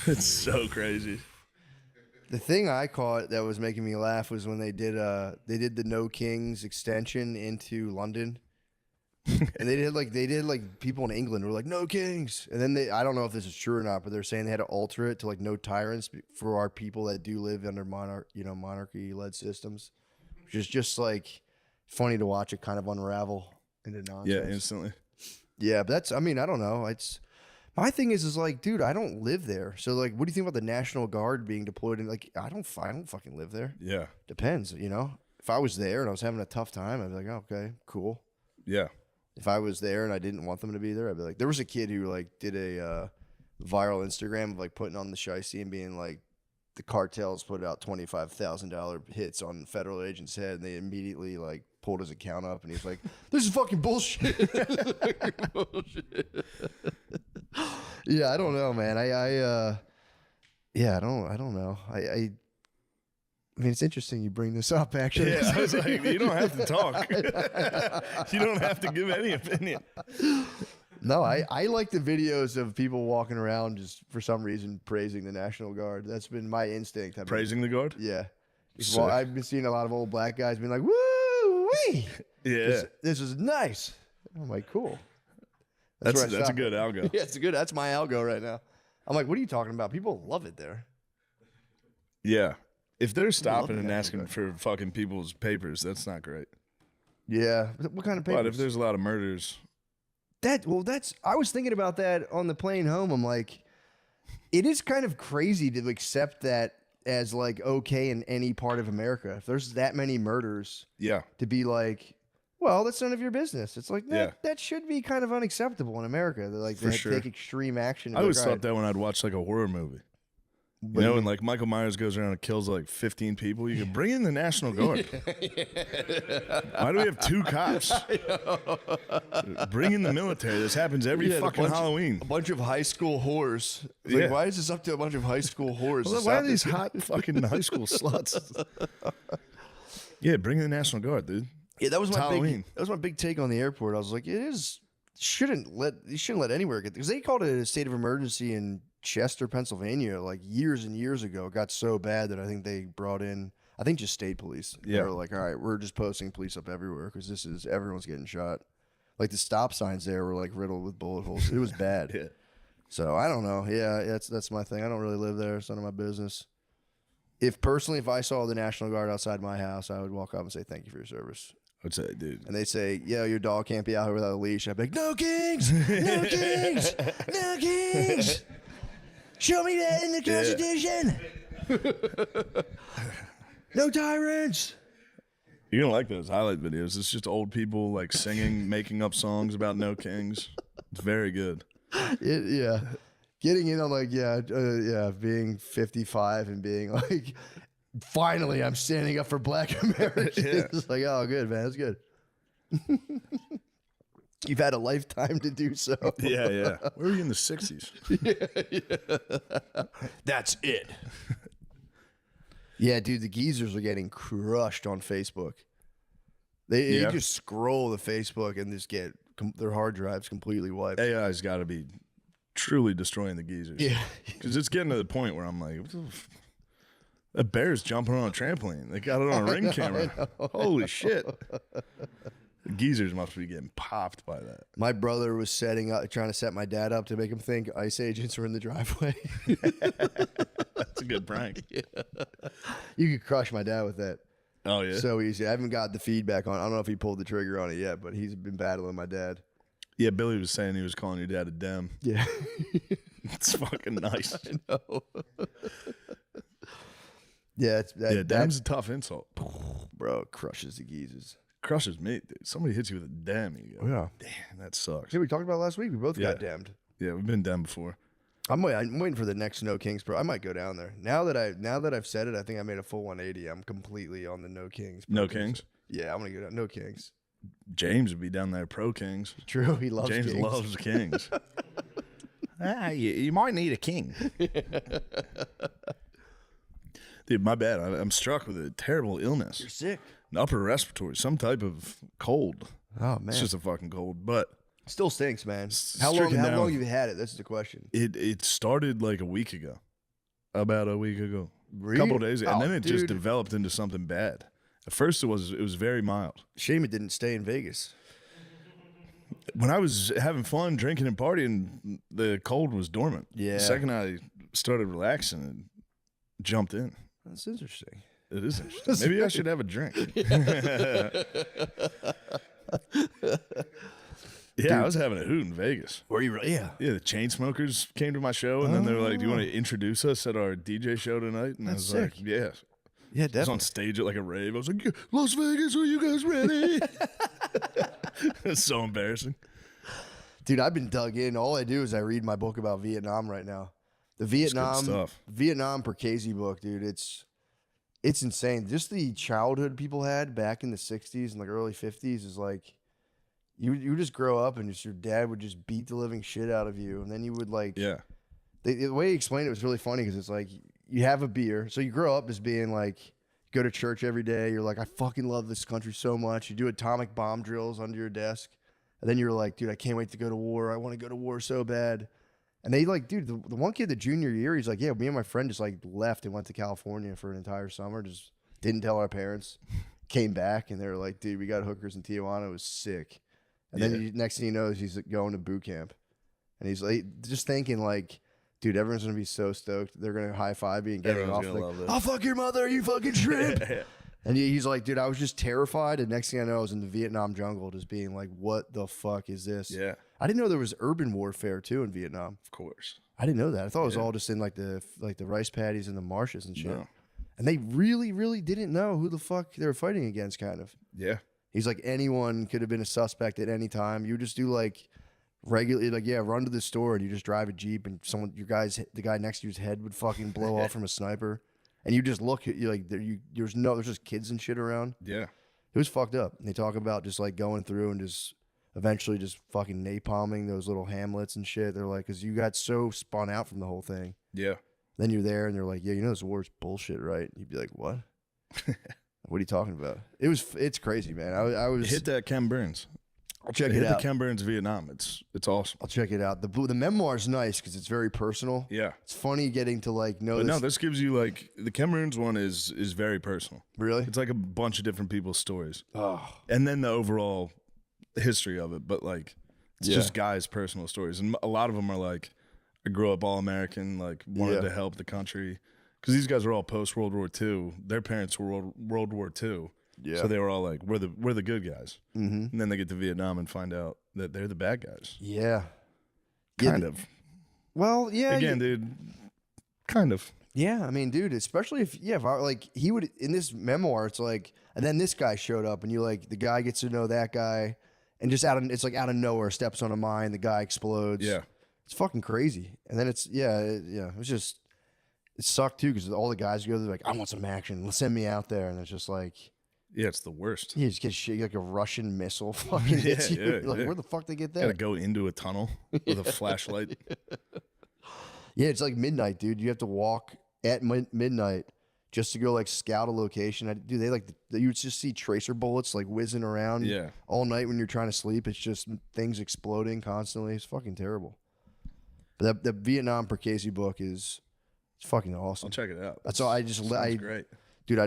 It's so crazy. The thing I caught that was making me laugh was when they did the No Kings extension into London. And they did like people in England were like no kings, and then I don't know if this is true or not, but they're saying they had to alter it to like no tyrants for our people that do live under monarchy led systems, which is just like funny to watch it kind of unravel into nonsense. Yeah, instantly. Yeah, but I don't know. It's my thing is like, dude, I don't live there, so like, what do you think about the National Guard being deployed? And like, I don't fucking live there. Yeah. Depends, If I was there and I was having a tough time, I'd be like, oh, okay, cool. Yeah. If I was there and I didn't want them to be there, I'd be like, there was a kid who like did a viral Instagram of like putting on the shiesty and being like, the cartels put out $25,000 hits on federal agents' head, and they immediately like pulled his account up, and he's like, "This is fucking bullshit." Yeah, I don't know, man. I don't know. I mean, it's interesting you bring this up, actually. Yeah, I was like, you don't have to talk. You don't have to give any opinion. No, I like the videos of people walking around just for some reason praising the National Guard. That's been my instinct. Praising the guard? Yeah. Sick. Well, I've been seeing a lot of old black guys being like, "Woo wee, Yeah. this is nice." I'm like, cool. That's where I a shop. good algo. Yeah, it's good. That's my algo right now. I'm like, what are you talking about? People love it there. Yeah. If they're stopping the and National asking for fucking people's papers, that's not great. Yeah. What kind of papers? But if there's a lot of murders, I was thinking about that on the plane home. I'm like, it is kind of crazy to accept that as like okay in any part of America. If there's that many murders, yeah. to be like, well, that's none of your business. It's like Yeah. that should be kind of unacceptable in America. They're like For they sure. take extreme action. I always thought that when I'd watch like a horror movie. You know, when like Michael Myers goes around and kills like 15 people, you could bring in the National Guard. Why do we have 2 cops? Bring in the military. This happens every fucking Halloween. A bunch of high school whores. It's Yeah. like, why is this up to a bunch of high school whores? Well, to why stop are these this? hot fucking high school sluts? Yeah, bring in the National Guard, dude. Yeah, that was It's my Halloween. big take on the airport. I was like, you shouldn't let anywhere get, because they called it a state of emergency in Chester, Pennsylvania, like years and years ago. It got so bad that I think they brought in, I think just state police. They Yeah. were like, all right, we're just posting police up everywhere because everyone's getting shot. Like the stop signs there were like riddled with bullet holes. It was bad. Yeah. So I don't know. Yeah, that's my thing. I don't really live there. It's none of my business. If I saw the National Guard outside my house, I would walk up and say, thank you for your service. I'd say, dude. And they say, yeah, your dog can't be out here without a leash. I'd be like, no kings, no kings, no kings. Show me that in the Constitution. No tyrants. You're going to like those highlight videos. It's just old people like singing, making up songs about no kings. It's very good. Yeah. Getting in on like, being 55 and being like, finally I'm standing up for black Americans. Yeah. It's like, oh, good, man. That's good. You've had a lifetime to do so. Yeah, yeah. Where were you in the 60s? That's it. Yeah, dude, the geezers are getting crushed on Facebook. They Yeah. just scroll the Facebook and just get their hard drives completely wiped. AI's got to be truly destroying the geezers. Yeah. Because it's getting to the point where I'm like, what the that bear's jumping on a trampoline. They got it on a ring camera. Holy shit. The geezers must be getting popped by that. My brother was trying to set my dad up to make him think ICE agents were in the driveway. That's a good prank. You could crush my dad with that. Oh, yeah? So easy. I haven't got the feedback on it. I don't know if he pulled the trigger on it yet, but he's been battling my dad. Yeah, Billy was saying he was calling your dad a dem. Yeah. It's fucking nice. No. Yeah, Dem's a tough insult. bro, it crushes the geezers. Crushes me, dude. Somebody hits you with a dem, you go, Yeah. damn, that sucks. Yeah, we talked about it last week. We both Yeah. got damned. Yeah, we've been dem before. I'm waiting for the next No Kings Pro. I might go down there. Now that I've said it, I think I made a full 180. I'm completely on the No Kings. No Kings? Yeah, I'm gonna go down. No Kings. James would be down there pro Kings. True, he loves James Kings. loves Kings. You might need a king. Dude, my bad. I'm struck with a terrible illness. You're sick. An upper respiratory, some type of cold. Oh man, It's just a fucking cold. But still stinks, man. How stricken long? How down. long have you had it? That's the question. it started like a week ago. About a week ago. Really? A couple of days ago. And Oh, then it just dude. developed into something bad. At first it was very mild. Shame it didn't stay in Vegas. When I was having fun, drinking and partying, the cold was dormant. Yeah. The second I started relaxing, it jumped in. That's interesting. It is interesting. Maybe I should have a drink. Yeah, I was having a hoot in Vegas. Were you really? Yeah. Yeah, the Chainsmokers came to my show, and then they were like, "Do you want to introduce us at our DJ show tonight?" And That's I was like, sick. "Yeah." Yeah, I was on definitely. stage at like a rave. I was like, "Las Vegas, are you guys ready?" It's so embarrassing. Dude, I've been dug in. All I do is I read my book about Vietnam right now. The Vietnam stuff. Percasi book, dude. It's insane. Just the childhood people had back in the 60s and like early 50s is like you just grow up and just your dad would just beat the living shit out of you, and then you would like Yeah. the way he explained it was really funny because it's like you have a beer, so you grow up as being like go to church every day. You're like, I fucking love this country so much. You do atomic bomb drills under your desk, and then you're like, dude, I can't wait to go to war. I want to go to war so bad. And they like, dude, the one kid the junior year, he's like, yeah, me and my friend just like left and went to California for an entire summer. Just didn't tell our parents. Came back and they were like, dude, we got hookers in Tijuana. It was sick. And then next thing you know, he's going to boot camp, and he's like just thinking like, dude, everyone's gonna be so stoked. They're gonna high five me and get Everyone's off. gonna Like, love this. I'll fuck your mother, you fucking shrimp. And he's like, dude, I was just terrified. And next thing I know, I was in the Vietnam jungle, just being like, what the fuck is this? Yeah, I didn't know there was urban warfare too in Vietnam. of course. I didn't know that. I thought it was all just in like the rice paddies and the marshes and shit. No. And they really, really didn't know who the fuck they were fighting against. Kind of. Yeah. He's like, anyone could have been a suspect at any time. You would just do like regularly, like, yeah, run to the store and you just drive a Jeep and the guy next to you's head would fucking blow off from a sniper. And you just look at you like there's just kids and shit around. Yeah. It was fucked up. And they talk about just like going through and just eventually just fucking napalming those little hamlets and shit. They're like, because you got so spun out from the whole thing. Yeah. Then you're there and they're like, yeah, you know this war's bullshit, right? And you'd be like, what? What are you talking about? It's crazy, man. I was Hit that Ken Burns. I'll check Hit it out. the Ken Burns Vietnam. It's awesome. I'll check it out. The memoir's nice because it's very personal. Yeah. It's funny getting to like know But this. no, this gives you like the Ken Burns one is very personal. Really? It's like a bunch of different people's stories. Oh, And then the overall history of it, but like it's Yeah. just guys' personal stories, and a lot of them are like, I grew up all American, like wanted Yeah. to help the country, because these guys are all post World War II. Their parents were World War II, Yeah. so they were all like, we're the good guys, and then they get to Vietnam and find out that they're the bad guys, yeah. kind of. Well, yeah. Again, dude, kind of. Yeah, I mean, dude, especially if I like he would in this memoir, it's like, and then this guy showed up, and you like the guy gets to know that guy, and just it's like out of nowhere steps on a mine, the guy explodes. Yeah, It's fucking crazy. And then it was just it sucked too because all the guys go, they're like, I want some action, send me out there, and it's just like yeah, it's the worst. you just get shit like a Russian missile fucking hits you. Yeah, You're like, yeah. where the fuck they get Gotta that? go into a tunnel with a flashlight. Yeah, it's like midnight, dude. You have to walk at midnight just to go like scout a location. Dude, you would just see tracer bullets like whizzing around Yeah. all night when you're trying to sleep. It's just things exploding constantly. It's fucking terrible. But the Vietnam Percasey book it's fucking awesome. I'll check it out. That's all. Sounds great. Dude,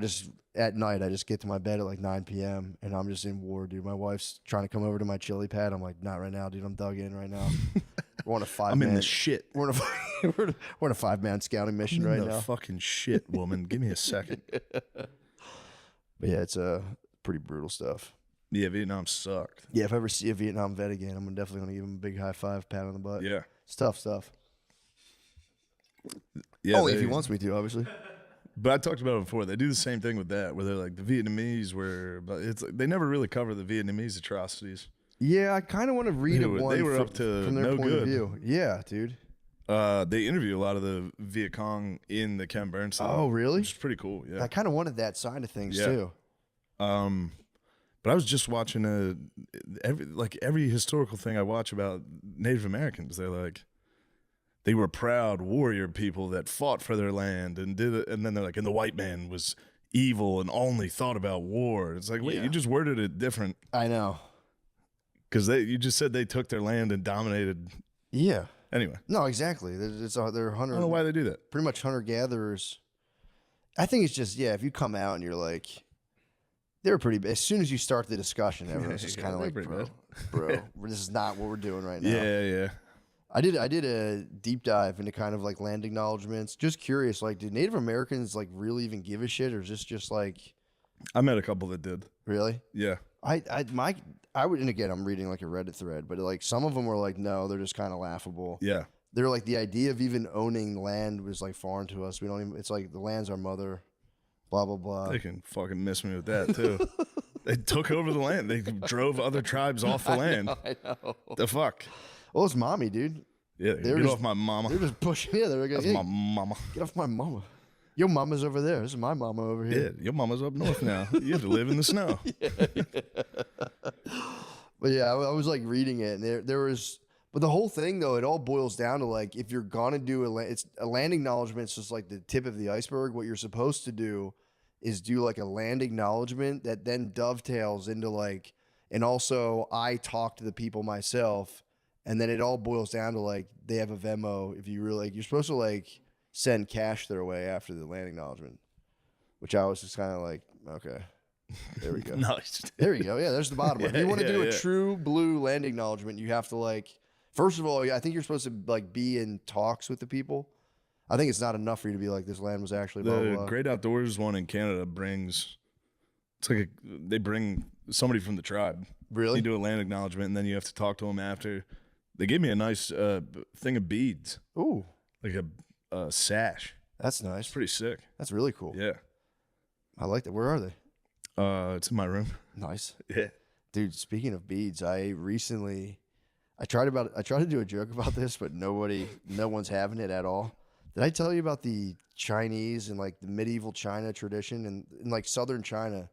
at night I just get to my bed at like 9 p.m. and I'm just in war, dude. My wife's trying to come over to my chili pad. I'm like, not right now, dude. I'm dug in right now. We're on a 5 I'm man. in the shit. We're on a 5-man scouting mission I'm right in the now. fucking shit, woman. Give me a second. But yeah, it's pretty brutal stuff. Yeah, Vietnam sucked. Yeah, if I ever see a Vietnam vet again, I'm definitely gonna give him a big high five, pat on the butt. Yeah. It's tough stuff. Yeah. Only if he wants me to, obviously. But I talked about it before. They do the same thing with that, where they're like the Vietnamese were, but it's like they never really cover the Vietnamese atrocities. Yeah, I kind of want to read They it were- one they were fr- up to from their no point of good. view. Yeah, dude. They interview a lot of the Viet Cong in the Ken Burns stuff. Oh, really? Which is pretty cool. Yeah. I kind of wanted that side of things Yeah. too. But I was just watching every historical thing I watch about Native Americans. They're like, they were proud warrior people that fought for their land and did it. And then they're like, and the white man was evil and only thought about war. It's like, wait, you just worded it different I know. because you just said they took their land and dominated. Yeah. Anyway, No, exactly. They're I hunter. don't know why they do that. Pretty much hunter gatherers. I think it's just if you come out and you're like, they're pretty. As soon as you start the discussion, everyone's just Yeah, kind of they're like, pretty bro, this is not what we're doing right now. Yeah, yeah. I did a deep dive into kind of like land acknowledgments. Just curious, like, did Native Americans like really even give a shit, or is this just like I met a couple that did. really? Yeah. I would, and again, I'm reading like a Reddit thread, but like some of them were like, no, they're just kind of laughable. Yeah. They're like the idea of even owning land was like foreign to us. We don't even. It's like the land's our mother. Blah blah blah. They can fucking miss me with that too. They took over the land. They drove other tribes off the land. I know. The fuck? Well, it's mommy, dude. Yeah, They're get just- off my mama. They're just pushing. Yeah, they're like, That's hey, my mama. get off my mama. Your mama's over there. This is my mama over Yeah, here. your mama's up north now. You have to live in the snow. But yeah, I was like reading it, and there was. But the whole thing, though, it all boils down to like if you're gonna do it's a land acknowledgement. It's just like the tip of the iceberg. What you're supposed to do is do like a land acknowledgement that then dovetails into like, and also I talk to the people myself, and then it all boils down to like they have a Venmo. If you really you're supposed to like send cash their way after the land acknowledgement, which I was just kind of like, okay. There we go. Nice. There you go. Yeah, there's the bottom one. If you want to do a true blue land acknowledgement, you have to like. First of all, I think you're supposed to like be in talks with the people. I think it's not enough for you to be like, this land was actually blah, blah, The blah. Great Outdoors one in Canada they bring somebody from the tribe. Really? You do a land acknowledgement, and then you have to talk to them after. They gave me a nice thing of beads, Ooh, like a sash. that's nice. Pretty sick. That's really cool. Yeah. I like that. Where are they? It's in my room. Nice. Yeah. Dude, speaking of beads, I tried to do a joke about this, but no one's having it at all. Did I tell you about the Chinese and like the medieval China tradition and in like southern China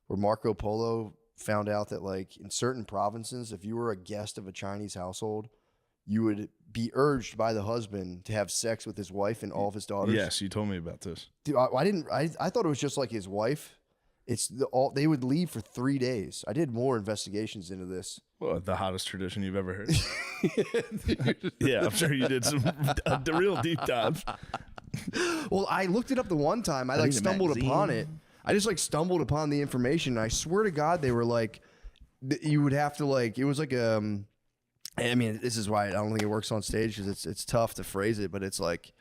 where Marco Polo found out that like in certain provinces, if you were a guest of a Chinese household, you would be urged by the husband to have sex with his wife and all of his daughters? Yes, you told me about this. Dude, I thought it was just like his wife. They would leave for 3 days. I did more investigations into this. Well, the hottest tradition you've ever heard. Yeah, I'm sure you did the real deep dive. Well, I looked it up the one time. I like stumbled upon it. I just like stumbled upon the information. And I swear to God, they were like, you would have to like, it was like I mean, this is why I don't think it works on stage because it's tough to phrase it, but it's like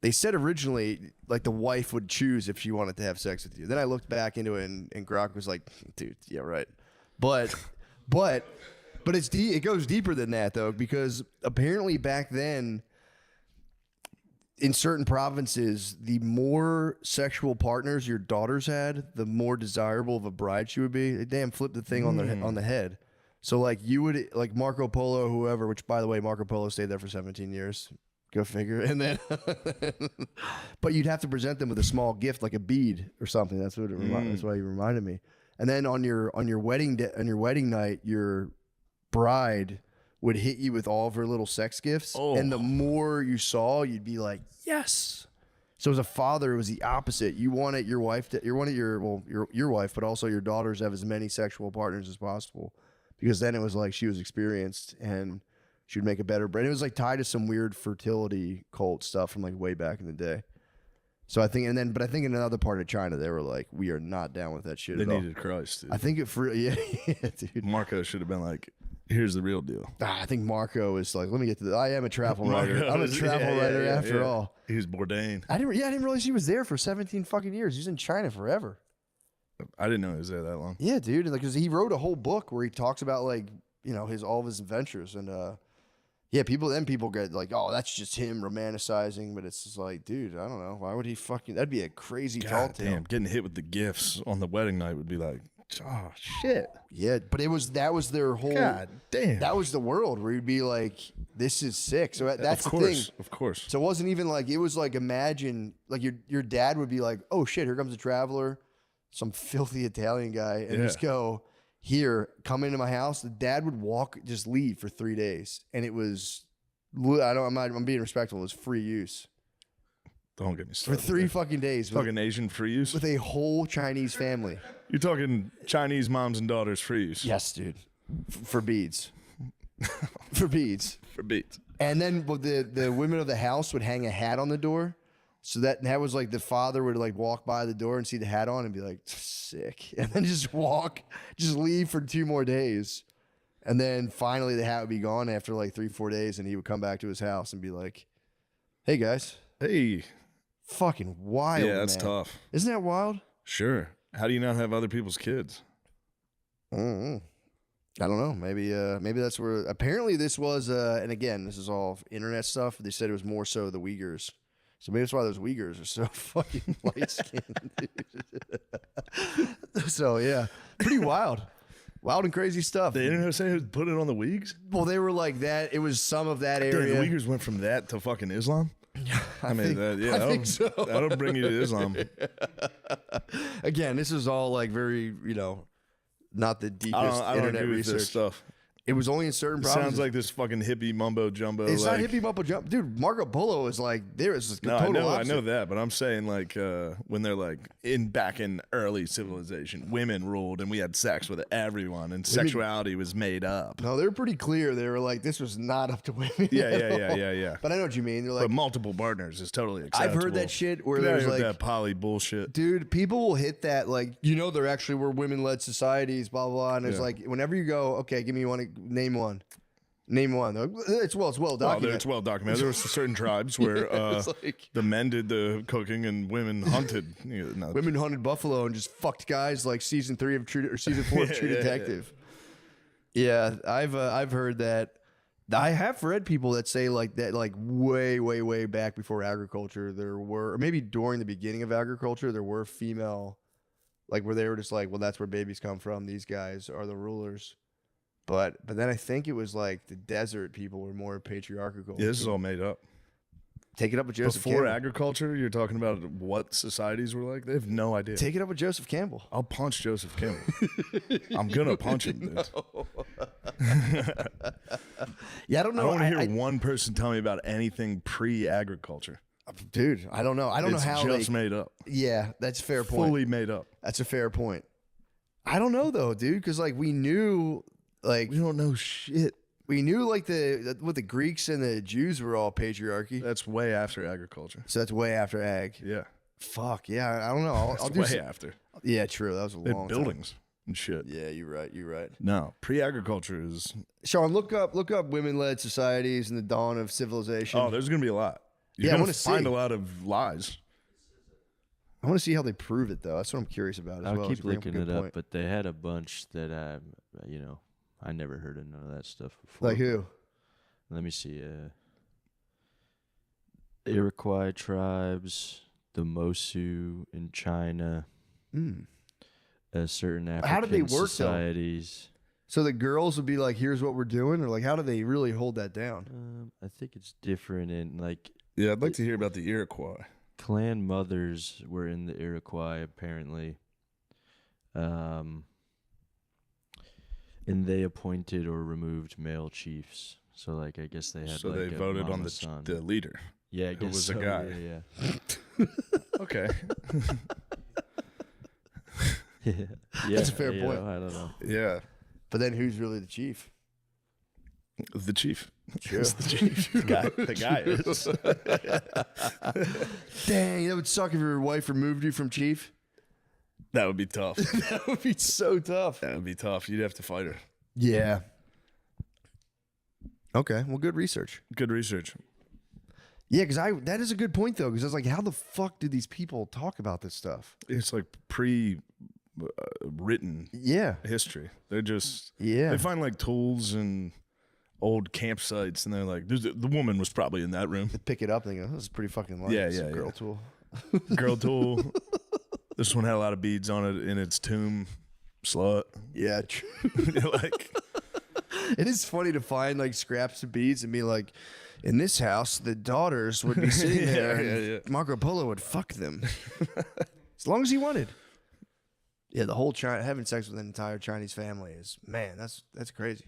they said originally like the wife would choose if she wanted to have sex with you. Then I looked back into it and Grok was like, dude, yeah, right. But it goes deeper than that though, because apparently back then in certain provinces, the more sexual partners your daughters had, the more desirable of a bride she would be. They damn flipped the thing on the head. So like you would like Marco Polo, whoever, which by the way, Marco Polo stayed there for 17 years. Go figure. And then, but you'd have to present them with a small gift, like a bead or something. That's what that's why you reminded me. And then on your wedding night, your bride would hit you with all of her little sex gifts, and the more you saw, you'd be like, yes. So as a father, it was the opposite. You wanted your wife your wife, but also your daughters have as many sexual partners as possible, because then it was like she was experienced and she would make a better bread. It was like tied to some weird fertility cult stuff from like way back in the day. So I think, but I think in another part of China, they were like, we are not down with that shit They at all. needed Christ, dude. I think yeah, dude. Marco should have been like, here's the real deal. I think Marco is like, let me get to I am a travel writer. I'm a travel writer after all. He was Bourdain. I didn't realize he was there for 17 fucking years. He's in China forever. I didn't know he was there that long. Yeah, dude. Like, cause he wrote a whole book where he talks about like, all of his adventures and, yeah, people get like, oh, that's just him romanticizing, but it's just like, dude, I don't know. Why would he that'd be a crazy tall God tale. damn, getting hit with the gifts on the wedding night would be like, oh, shit. Yeah, but that was their whole, God damn. that was the world where you'd be like, this is sick. So that's the thing. Of course. So it wasn't even like, it was like, imagine, like your dad would be like, oh shit, here comes a traveler, some filthy Italian guy, and just go, here, come into my house. The dad would just leave for 3 days. And it was, I'm being respectful, it was free use. Don't get me For started. 3 fucking days. Talking Asian free use? With a whole Chinese family. You're talking Chinese moms and daughters free use? Yes, dude. For beads. For beads. For beads. And then the women of the house would hang a hat on the door. So that was like the father would like walk by the door and see the hat on and be like, sick. And then just leave for 2 more days. And then finally the hat would be gone after like 3-4 days and he would come back to his house and be like, hey guys. Hey. Fucking wild, Yeah, that's man. tough. Isn't that wild? Sure. How do you not have other people's kids? Mm-hmm. I don't know. Maybe that's where. Apparently, this was. And again, this is all internet stuff. They said it was more so the Uyghurs. So maybe that's why those Uyghurs are so fucking light skinned. So yeah, pretty wild and crazy stuff. The internet saying put it on the Uyghurs? Well, they were like that. It was some of that Damn, area. the Uyghurs went from that to fucking Islam? I mean, I think so. That'll bring you to Islam. Again, this is all like very, not the deepest I don't internet agree with research. this stuff. It was only in certain provinces. Sounds like this fucking hippie mumbo jumbo. It's like, not hippie mumbo jump, dude. Marco Polo is like there is just No, total I opposite. know that, but I'm saying like when they're like back in early civilization, women ruled and we had sex with everyone, and sexuality was made up. No, they're pretty clear. They were like, this was not up to women. Yeah. But I know what you mean. They're like, But multiple partners is totally acceptable. I've heard that shit where Get out there's here with like, that poly bullshit. dude, people will hit that like, there actually were women-led societies, blah blah blah, and it's Yeah. like whenever you go, okay, give me one, name one. Name one. It's well Well, documented. it's well documented. There were certain tribes where it's like- the men did the cooking and women hunted. Women hunted buffalo and just fucked guys like season 3 of True or season 4 of True Detective. Yeah, I've heard that. I have read people that say like that, like way back before agriculture, there were, or maybe during the beginning of agriculture, there were female, like where they were just like, well, that's where babies come from. These guys are the rulers. But then I think it was like the desert people were more patriarchal. Yeah, this is all made up. Take it up with Joseph Before Campbell. agriculture, you're talking about what societies were like? They have no idea. Take it up with Joseph Campbell. I'll punch Joseph Campbell. I'm going to punch him, dude. Yeah, I don't I know. want to hear one person tell me about anything pre-agriculture. Dude, I don't know. I don't It's know how just made up. Yeah, that's a fair point. Fully made up. That's a fair point. I don't know though, dude, because like we knew, like We don't know shit. we knew like what the Greeks and the Jews were all patriarchy. That's way after agriculture. So that's way after ag. Yeah. Fuck yeah, I don't know. I'll That's do. way after. Yeah, true. That was a They long had buildings and shit. Time. Yeah, you're right. You're right. No, pre-agriculture is. Sean, look up women-led societies and the dawn of civilization. Oh, there's gonna be a lot. You're Yeah, I gonna wanna find see. a lot of lies. I want to see how they prove it though. That's what I'm curious about as I'll well. keep It's a great- looking good it up, point. but they had a bunch that I never heard of none of that stuff before. Like who? Let me see. Iroquois tribes, the Mosu in China, certain African How did they work, though? societies. So the girls would be like, "Here's what we're doing," or like, how do they really hold that down? I think it's different in like Yeah, I'd like to hear about the Iroquois. clan mothers were in the Iroquois apparently. And they appointed or removed male chiefs. So like I guess they had So like they a voted on mama son. the leader. Yeah, I who guess was a so, guy. Yeah. Okay. Yeah. That's a fair you point. know, I don't know. Yeah. But then who's really the chief? The chief. True. It's the chief. The guy is. Dang, that would suck if your wife removed you from chief. That would be tough. That would be so tough. That would be tough. You'd have to fight her. Yeah. Okay, well, good research. Good research. Yeah, because that is a good point though, because I was like, how the fuck do these people talk about this stuff? It's like written Yeah, history. They're just yeah. they find like tools and old campsites, and they're like, the woman was probably in that room. Pick it up and they go, this is pretty fucking light. Yeah, It's a yeah, girl yeah. tool. Girl tool. This one had a lot of beads on it in its tomb. Slut. Yeah, true. You're like, It is funny to find like scraps of beads and be like, in this house, the daughters would be sitting there and yeah. Marco Polo would fuck them. As long as he wanted. Yeah, the whole having sex with an entire Chinese family is, man, that's crazy.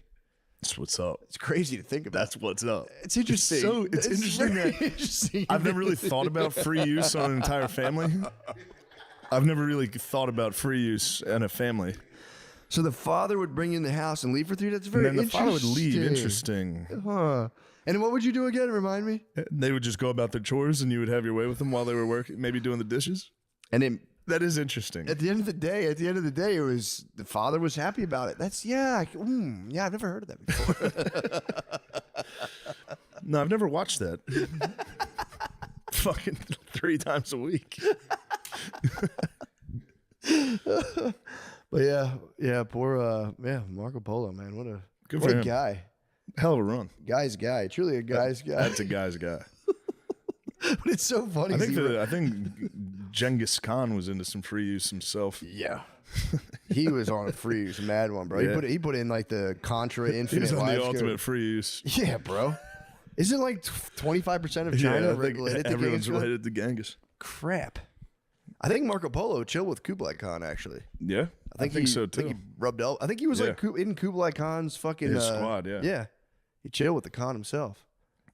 that's what's up. It's crazy to think about. That's what's up. It's interesting. It's interesting very that interesting. I've never really thought about free use on an entire family. I've never really thought about free use in a family. So the father would bring you in the house and leave for 3 days. That's And very then the father would leave. interesting. Interesting. Huh. And what would you do again? Remind me. They would just go about their chores, and you would have your way with them while they were working, maybe doing the dishes. And then That is interesting. at the end of the day, it was the father was happy about it. That's yeah. Yeah, I've never heard of that before. No, I've never watched that. Fucking 3 times a week. But yeah, poor Marco Polo, man. What a Good what for a him. guy. Hell of a run. Guy's guy. Truly a guy's guy. That's a guy's guy. But it's so funny. I 'cause think Genghis Khan was into some free use himself. yeah. He was on a free use, mad one, bro. Yeah. He put in like the Contra He Infinite was on Lives the Code. ultimate free use. Yeah, bro. Isn't like 25% of China I think related to everyone's Genghis Khan? related to Genghis. Crap. I think Marco Polo chilled with Kublai Khan, actually. Yeah, I think so too. I think he rubbed elbows. I think he was Yeah. like in Kublai Khan's fucking His squad, yeah. Yeah. He chilled with the Khan himself.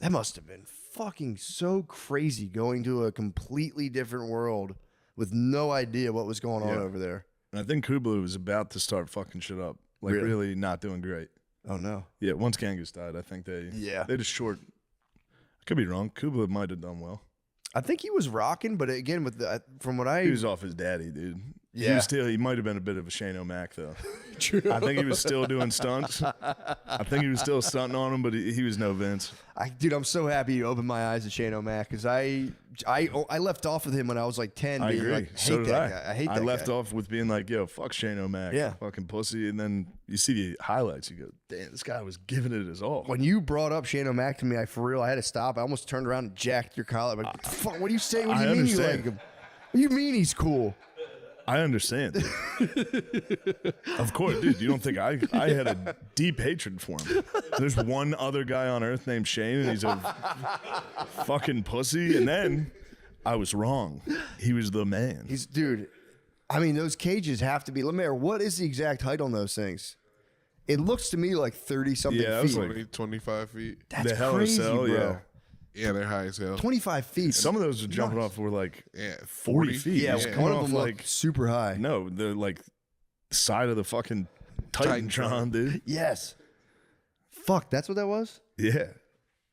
That must have been fucking so crazy going to a completely different world with no idea what was going on Yeah. over there. And I think Kublai was about to start fucking shit up. Like Really? really not doing great. Oh no. Yeah, once Genghis died, I think they just short. I could be wrong. Kublai might have done well. I think he was rocking, but again, with the from what I He was off his daddy, dude. Yeah. He might have been a bit of a Shane O'Mac though. True. I think he was still doing stunts. I think he was still stunting on him, but he was no Vince. Dude, I'm so happy you opened my eyes to Shane O'Mac because I left off with him when I was like 10. I being agree. Like, So hate did that I. guy. I hate that I left guy. off with being like, yo, fuck Shane O'Mac. Yeah. Fucking pussy. And then you see the highlights. You go, damn, this guy was giving it his all. When you brought up Shane O'Mac to me, I had to stop. I almost turned around and jacked your collar. Like, what the fuck? What do you say? What do you I mean you understand. like him? What do you mean he's cool? I understand. Dude. Of course, dude. You don't think I had a deep hatred for him? There's one other guy on earth named Shane, and he's a fucking pussy. And then I was wrong. He was the man. Dude, I mean, those cages have to be. Lemaire, what is the exact height on those things? It looks to me like 30-something Yeah, that feet. was 25 feet. That's the Hell in a crazy, Cell, bro. yeah. Yeah, they're high as hell. 25 feet. Some of those are jumping off were like Yeah, 40 feet. yeah, It's yeah. coming one of off them like looked super high. no, they're like side of the fucking Titantron, dude. Yes. Fuck, that's what that was? Yeah.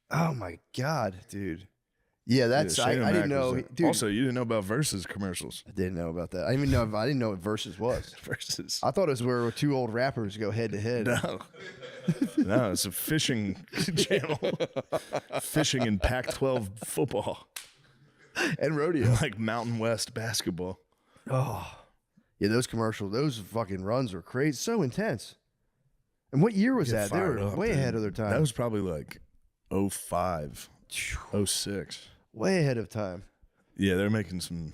Oh my god, dude. Yeah, that's Yeah, Shane I didn't O'Mac know. was Dude, Also, you didn't know about Versus commercials. I didn't know about that. I didn't know what Versus was. Versus. I thought it was where two old rappers go head to head. No. No, it's a fishing channel. Fishing in Pac-12 football. And rodeo. Like Mountain West basketball. Oh. Yeah, those commercials, those fucking runs were crazy. So intense. And what year was that? They Fired were up, way dude. ahead of their time. That was probably like 05, 06. way ahead of time. Yeah, they're making some.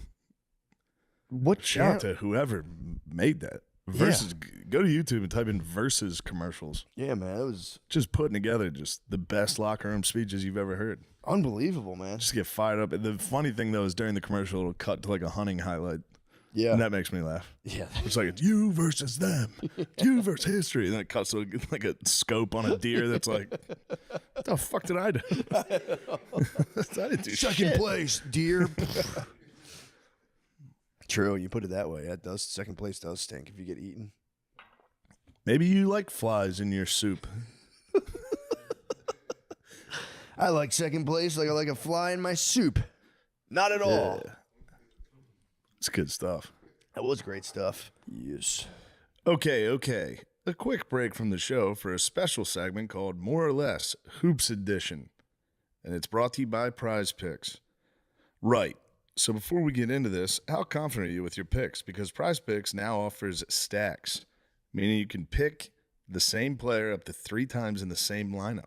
What Shout out channel? to whoever made that. Versus, go to YouTube and type in Versus commercials. Yeah, man, it was Just putting together just the best locker room speeches you've ever heard. unbelievable, man. Just get fired up. And the funny thing though is during the commercial it'll cut to like a hunting highlight. Yeah. And that makes me laugh. Yeah. It's like it's you versus them, you versus history, and then it cuts to like a scope on a deer that's like, what the fuck did I do? I didn't do Second shit. place, dear. True, you put it that way. That does second place does stink if you get eaten. Maybe you like flies in your soup. I like second place like I like a fly in my soup. Not at all. Yeah. It's good stuff. That was great stuff. Yes. Okay. A quick break from the show for a special segment called More or Less Hoops Edition. And it's brought to you by Prize Picks. Right. So before we get into this, how confident are you with your picks? Because Prize Picks now offers stacks, meaning you can pick the same player up to 3 times in the same lineup.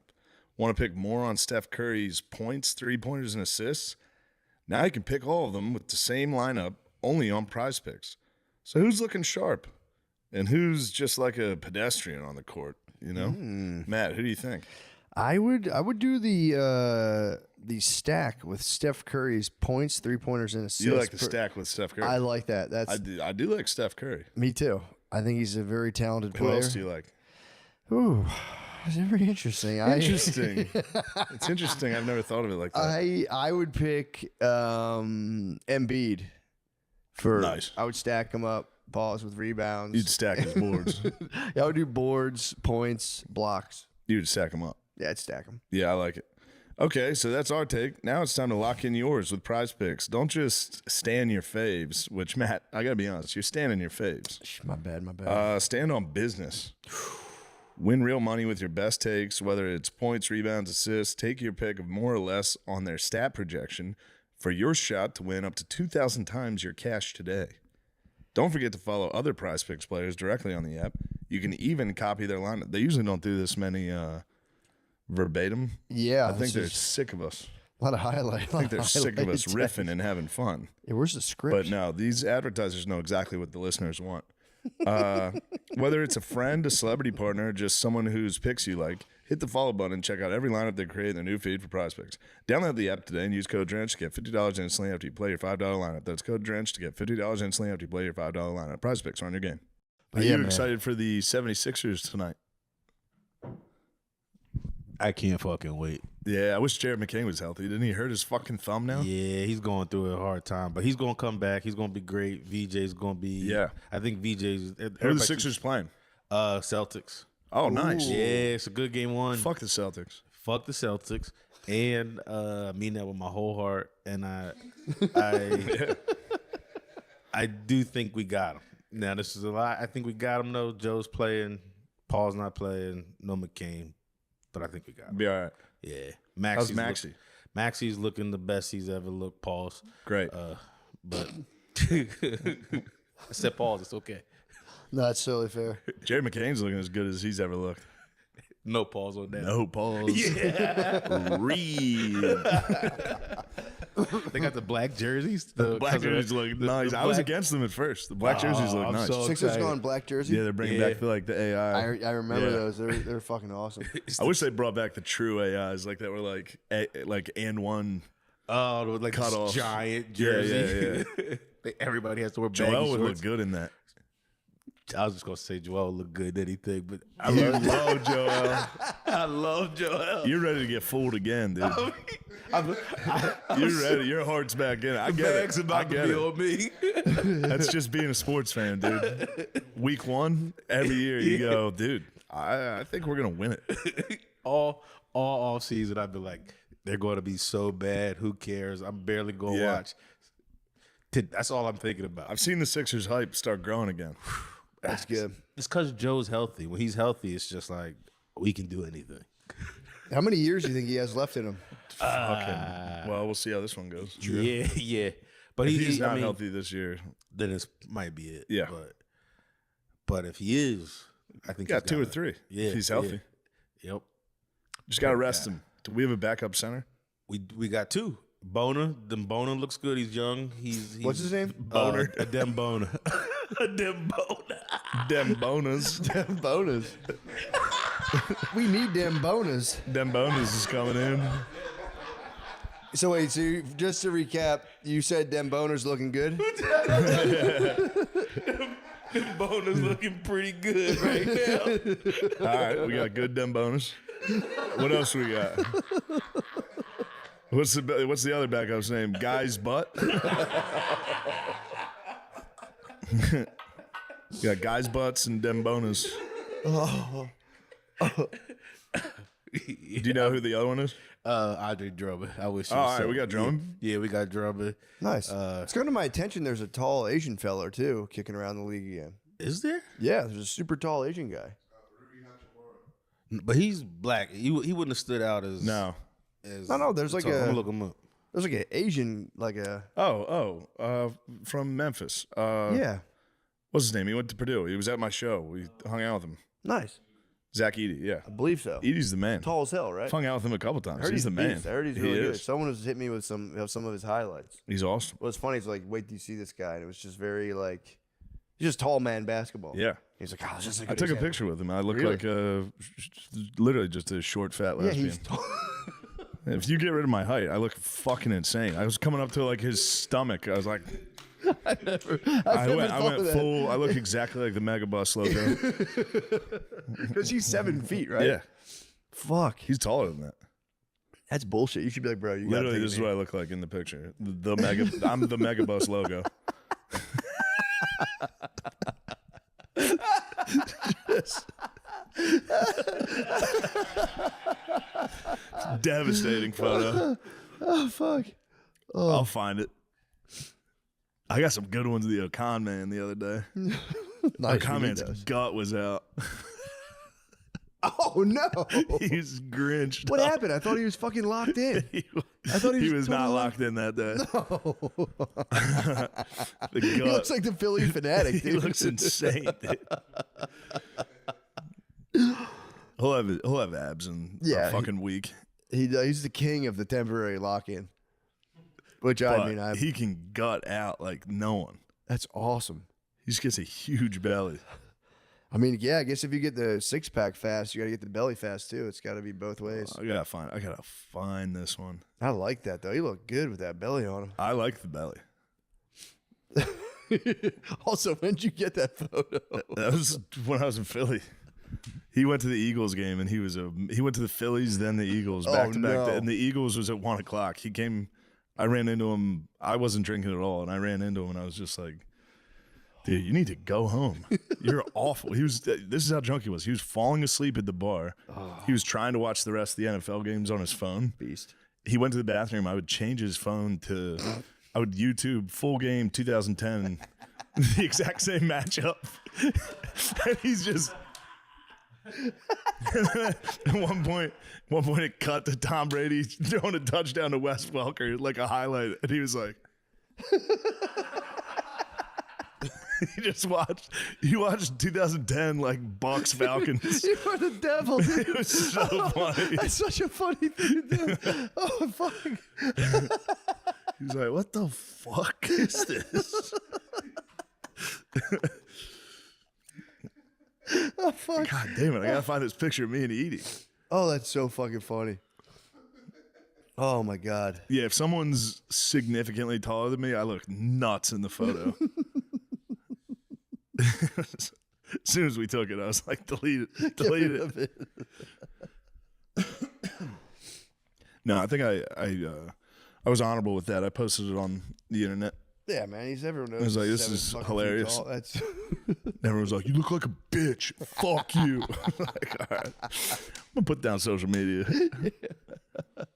Want to pick more on Steph Curry's points, 3-pointers, and assists? Now you can pick all of them with the same lineup only on Prize Picks. So who's looking sharp? And who's just like a pedestrian on the court, you know? Matt, who do you think? I would do the stack with Steph Curry's points, 3-pointers, and assists. You like the stack with Steph Curry? I like that. That's I do like Steph Curry. me too. I think he's a very talented Who player. else do you like? Ooh, it's very interesting. Interesting. It's interesting. I've never thought of it like that. I would pick Embiid for. Nice. I would stack him up. Pause with rebounds. You'd stack his boards. Yeah, I would do boards, points, blocks. You'd stack them up. Yeah, I'd stack them. Yeah, I like it. Okay, so that's our take. Now it's time to lock in yours with Prize Picks. Don't just stand your faves, which, Matt, I got to be honest, you're standing your faves. My bad. Stand on business. Win real money with your best takes, whether it's points, rebounds, assists. Take your pick of more or less on their stat projection for your shot to win up to 2,000 times your cash today. Don't forget to follow other Prize Picks players directly on the app. You can even copy their lineup. They usually don't do this many verbatim. Yeah, I think this they're is sick of us. a lot of highlights. I think they're sick of us riffing and having fun. Yeah, where's the script? But no, these advertisers know exactly what the listeners want. Whether it's a friend, a celebrity partner, or just someone whose picks you like, Hit the follow button and check out every lineup they create in their new feed for prospects. Download the app today and use code DRENCH to get $50 instantly after you play your $5 lineup. That's code DRENCH to get $50 instantly after you play your $5 lineup. Prospects are on your game. Are Yeah, you man. excited for the 76ers tonight? I can't fucking wait. Yeah, I wish Jared McCain was healthy. Didn't he hurt his fucking thumb now? Yeah, he's going through a hard time, but he's going to come back. He's going to be great. VJ's going to be. Yeah. I think VJ's. Who are the Sixers playing? Celtics. Oh, nice. Yeah, it's a good game one. Fuck the Celtics. Fuck the Celtics, and mean that with my whole heart. And I do think we got him. Now this is a lot. I think we got him though. Joe's playing, Paul's not playing. No McCain, but I think we got him. Be all right. Yeah, How's Maxey? Maxey's looking the best he's ever looked. Pause. Great. But I said pause. It's okay. No, that's totally fair. Jared McCain's looking as good as he's ever looked. No pause on that. No pause. Read. They got the black jerseys. The black jerseys look nice. I was against them at first. The black jerseys look I'm nice. so Sixers excited. going black jersey. Yeah, they're bringing back the AI. I remember Yeah. those. They're fucking awesome. I wish they brought back the true AIs, like that were like and one. Oh, like Cut this off. giant Yeah, jersey. Everybody has to wear baggy Joel would look shorts. good in that. I was just gonna say Joel look good in anything, but I You love love Joel. I love Joel. You're ready to get fooled again, dude. You're ready. Your heart's back in it. I get Bag's it. I about to get be it. on me. That's just being a sports fan, dude. Week 1, every year you go, dude. I think we're gonna win it. all off season, I've been like, they're going to be so bad. Who cares? I'm barely going to Yeah. watch. That's all I'm thinking about. I've seen the Sixers hype start growing again. That's good. It's because Joe's healthy. When he's healthy, it's just like we can do anything. How many years do you think he has left in him? Well, we'll see how this one goes. Yeah. But If he's not I mean, healthy this year, then it might be it. Yeah. But if he is, I think got he's 2 or got it. 3. Yeah, if he's healthy. Yep. Just gotta rest him. Do we have a backup center? We got 2. Bona looks good. He's young. He's What's his name? Boner. A dem Bona. A dem Bona. Dem bonus. Dem bonus. We need dem bonus. Dem bonus is coming in. So wait, just to recap, you said dem boners looking good. Bona's looking pretty good right now. All right, we got good dem bonus. What else we got? What's the other backup's name? Guy's butt. Got guys' butts and dem bonus. Do you know who the other one is? Andre Drummond. I wish. Oh, all right, we got Drummond. Yeah, we got Drummond. Nice. It's come to my attention. There's a tall Asian fella too kicking around the league again. Is there? Yeah, there's a super tall Asian guy. But he's black. He wouldn't have stood out as No. As, No, there's like I'm gonna a look him up. there's like an Asian like a From Memphis. yeah. What's his name? He went to Purdue. He was at my show. We hung out with him. Nice. Zach Edey, yeah. I believe so. Edey's the man. Tall as hell, right? Hung out with him a couple times. I heard He's the a man. beast. I heard he's He really good. is. Someone has hit me with some of his highlights. He's awesome. What's funny is like, wait till you see this guy, and it was just very like, he's just tall man basketball. Yeah. He's like, oh, it's just a I good took a example. picture with him. I look Really? like literally just a short, fat Yeah, lesbian. he's tall. If you get rid of my height, I look fucking insane. I was coming up to like his stomach. I was like, I went full. I look exactly like the Megabus logo. because he's 7 feet, right? Yeah, Fuck. he's taller than that. That's bullshit. You should be like, bro, you Literally, gotta this is take what I look like in the picture. The mega. I'm the Megabus logo. Devastating photo. Oh fuck. I'll find it. I got some good ones of the Okan man the other day. Nice. Okan man's gut was out. Oh no. He's grinched. What up. happened? I thought he was fucking locked in. I thought he he was was not totally- locked in that day. The He gut. looks like the Philly fanatic, He dude. looks insane, dude. He'll have abs in Yeah, a fucking week. He's the king of the temporary lock-in. Which I But mean, he can gut out like no one. that's awesome. He just gets a huge belly. I mean, yeah, I guess if you get the 6-pack fast, you got to get the belly fast too. It's got to be both ways. I gotta find this one. I like that though. You look good with that belly on him. I like the belly. Also, when did you get that photo? That was when I was in Philly. He went to the Eagles game, and he went to the Phillies, then the Eagles, back to back. No. And the Eagles was at 1:00. He came. I ran into him. I wasn't drinking at all, and I ran into him, and I was just like, "Dude, you need to go home. You're awful." This is how drunk he was. He was falling asleep at the bar. He was trying to watch the rest of the NFL games on his phone. Beast. He went to the bathroom. I would change his phone to. I would YouTube full game 2010, the exact same matchup, and he's just. At one point it cut to Tom Brady throwing a touchdown to Wes Welker, like a highlight, and he was like, he watched 2010 like Bucks Falcons. You are the devil. Dude. It was so funny. That's such a funny thing to do. Oh fuck. He was like, "What the fuck is this?" Oh fuck. God damn it! I gotta find this picture of me and Edie. Oh, that's so fucking funny. Oh my god. Yeah, if someone's significantly taller than me, I look nuts in the photo. As soon as we took it, I was like, delete it. No, I think I was honorable with that. I posted it on the internet. Yeah, man. Everyone knows. I was like, he's this 7 is fucking hilarious. feet tall. That's Everyone was like, "You look like a bitch. Fuck you." Like, all right, I'm gonna put down social media.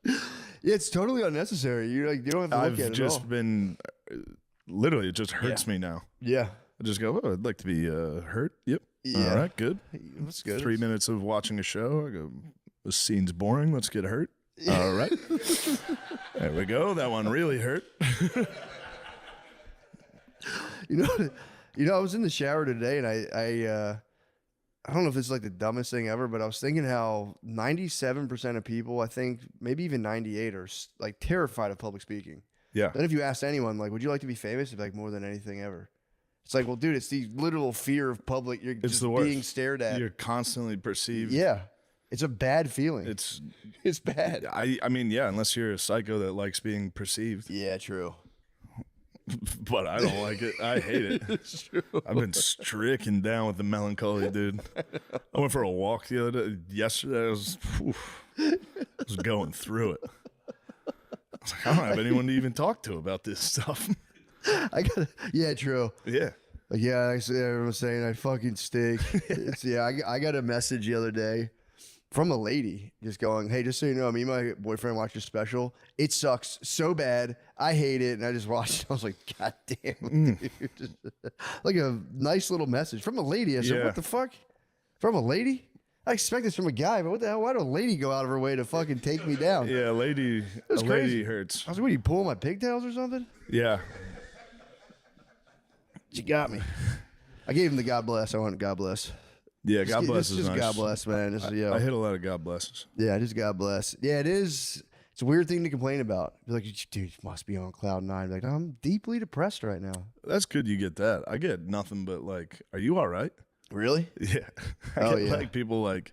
yeah, it's totally unnecessary. You don't have to look at it I've just at all. been literally, it just hurts me now. Yeah. I just go, "Oh, I'd like to be hurt." Yep. Yeah. All right, good. That's good. 3 minutes of watching a show. I go, "This scene's boring. Let's get hurt." All right. There we go. That one really hurt. I was in the shower today, and I don't know if this is like the dumbest thing ever, but I was thinking how 97% of people, I think maybe even 98, are like terrified of public speaking. Yeah. Then if you asked anyone, like, would you like to be famous? It'd be like, more than anything ever. It's like, well, dude, it's the literal fear of public. You're It's just the worst. being stared at. You're constantly perceived. Yeah. It's a bad feeling. It's bad. I mean, yeah, unless you're a psycho that likes being perceived. Yeah, true. But I don't like it. I hate it. It's true. I've been stricken down with the melancholy, dude. I went for a walk the other day. Yesterday, I was going through it. I was like, I don't have anyone to even talk to about this stuff. Yeah, true. Yeah. Like, yeah, everyone was saying I fucking stink. I got a message the other day from a lady just going, "Hey, just so you know, me and my boyfriend watched your special. It sucks so bad. I hate it." And I just watched it. I was like, "God damn, dude." Like a nice little message from a lady. I said, Yeah. "What the fuck? From a lady? I expect this from a guy, but what the hell? Why do a lady go out of her way to fucking take me down?" Yeah, a lady crazy. hurts. I was like, "What, are you pulling my pigtails or something?" Yeah. She got me. I gave him the God bless. I want God bless. Yeah, God bless is Just nice. God bless, man. Just, I hit a lot of God blesses. Yeah, just God bless. Yeah, it is. It's a weird thing to complain about. Be like, dude, you must be on cloud nine. Like, I'm deeply depressed right now. That's good you get that. I get nothing but like, "Are you all right?" Really? Yeah. I Oh, get yeah. like people like,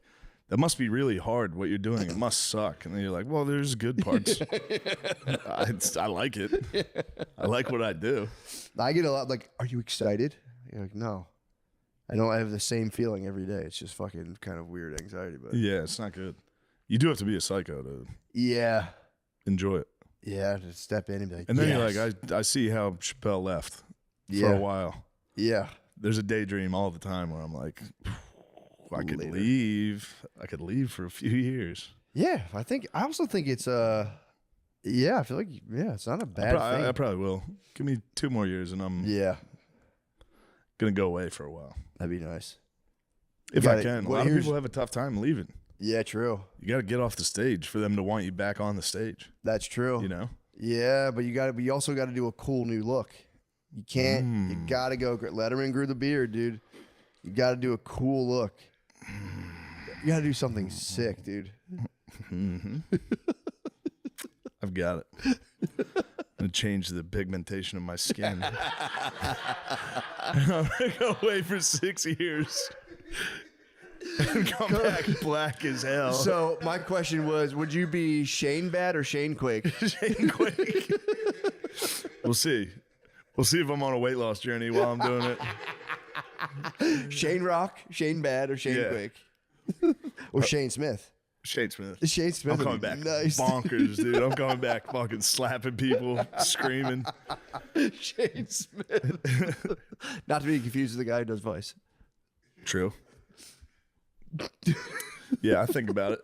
"That must be really hard what you're doing. It must suck." And then you're like, "Well, there's good parts. I like it. I like what I do." I get a lot like, "Are you excited?" You're like, "No, I don't have the same feeling every day. It's just fucking kind of weird anxiety." But Yeah, it's not good. You do have to be a psycho to yeah, enjoy it. yeah, to step in and be like, And then yes. you're like, I see how Chappelle left for Yeah. a while. yeah, There's a daydream all the time where I'm like, I could Later. leave. I could leave for a few years. yeah. I also think it's yeah. I feel like it's not a bad thing. I probably will. Give me 2 more years and I'm Yeah, gonna go away for a while. that'd be nice. If got I it. can. A Well, lot of here's- people have a tough time leaving. Yeah, true. You got to get off the stage for them to want you back on the stage. That's true. You know? Yeah, but you also got to do a cool new look. You can't. You got to go. Letterman grew the beard, dude. You got to do a cool look. You got to do something sick, dude. I've got it. I'm gonna change the pigmentation of my skin. I'm gonna go away for 6 years. and come back black as hell. So my question was, would you be Shane bad or Shane Quake? Shane Quake. We'll see. We'll see if I'm on a weight loss journey while I'm doing it. Shane Rock, Shane bad, or Shane Yeah. Quake? Or Shane Smith? Shane Smith. Shane Smith. I'm would coming be back nice. bonkers, dude. I'm coming back fucking slapping people, screaming. Shane Smith. Not to be confused with the guy who does Vice. True. Yeah, I think about it.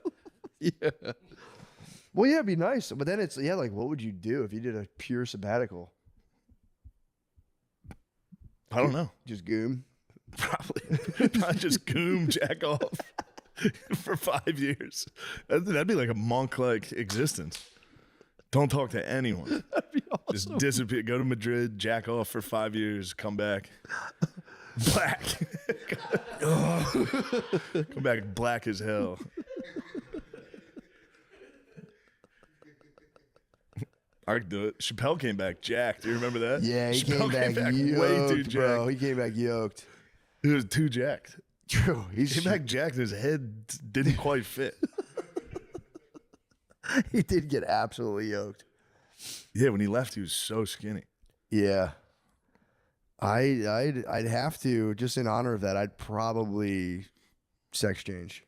Yeah. Well, yeah, it'd be nice. But then it's, yeah, like, what would you do if you did a pure sabbatical? I don't know. Just goom? Probably. I just goom jack off for 5 years. That'd be like a monk-like existence. Don't talk to anyone. That'd be awesome. Just disappear. Go to Madrid, jack off for 5 years, come back. Black. Come back black as hell. I could do it. Chappelle came back jacked. Do you remember that? Yeah, he Chappelle came back yoked, way too bro. jacked. He came back yoked. He was too jacked. True. He came back jacked. His head didn't quite fit. He did get absolutely yoked. Yeah, when he left, he was so skinny. Yeah. I'd have to, just in honor of that, I'd probably sex change.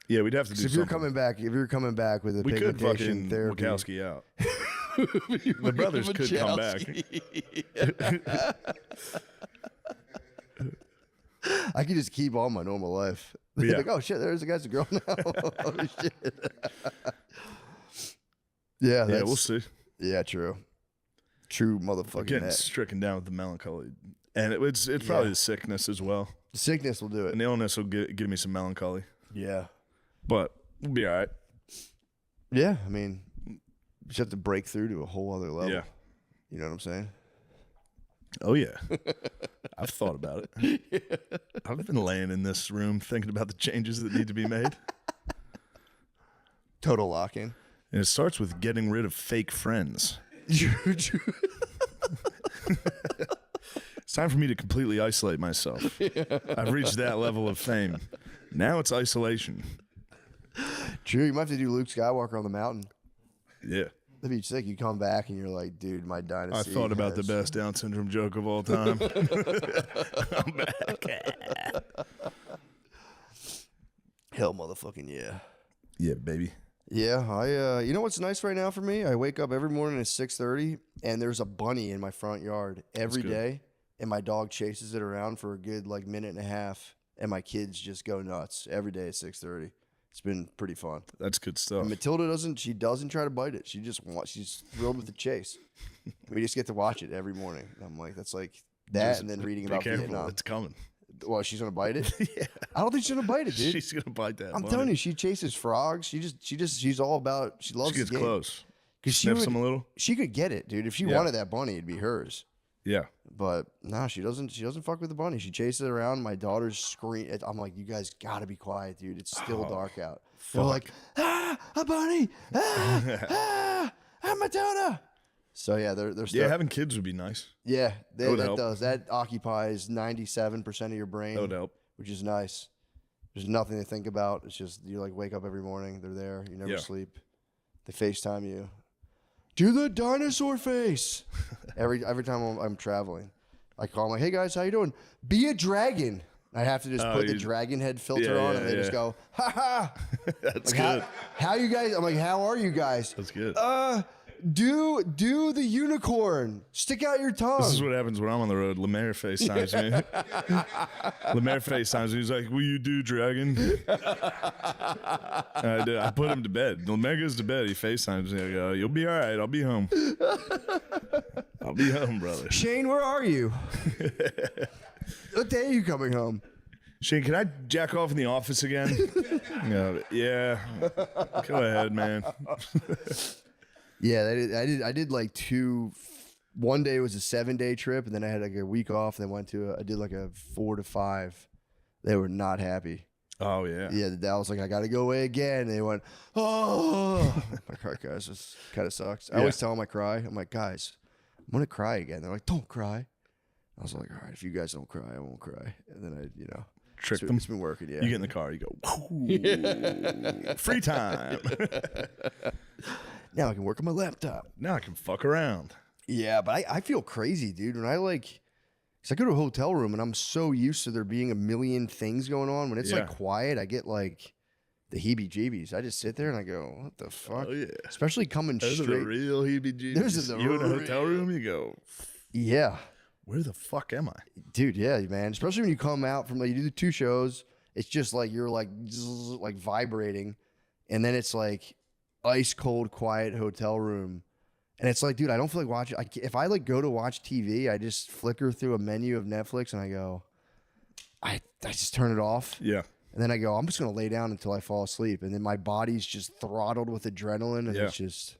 Yeah, we'd have to do If something. you're coming back with a We could pigmentation fucking therapy, Wachowski out. The brothers could come back. I could just keep on my normal life. They're Yeah. like, oh shit, there's a guy's a girl now. Oh shit. Yeah, Yeah, we'll see. Yeah, true. True motherfucking Getting heck. stricken down with the melancholy, and it's probably the sickness as well. Sickness will do it. An illness will give me some melancholy, Yeah. but we'll be all right. Yeah, I mean, you just have to break through to a whole other level. Yeah. You know what I'm saying? Oh yeah, I've thought about it. I've been laying in this room thinking about the changes that need to be made, Total lock-in. and it starts with getting rid of fake friends. It's time for me to completely isolate myself. I've reached that level of fame. Now it's isolation. True, you might have to do Luke Skywalker on the mountain. Yeah. That'd be sick. You come back and you're like, dude, my I dynasty. thought about the has- best Down syndrome joke of all time. I'm back. Hell, motherfucking yeah. Yeah, baby. Yeah, you know what's nice right now for me? I wake up every morning at 6:30 and there's a bunny in my front yard every good. day, and my dog chases it around for a good like minute and a half, and my kids just go nuts every day at 6:30. It's been pretty fun. That's good stuff. And Matilda doesn't try to bite it. She's thrilled with the chase. We just get to watch it every morning. And I'm like, that's like that, Just and then reading be about careful. Vietnam. It's coming. Well, she's gonna bite it. Yeah. I don't think she's gonna bite it, dude. She's gonna bite that. I'm bunny. telling you, she chases frogs. She's all about. She loves She gets the game. close. Because she Sniffs them a little. she could get it, dude. If she Yeah. wanted that bunny, it'd be hers. Yeah. But nah, she doesn't. She doesn't fuck with the bunny. She chases it around. My daughter's scream. I'm like, you guys gotta be quiet, dude. It's still dark out. They're like, a bunny, Matilda. So yeah, they're Yeah, having kids would be nice. yeah. would That help. does that occupies 97% of your brain. That would help. Which is nice. There's nothing to think about. It's just you like wake up every morning. They're there. You never Yeah. sleep. They FaceTime you. Do the dinosaur face. every time I'm traveling, I call them like, "Hey guys, how you doing? Be a dragon." I have to just put the dragon head filter Yeah, on, yeah, and they just yeah. go, "Ha ha." That's Like, good. how you guys? I'm like, "How are you guys?" That's good. Do the unicorn. Stick out your tongue. This is what happens when I'm on the road. Lemaire FaceTimes me. Lemaire FaceTimes me. He's like, "Will you do dragon?" I do. I put him to bed. Lemaire goes to bed. He FaceTimes me. I go, "You'll be all right. I'll be home. I'll be home, brother." Shane, where are you? What day are you coming home? Shane, can I jack off in the office again? Yeah. Go ahead, man. Yeah, I did like two. One day was a 7-day trip, and then I had like a week off. And then I did like a 4 to 5. They were not happy. Oh, yeah. Yeah, that was like, I got to go away again. And they went, oh. I'm like, all right, guys, this kind of sucks. I always tell them I cry. I'm like, guys, I'm going to cry again. They're like, don't cry. I was like, all right, if you guys don't cry, I won't cry. And then tricked them. It's been working, yeah. You get in the car, you go, "Whoo, free time." Now I can work on my laptop. Now I can fuck around. Yeah, but I feel crazy, dude. When because I go to a hotel room and I'm so used to there being a million things going on. When it's like Yeah. quiet, I get like the heebie-jeebies. I just sit there and I go, what the fuck? Oh, yeah. Especially coming Those are the straight. real heebie-jeebies. Those are the You in a hotel room, you go, Yeah. where the fuck am I? Dude, yeah, man. Especially when you come out from you do the 2 shows, it's just like you're like zzz, like vibrating, and then it's like ice cold, quiet hotel room, and it's like, dude, I don't feel like watching. If I like go to watch TV, I just flicker through a menu of Netflix and I go, I just turn it off, Yeah. and then I go, I'm just gonna lay down until I fall asleep, and then my body's just throttled with adrenaline, and Yeah. it's just.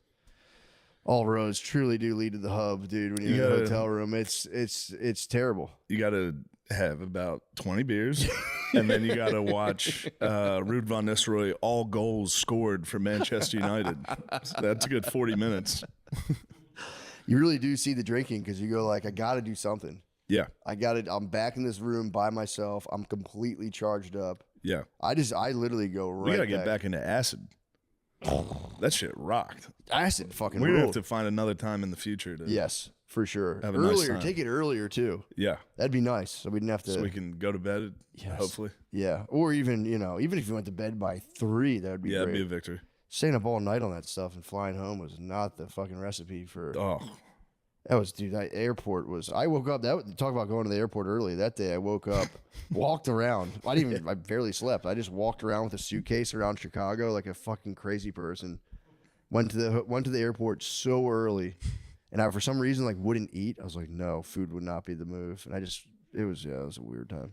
All roads truly do lead to the hub, dude. When you're in a hotel room, it's terrible. You got to have about 20 beers, and then you got to watch Ruud van Nistelrooy, all goals scored for Manchester United. So that's a good 40 minutes. You really do see the drinking because you go like, I got to do something. Yeah. I'm back in this room by myself. I'm completely charged up. Yeah. I literally go right. We got to get back into acid. That shit rocked. Acid fucking We're going to have ruled. to find another time in the future to. Yes, for sure. Have a nice Earlier, time. take it earlier too. Yeah. That'd be nice. So we didn't have to. So we can go to bed, Yes. hopefully. Yeah, or even even if you went to bed by 3, that would be Yeah, great. it'd be a victory. Staying up all night on that stuff and flying home was not the fucking recipe for. Oh, That was, dude, that airport was, I woke up, talk about going to the airport early. That day I woke up, walked around. I barely slept. I just walked around with a suitcase around Chicago like a fucking crazy person. Went to the airport so early, and I, for some reason, like wouldn't eat. I was like, no, food would not be the move. And it was a weird time.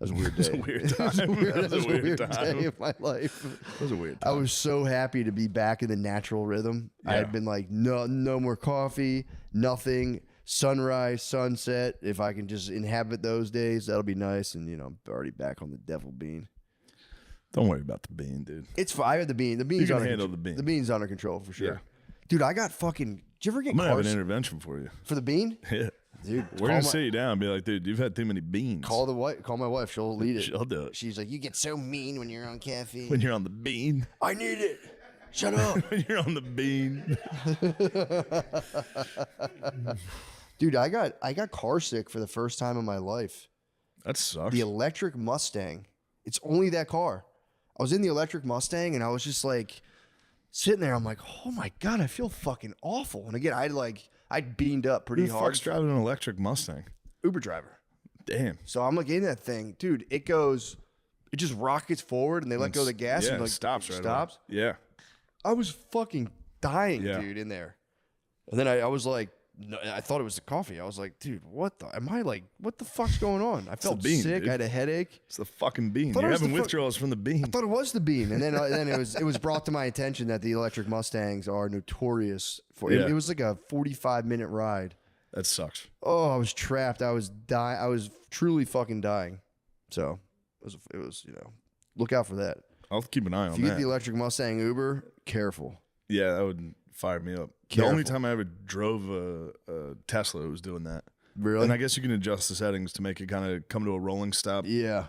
That was a weird day. It was a weird time. That was a weird time. day of my life. That was a weird I time. was so happy to be back in the natural rhythm. I Yeah. had been like, no more coffee, nothing, sunrise, sunset. If I can just inhabit those days, that'll be nice. And I'm already back on the devil bean. Don't worry about the bean, dude. It's fine. I had the bean. The bean's can under handle control. the bean. The bean's under control for sure. Yeah. Dude, I got fucking. Did you ever get I'm going to have an cars intervention for you. for the bean? Yeah. Dude, We're going to sit you down and be like, dude, you've had too many beans. Call my wife. She'll lead it. She'll do it. She's like, you get so mean when you're on caffeine. When you're on the bean. I need it. Shut up. When you're on the bean. Dude, I got car sick for the first time in my life. That sucks. The electric Mustang. It's only that car. I was in the electric Mustang and I was just like sitting there. I'm like, oh my God, I feel fucking awful. And again, I'd beaned up pretty Who the hard. fuck's driving an electric Mustang? Uber driver. Damn. So I'm like in that thing. Dude, it just rockets forward and they let go of the gas Yeah, and it like stops right stops. away. Yeah. I was fucking dying, Yeah. dude, in there. And then I was like, no, I thought it was the coffee. I was like, dude, what the fuck's going on? I felt bean, sick. dude. I had a headache. It's the fucking bean. Thought it You're was having the withdrawals from the bean. I thought it was the bean, and then it was brought to my attention that the electric Mustangs are notorious for. Yeah. It was like a 45-minute ride. That sucks. Oh, I was trapped. I was dying. I was truly fucking dying. So it was look out for that. I'll keep an eye If on you get that. the electric Mustang Uber, careful. Yeah, that would fire me up. Careful. The only time I ever drove a Tesla was doing that. Really? And I guess you can adjust the settings to make it kind of come to a rolling stop. Yeah.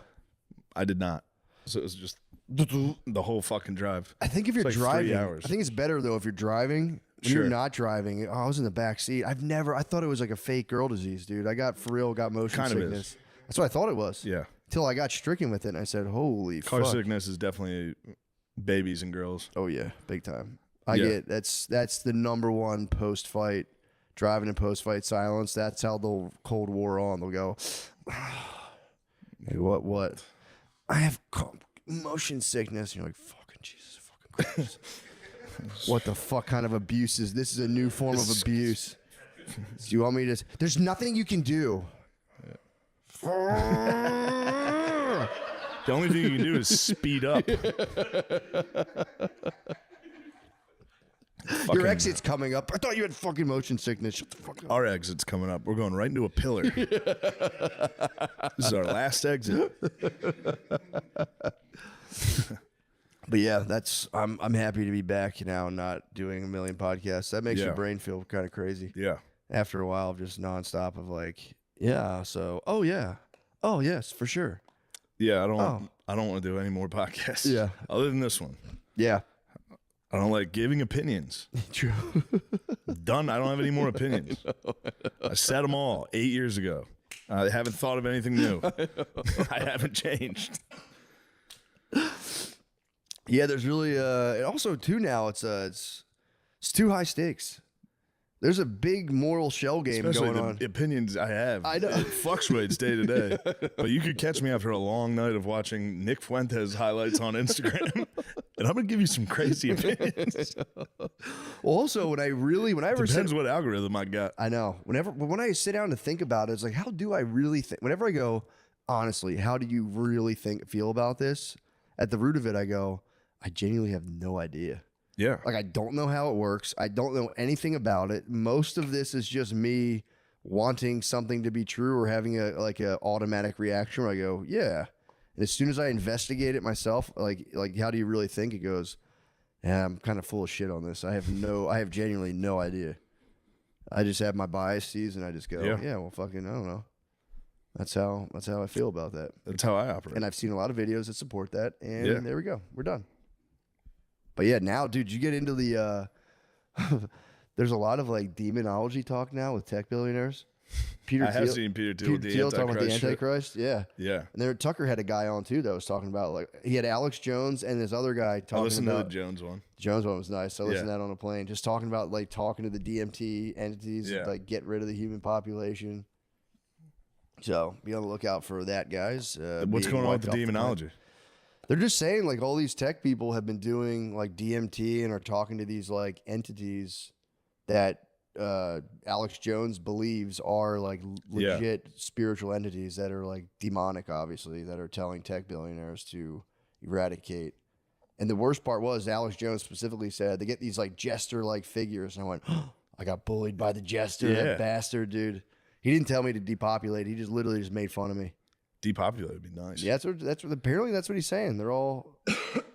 I did not. So it was just the whole fucking drive. I think if you're It's like 3 driving, hours. I think it's better though if you're driving. When Sure. you're not driving, I was in the back seat. I thought it was like a fake girl disease, dude. I got motion Kind of sickness. is. That's what I thought it was. Yeah. Till I got stricken with it, and I said, "Holy Car fuck!" sickness is definitely babies and girls. Oh yeah, big time. Yeah. That's the number one post fight, driving in post fight silence. That's how the Cold War on. They'll go, hey, what? I have motion sickness. And you're like, fucking Jesus, fucking Christ. What the fuck kind of abuse is this? Is a new form of abuse. Do you want me to? There's nothing you can do. The only thing you can do is speed up. Your exit's coming up. I thought you had fucking motion sickness. Shut the fuck up. Our exit's coming up. We're going right into a pillar. This is our last exit. But yeah, I'm happy to be back now and not doing a million podcasts. That makes Yeah. your brain feel kind of crazy. Yeah. After a while of just nonstop of like, yeah, so oh yeah. Oh yes, for sure. Yeah, I don't want to do any more podcasts. Yeah. Other than this one. Yeah. I don't like giving opinions. True. Done. I don't have any more opinions. I said them all 8 years ago. I haven't thought of anything new. I haven't changed. Yeah, there's really and also too now it's too high stakes. There's a big moral shell game Especially going the on. opinions I have. I know. It fluctuates day to day. But you could catch me after a long night of watching Nick Fuentes highlights on Instagram, and I'm gonna give you some crazy opinions. Well, also whenever Depends what algorithm I got. I know. When I sit down to think about it, it's like, how do I really think? Whenever I go, honestly, how do you really feel about this? At the root of it, I go, I genuinely have no idea. Yeah. Like, I don't know how it works. I don't know anything about it. Most of this is just me wanting something to be true or having a automatic reaction where I go, yeah. And as soon as I investigate it myself, like how do you really think? It goes, yeah, I'm kind of full of shit on this. I have genuinely no idea. I just have my biases and I just go, yeah, well, fucking, I don't know. That's how I feel about that. That's how I operate. And I've seen a lot of videos that support that. And there we go. We're done. But yeah, now, dude, you get into the there's a lot of like demonology talk now with tech billionaires. I have seen Peter Thiel talking about the shit. Antichrist. Yeah. Yeah. And then Tucker had a guy on too that was talking about, like, he had Alex Jones and this other guy talking I listened about to the Jones one. the Jones one was nice. I listened to that on a plane. Just talking about like talking to the DMT entities and like get rid of the human population. So be on the lookout for that, guys. What's going on with the demonology? They're just saying like all these tech people have been doing like DMT and are talking to these like entities that Alex Jones believes are like legit spiritual entities that are like demonic, obviously, that are telling tech billionaires to eradicate. And the worst part was Alex Jones specifically said they get these like jester like figures. And I went, oh, I got bullied by the jester, that bastard, dude. He didn't tell me to depopulate. He just literally just made fun of me. Depopulate would be nice. Yeah, that's what apparently that's what he's saying. They're all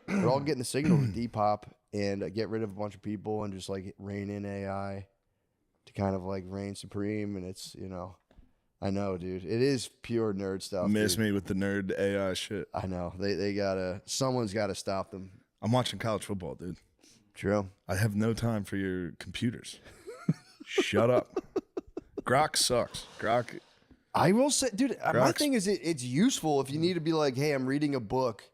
getting the signal to depop and get rid of a bunch of people and just like rein in AI to kind of like reign supreme. And it's, I know, dude, it is pure nerd stuff. Miss me with the nerd AI shit. I know someone's gotta stop them. I'm watching college football, dude. True. I have no time for your computers. Shut up. Grok sucks. Grok. I will say, dude, my thing is it's useful if you need to be like, hey, I'm reading a book.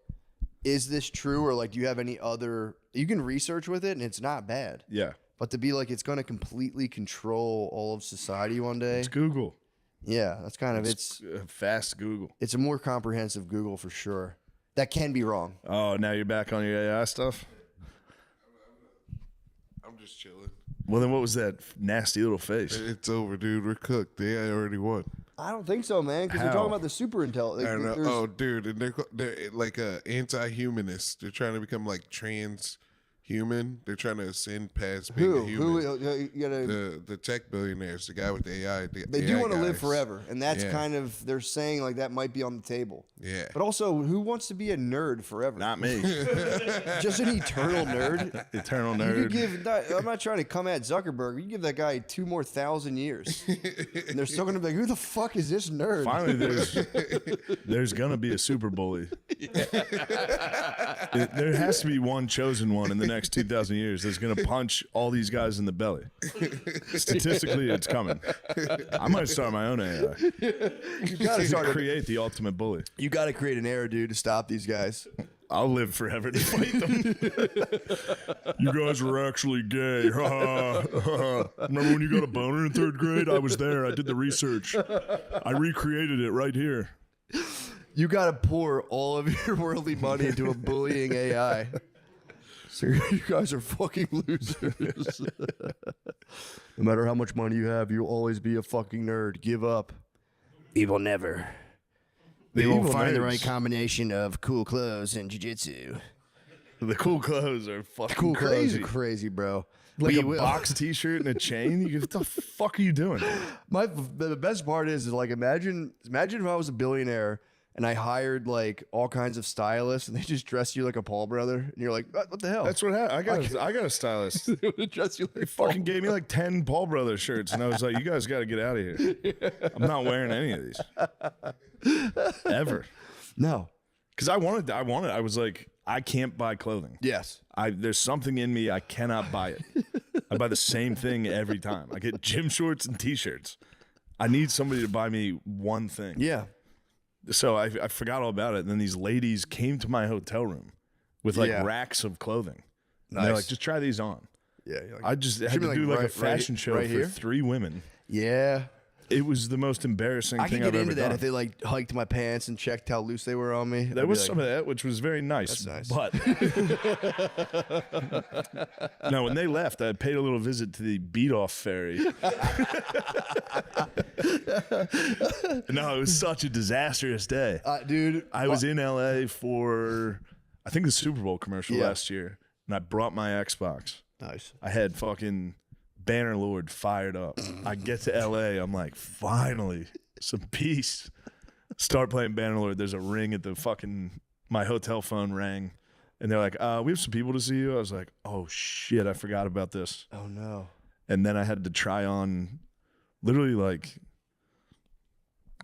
Is this true? Or like, do you have any other, you can research with it and it's not bad. Yeah. But to be like, it's going to completely control all of society one day. It's Google. Yeah. That's kind of, it's fast Google. It's a more comprehensive Google for sure. That can be wrong. Oh, now you're back on your AI stuff? I'm just chilling. Well, then what was that nasty little face? It's over, dude. We're cooked. The AI already won. I don't think so, man, because they're talking about the super intelligence. I don't know. Oh, dude, and they're like anti-humanists. They're trying to become like transhuman. They're trying to ascend past being a human. You gotta, the tech billionaires, the guy with the AI. They do want to live forever, and that's kind of, they're saying like that might be on the table. Yeah. But also, who wants to be a nerd forever? Not me. Just an eternal nerd. Eternal You nerd. could give. I'm not trying to come at Zuckerberg. You give that guy 2 more thousand years, and they're still gonna be like, "Who the fuck is this nerd?" Finally, there's gonna be a super bully. There has to be one chosen one in the next 2,000 years that's gonna punch all these guys in the belly. Statistically, it's coming. I might start my own AI. You gotta start create the ultimate bully. You gotta create an era, dude, to stop these guys. I'll live forever to fight them. You guys were actually gay. Remember when you got a boner in 3rd grade? I was there. I did the research. I recreated it right here. You gotta pour all of your worldly money into a bullying AI. So you guys are fucking losers. No matter how much money you have, you'll always be a fucking nerd. Give up. We will never. We won't find the right combination of cool clothes and jiu-jitsu. The cool clothes are fucking Cool clothes crazy. are crazy, bro. Like a box T-shirt and a chain. What the fuck are you doing? The best part is like imagine if I was a billionaire and I hired like all kinds of stylists and they just dress you like a Paul brother and you're like, what the hell? That's what happened. I got a stylist. They would dress you like They fucking gave me like 10 Paul Brothers shirts, and I was like, "You guys got to get out of here. I'm not wearing any of these ever." No, Because I wanted. I was like, I can't buy clothing. Yes. There's something in me, I cannot buy it. I buy the same thing every time. I get gym shorts and T-shirts. I need somebody to buy me one thing. Yeah. So I forgot all about it. And then these ladies came to my hotel room with like Yeah. racks of clothing. And Nice. they're like, just try these on. Yeah. You're like, I just had should to be do like a right- fashion show right for here? 3 women. yeah. It was the most embarrassing I thing could I've get ever into that done. if they like hiked my pants and checked how loose they were on me. There was some of that, which was very nice. That's nice. But no, when they left, I paid a little visit to the beat-off ferry. No, it was such a disastrous day. Dude. I was in LA for, I think, the Super Bowl commercial Yeah. last year, and I brought my Xbox. Nice. I had fucking Bannerlord fired up. I get to LA, I'm like, finally, some peace. Start playing Bannerlord. There's a ring at the fucking, my hotel phone rang, and they're like, we have some people to see you. I was like, oh shit, I forgot about this. Oh no. And then I had to try on literally like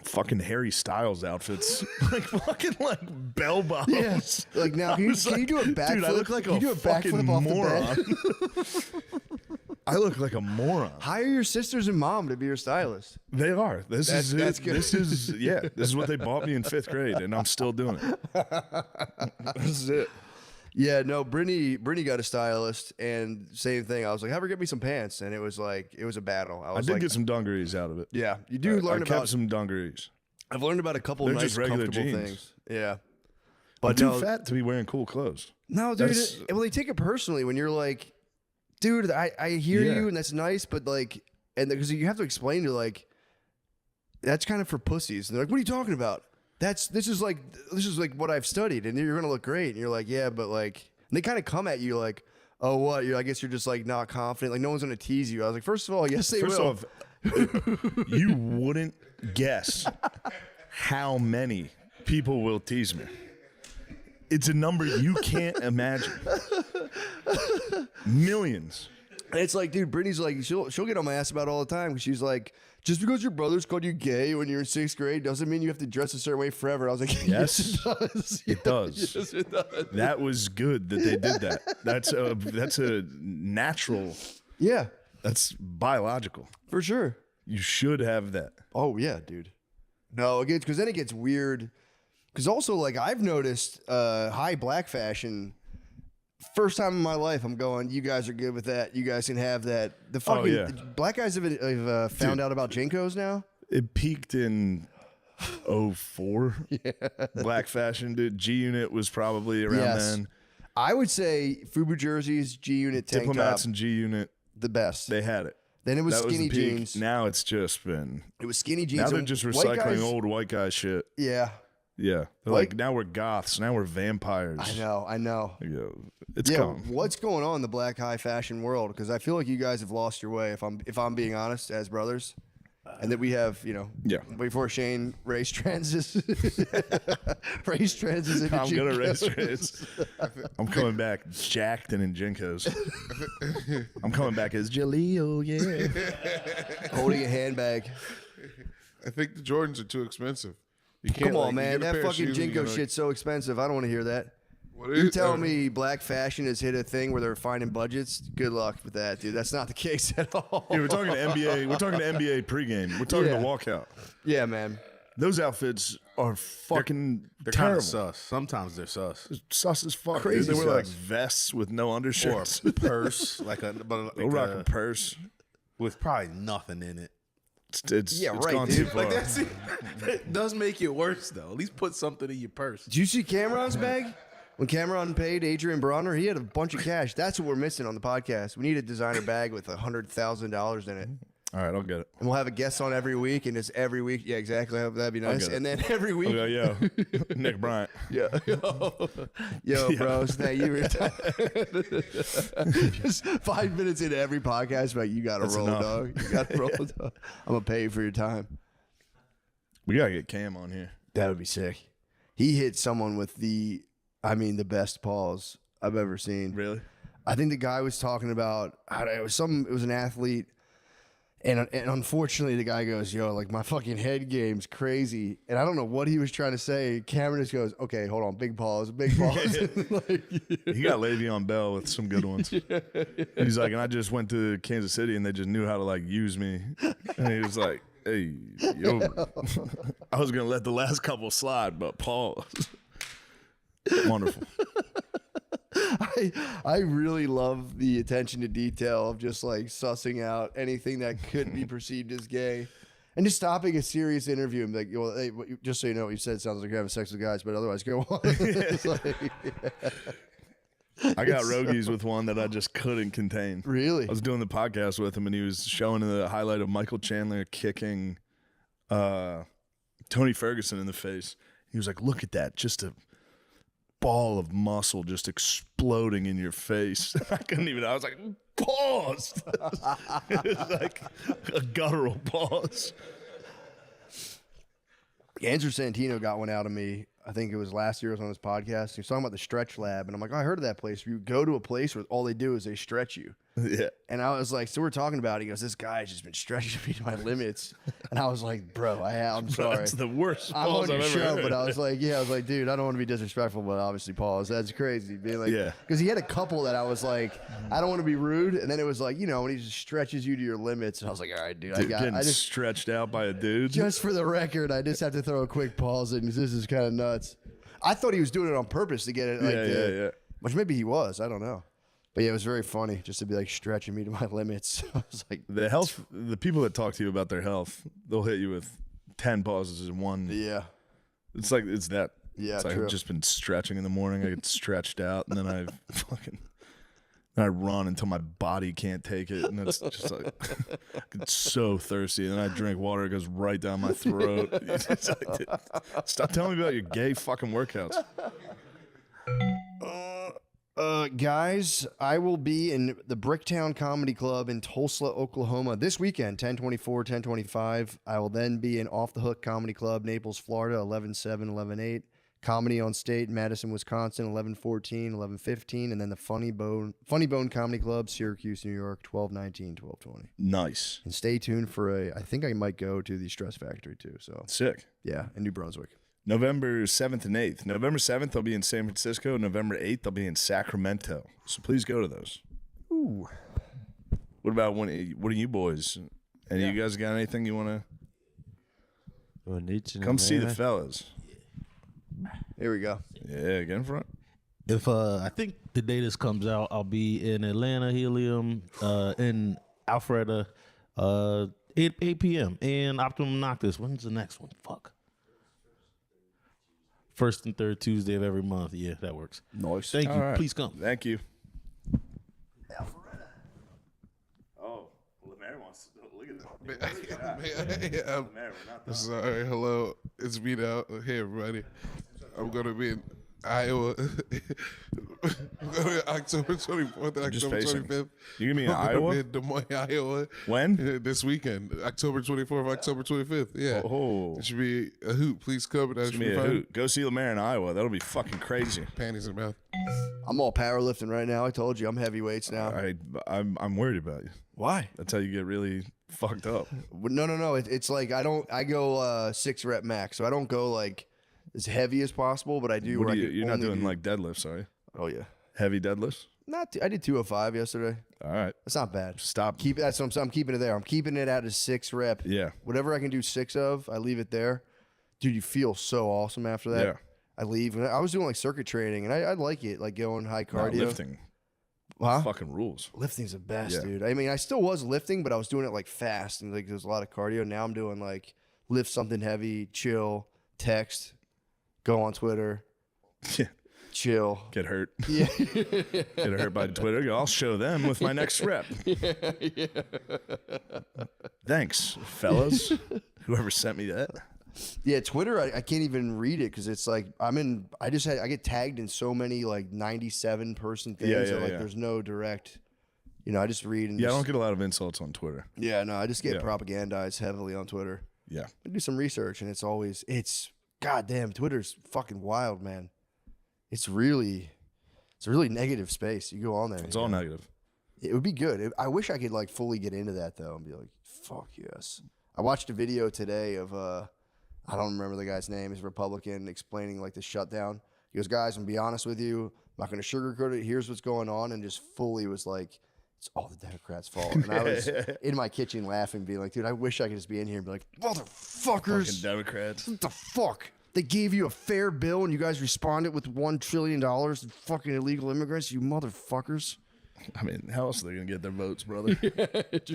fucking Harry Styles outfits, like fucking like bell bottoms. Yes. Like now, can you do a backflip? Dude, I look like Can you a do a fucking backflip off moron. the bed? I look like a moron. Hire your sisters and mom to be your stylist. They are. This is it. that's good. This is This is what they bought me in 5th grade, and I'm still doing it. This is it. Yeah, no, Brittany got a stylist, and same thing. I was like, have her get me some pants, and it was a battle. I was did like, get some dungarees out of it. yeah, you do learn I kept about. some dungarees. I've learned about a couple They're nice, just regular comfortable jeans. things. Yeah, I'm but too no, fat to be wearing cool clothes. no, dude. That's- Well, they take it personally when you're like, dude, I hear Yeah. you, and that's nice, but like, and because you have to explain to like, that's kind of for pussies. And they're like, what are you talking about? This is like what I've studied, and you're gonna look great. And you're like, yeah, but like, and they kind of come at you like, oh, what? I guess you're just like not confident. Like no one's gonna tease you. I was like, first of all, yes, they First will. off, you wouldn't guess how many people will tease me. It's a number you can't imagine. Millions. And it's like, dude, Brittany's like, she'll get on my ass about it all the time because she's like, just because your brothers called you gay when you're in 6th grade doesn't mean you have to dress a certain way forever. I was like, Yes, it does. it does. Yes, it does. That was good that they did that. That's a natural. Yeah, That's biological. for sure. You should have that. Oh yeah, dude. No, because then it gets weird. Because also, like, I've noticed high black fashion. First time in my life, I'm going, you guys are good with that. You guys can have that. The fucking yeah. black guys have found out about Jinkos now. It peaked in 04. Yeah. Black fashion, dude. G Unit was probably around Yes. then. I would say FUBU jerseys, G Unit tank Diplomats top, and G Unit, the best. they had it. Then it was That was skinny the peak. jeans. Now it's just been. It was skinny jeans. Now they're And just white recycling guys- old white guy shit. Yeah, Yeah. They're Like- like, now we're goths. Now we're vampires. I know. You know, it's Yeah, coming. what's going on in the black high fashion world? Because I feel like you guys have lost your way. If I'm being honest, as brothers, and that we have, Yeah. before Shane race transes, race transes into I'm gonna race Jinkos. race. I'm coming back jacked and in Jinkos. I'm coming back as Jaleel, yeah. holding a handbag. I think the Jordans are too expensive. You can't, Come on, like, you man, get a that pair of fucking shoes and you Jinko gotta- shit's so expensive. I don't want to hear that. What You is- telling me black fashion has hit a thing where they're finding budgets? Good luck with that, dude. That's not the case at all. Yeah, we're talking to NBA. We're talking to NBA pregame. We're talking Yeah. to walkout. Yeah, man. Those outfits are fucking They're kind terrible. of sus. Sometimes they're sus. Sus as fuck. Crazy They were like sus. vests with no Or undershirts. a purse, like They'll rock a purse. with probably nothing in it. It's Yeah, it's right, gone dude. too far. Like that's it. It does make it worse though. At least put something in your purse. Did you see Cameron's bag? When Cameron paid Adrian Bronner, he had a bunch of cash. That's what we're missing on the podcast. We need a designer bag with $100,000 in it. All right, I'll get it. And we'll have a guest on every week, and it's every week. Yeah, exactly. That'd be nice. get it. And then every week, Okay, yo, Nick Bryant. yo, bros, thank you. Just 5 minutes into every podcast, like you got to That's roll, enough. dog. You got to roll, dog. I'm gonna pay you for your time. We gotta get Cam on here. That would be sick. He hit someone with the best paws I've ever seen. Really? I think the guy was talking about it was an athlete, And unfortunately, the guy goes, yo, like my fucking head game's crazy. And I don't know what he was trying to say. Cameron just goes, okay, hold on, big pause, big pause. Like, He got Le'Veon Bell with some good ones. He's like, and I just went to Kansas City and they just knew how to like use me. And he was like, hey, yo, I was gonna let the last couple slide, but pause. Wonderful. I really love the attention to detail of just like sussing out anything that could be perceived as gay. And just stopping a serious interview and be like, well, hey, just so you know what you said, sounds like you're having sex with guys, but otherwise go on. It's like, I got Rogies with one that I just couldn't contain. Really? I was doing the podcast with him and he was showing the highlight of Michael Chandler kicking Tony Ferguson in the face. He was like, look at that, just a ball of muscle just exploding in your face. I couldn't even, I was like, pause. It was like a guttural pause. Andrew Santino got one out of me. I think it was last year. I was on his podcast. He was talking about the stretch lab, and I'm like, oh, I heard of that place. You go to a place where all they do is they stretch you. Yeah. And I was like, so we're talking about it. He goes, this guy's just been stretching me to my limits. And I was like, bro, I'm sorry. That's the worst I'm pause on I've your ever show, heard. but I was like, dude, I don't want to be disrespectful, but obviously pause. That's crazy. Being like, Yeah. because he had a couple that I was like, I don't want to be rude. And then it was like, when he just stretches you to your limits. And I was like, all right, dude, Getting I just, stretched out by a dude. just for the record, I just have to throw a quick pause in because this is kind of nuts. I thought he was doing it on purpose to get it. Like, yeah. Which maybe he was. I don't know. But yeah, it was very funny just to be like stretching me to my limits. I was like, The people that talk to you about their health, they'll hit you with 10 pauses in one. yeah. It's like, it's that. Yeah, it's like true. I've just been stretching in the morning. I get stretched out and then then I run until my body can't take it. And it's just like, it's so thirsty. And then I drink water. It goes right down my throat. It's like, dude, stop telling me about your gay fucking workouts. Guys, I will be in the Bricktown Comedy Club in Tulsa, Oklahoma this weekend, 10/24, 10/25. I will then be in Off the Hook Comedy Club, Naples, Florida, 11/7, 11/8. Comedy on State, Madison, Wisconsin, 11/14, 11/15. And then the Funny Bone Comedy Club, Syracuse, New York, 12/19, 12/20. Nice. And stay tuned for I think I might go to the Stress Factory too. So, Sick. yeah, in New Brunswick. November 7th and 8th. November 7th, I'll be in San Francisco. November 8th, I'll be in Sacramento. So please go to those. Ooh. What about what are you boys? Any of you guys got anything you want to come see the fellas? Here we go. Yeah, get in front. If I think the day this comes out, I'll be in Atlanta, Helium, in Alpharetta, 8 p.m. and Optimum Noctis. When's the next one? Fuck. First and third Tuesday of every month. Yeah, that works. Nice. Thank you. All right. Please come. Thank you. Oh, Lemaire wants to look at that. Sorry, hello. It's me now. Hey, everybody. I'm going to be in Iowa. I'm going to October 24th and Just October pacing. 25th. You gonna be in I'm gonna Iowa? be in Des Moines, Iowa. When? This weekend, October 24th, October 25th. Yeah. Oh. It should be a hoot. Please come. And It's gonna be a hoot. Go see Lemaire in Iowa. That'll be fucking crazy. Panties in mouth. I'm all powerlifting right now. I told you I'm heavyweights now. I'm worried about you. Why? That's how you get really fucked up. No. It's like I go 6 rep max, so I don't go like as heavy as possible, but I do. What where do I you, can you're not only doing do- like deadlifts, are you? Oh yeah, Heavy deadlifts? I did 205 yesterday. All right. That's not bad. Stop. Keep that's what I'm saying. I'm keeping it there. I'm keeping it at a 6 rep. Yeah. Whatever I can do 6 of, I leave it there. Dude, you feel so awesome after that. Yeah. I leave. And I was doing like circuit training, and I like it, like going high Not cardio. lifting. Huh? Fucking rules. Lifting's the best, Yeah. dude. I mean, I still was lifting, but I was doing it like fast and like there's a lot of cardio. Now I'm doing like lift something heavy, chill, text, go on Twitter, Yeah. chill. Get hurt. Yeah. Get hurt by Twitter. Go, I'll show them with my next rep. Thanks, fellas. Whoever sent me that. Yeah, Twitter, I can't even read it because it's like I get tagged in so many like 97 person things Yeah, that like yeah. there's no direct, I just read and Yeah, I just, don't get a lot of insults on Twitter. yeah, no, I just get Yeah. propagandized heavily on Twitter. Yeah. I do some research and it's goddamn, Twitter's fucking wild, man. It's a really negative space. You go on there. It's all negative. It would be good. I wish I could like fully get into that though and be like, fuck yes. I watched a video today of I don't remember the guy's name. He's a Republican explaining like the shutdown. He goes, guys, I'm gonna be honest with you. I'm not gonna sugarcoat it. Here's what's going on, and just fully was like, it's all the Democrats' fault. And I was in my kitchen laughing, being like, dude, I wish I could just be in here and be like, motherfuckers, Fucking Democrats. what the fuck? They gave you a fair bill and you guys responded with $1 trillion to fucking illegal immigrants, you motherfuckers. I mean, how else are they gonna get their votes, brother?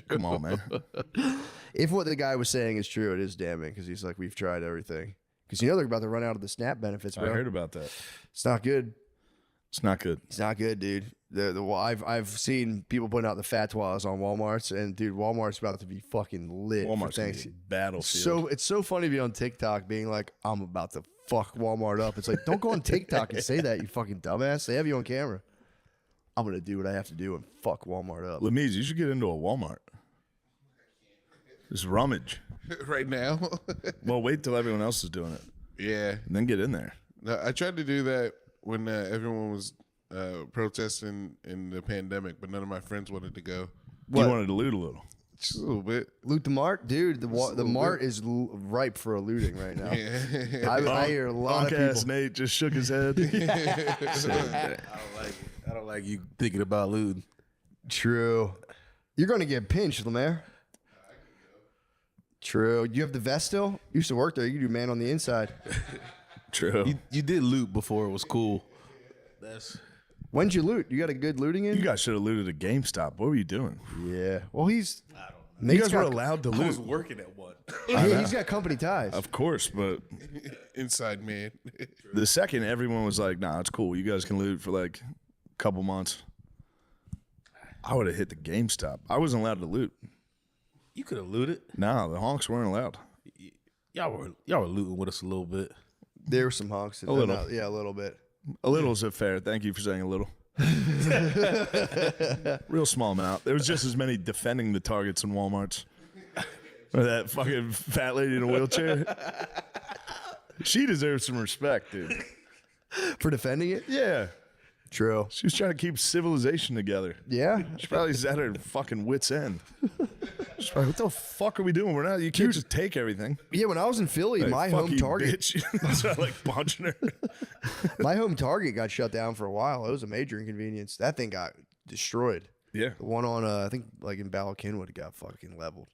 Come on, man. If what the guy was saying is true, it is damning because he's like, we've tried everything. Because you know they're about to run out of the SNAP benefits, I bro. heard about that. It's not good. It's not good. It's not good, dude. I've seen people putting out the fatwas on Walmart's, and dude, Walmart's about to be fucking lit. Walmart's for gonna Thanksgiving. be a battlefield. So it's so funny to be on TikTok being like, I'm about to fuck Walmart up. It's like, don't go on TikTok and say that, you fucking dumbass. They have you on camera. I'm gonna do what I have to do and fuck Walmart up. Lemiz, you should get into a Walmart. Just rummage. Right now. Well, wait till everyone else is doing it, Yeah. and then get in there. No, I tried to do that when everyone was protesting in the pandemic, but none of my friends wanted to go. What? You wanted to loot a little. Just a little bit. Loot the mart, dude. The mart is ripe for a looting right now. I hear a lot of Punk ass people. Nate just shook his head. I don't like you thinking about looting. True. You're gonna get pinched, Lemaire. True. You have the vest still? You used to work there. You do man on the inside. True. You did loot before it was cool. When'd you loot? You got a good looting in? You guys should have looted a GameStop. What were you doing? Yeah. Well, he's. You guys were allowed to I was loot. working at one. He's got company ties. Of course, but Inside man. the second everyone was like, nah, it's cool. You guys can loot for like a couple months. I would have hit the GameStop. I wasn't allowed to loot. You could have looted. Nah, the honks weren't allowed. Y'all were looting with us a little bit. There were some honks. A little. Yeah, a little bit. A little is fair. Thank you for saying a little. Real small amount. There was just as many defending the targets in Walmart's. Or that fucking fat lady in a wheelchair. She deserves some respect, dude. For defending it? Yeah. True. She was trying to keep civilization together. Yeah. She probably was at her fucking wit's end. She's probably, what the fuck are we doing? We're not. You can't just take everything. Yeah, when I was in Philly, Like, my fuck home you, Target, bitch. So I like punching her. my home Target got shut down for a while. It was a major inconvenience. That thing got destroyed. Yeah. The one on, I think, like in Bala Cynwyd got fucking leveled.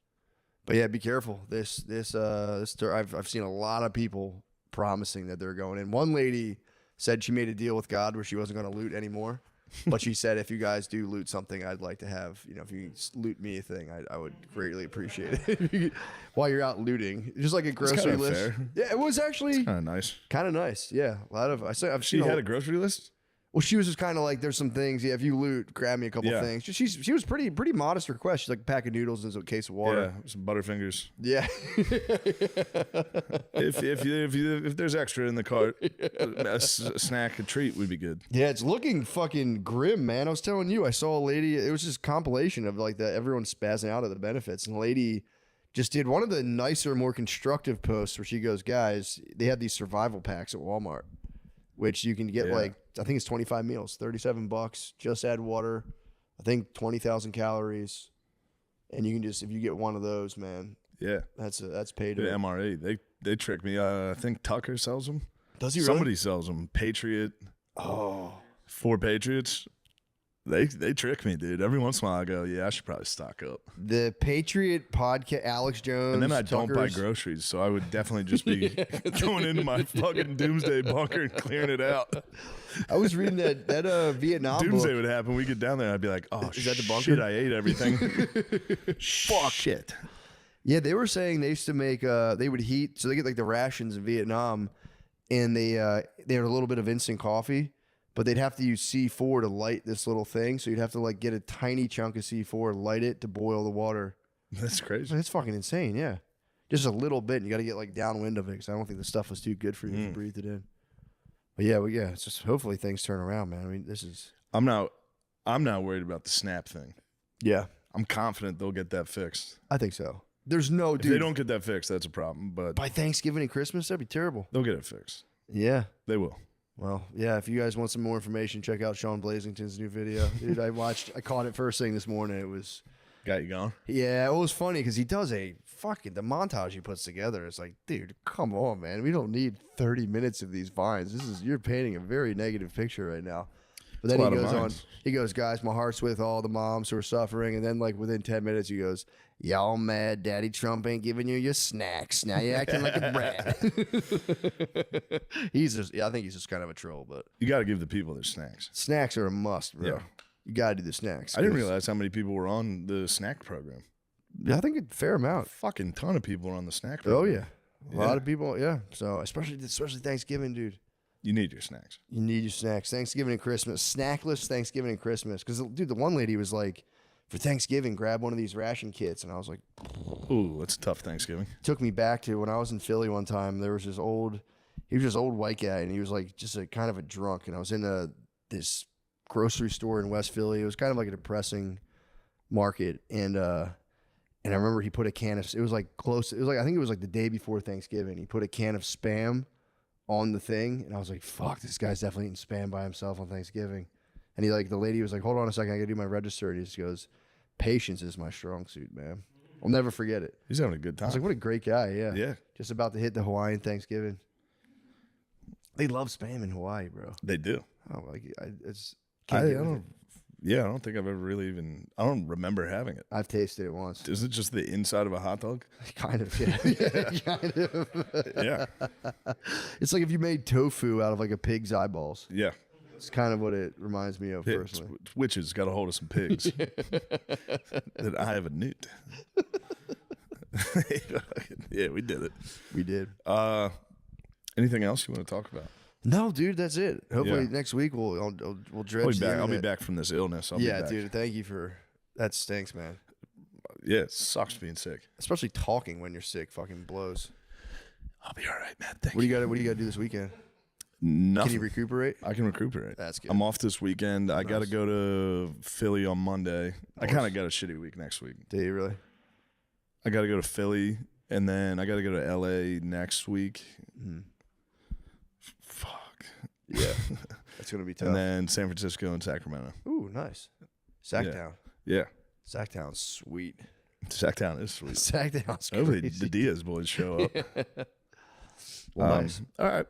But yeah, be careful. This I've seen a lot of people promising that they're going in. One lady said she made a deal with God where she wasn't going to loot anymore. But she said, if you guys do loot something, I'd like to have, if you loot me a thing, I would greatly appreciate it. While you're out looting, just like a grocery kinda list. fair. Yeah, it was actually Kind of nice. kind of nice. Yeah, a lot of I've She seen had a grocery list? well, she was just kind of like, there's some things. Yeah, if you loot, grab me a couple Yeah. things. She was pretty modest request. She's like a pack of noodles and a case of water. Yeah, some Butterfingers. Yeah. If there's extra in the cart, a snack, a treat would be good. Yeah, it's looking fucking grim, man. I was telling you, I saw a lady. It was just a compilation of like everyone spazzing out at the benefits, and the lady just did one of the nicer, more constructive posts where she goes, "Guys, they have these survival packs at Walmart, which you can get Yeah. like I think it's 25 meals, $37. Just add water. I think 20,000 calories, and you can just if you get one of those, man, Yeah. that's paid. The MRE, they trick me. I think Tucker sells them. Does he really? Somebody sells them. Patriot. Oh, 4 Patriots. They trick me, dude. Every once in a while I go, yeah, I should probably stock up. the Patriot podcast, Alex Jones, And then I don't buy Tucker's- groceries, so I would definitely just be going into my fucking doomsday bunker and clearing it out. I was reading that Vietnam Doomsday book. would happen. We get down there, I'd be like, oh, Is that the bunker? shit, I ate everything. Fuck. Shit. Yeah, they were saying they used to make they would heat, so they get like the rations in Vietnam, and they had a little bit of instant coffee, but they'd have to use C4 to light this little thing. So you'd have to like get a tiny chunk of C4, light it to boil the water. That's crazy. It's fucking insane. Yeah, just a little bit. And you got to get like downwind of it because I don't think the stuff was too good for you if you breathed it in. But yeah, it's just hopefully things turn around, man. I mean, this is I'm not worried about the snap thing. yeah, I'm confident they'll get that fixed. I think so. There's no If dude they don't get that fixed, that's a problem. But by Thanksgiving and Christmas. That'd be terrible. they'll get it fixed. Yeah. They will. Well, yeah, if you guys want some more information, check out Sean Blazington's new video. Dude, I caught it first thing this morning. It was, Got you going? yeah, it was funny because he does the montage he puts together. It's like, dude, come on, man. We don't need 30 minutes of these vines. You're painting a very negative picture right now. But then It's a he lot of goes on, vines. he goes, guys, my heart's with all the moms who are suffering. And then like within 10 minutes, he goes, y'all mad Daddy Trump ain't giving you your snacks. Now you're acting like a brat. I think he's just kind of a troll, but You got to give the people their snacks. snacks are a must, bro. Yeah. You got to do the snacks. I didn't 'cause- realize how many people were on the snack program. Yeah, I think a fair amount. Fucking ton of people are on the snack Oh, program. yeah. A lot of people, yeah. So especially Thanksgiving, dude. You need your snacks. You need your snacks. Thanksgiving and Christmas. Snackless Thanksgiving and Christmas. Because, dude, the one lady was like, for Thanksgiving, grab one of these ration kits. And I was like, Ooh, that's a tough Thanksgiving. took me back to when I was in Philly one time. There was he was this old white guy, and he was like just a kind of a drunk. And I was in this grocery store in West Philly. It was kind of like a depressing market. And I remember he put a can of, it was like close, it was like, I think it was like the day before Thanksgiving. He put a can of Spam on the thing. And I was like, fuck, this guy's definitely eating Spam by himself on Thanksgiving. And the lady was like, hold on a second, I gotta do my register. And he just goes, patience is my strong suit, man. I'll never forget it. He's having a good I time. was like, what a great guy. Yeah. Yeah. Just about to hit the Hawaiian Thanksgiving. They love Spam in Hawaii, bro. They do. Oh, like it's. I Can't get with don't. Yeah, I don't think I've ever really even. I don't remember having it. I've tasted it once. Is it just the inside of a hot dog? Kind of, yeah. Yeah, kind of. Yeah. It's like if you made tofu out of like a pig's eyeballs. Yeah. It's kind of what it reminds me of Pigs. personally. Witches got a hold of some pigs. That I have a newt. Yeah, we did it. We did. Anything else you want to talk about? No, dude, that's it. Hopefully Yeah. next week we'll dredge I'll be the back. I'll be internet. back from this illness. I'll be Yeah, back. dude. Thank you for that. Stinks, man. Yeah, it sucks being sick. Especially talking when you're sick fucking blows. I'll be all right, man. Thank What do you. you got to do this weekend? Nothing. Can you recuperate? I can recuperate. That's good. I'm off this weekend. I got to go to Philly on Monday. I Nice. kind of got a shitty week next week. Do you really? I got to go to Philly, and then I got to go to LA next week. Fuck. Yeah. That's gonna be tough. And then San Francisco and Sacramento. Ooh, nice. Sacktown. Yeah. Sacktown's sweet. Sacktown is sweet. Sacktown's Hopefully crazy. the Diaz boys show up. Well, nice. All right.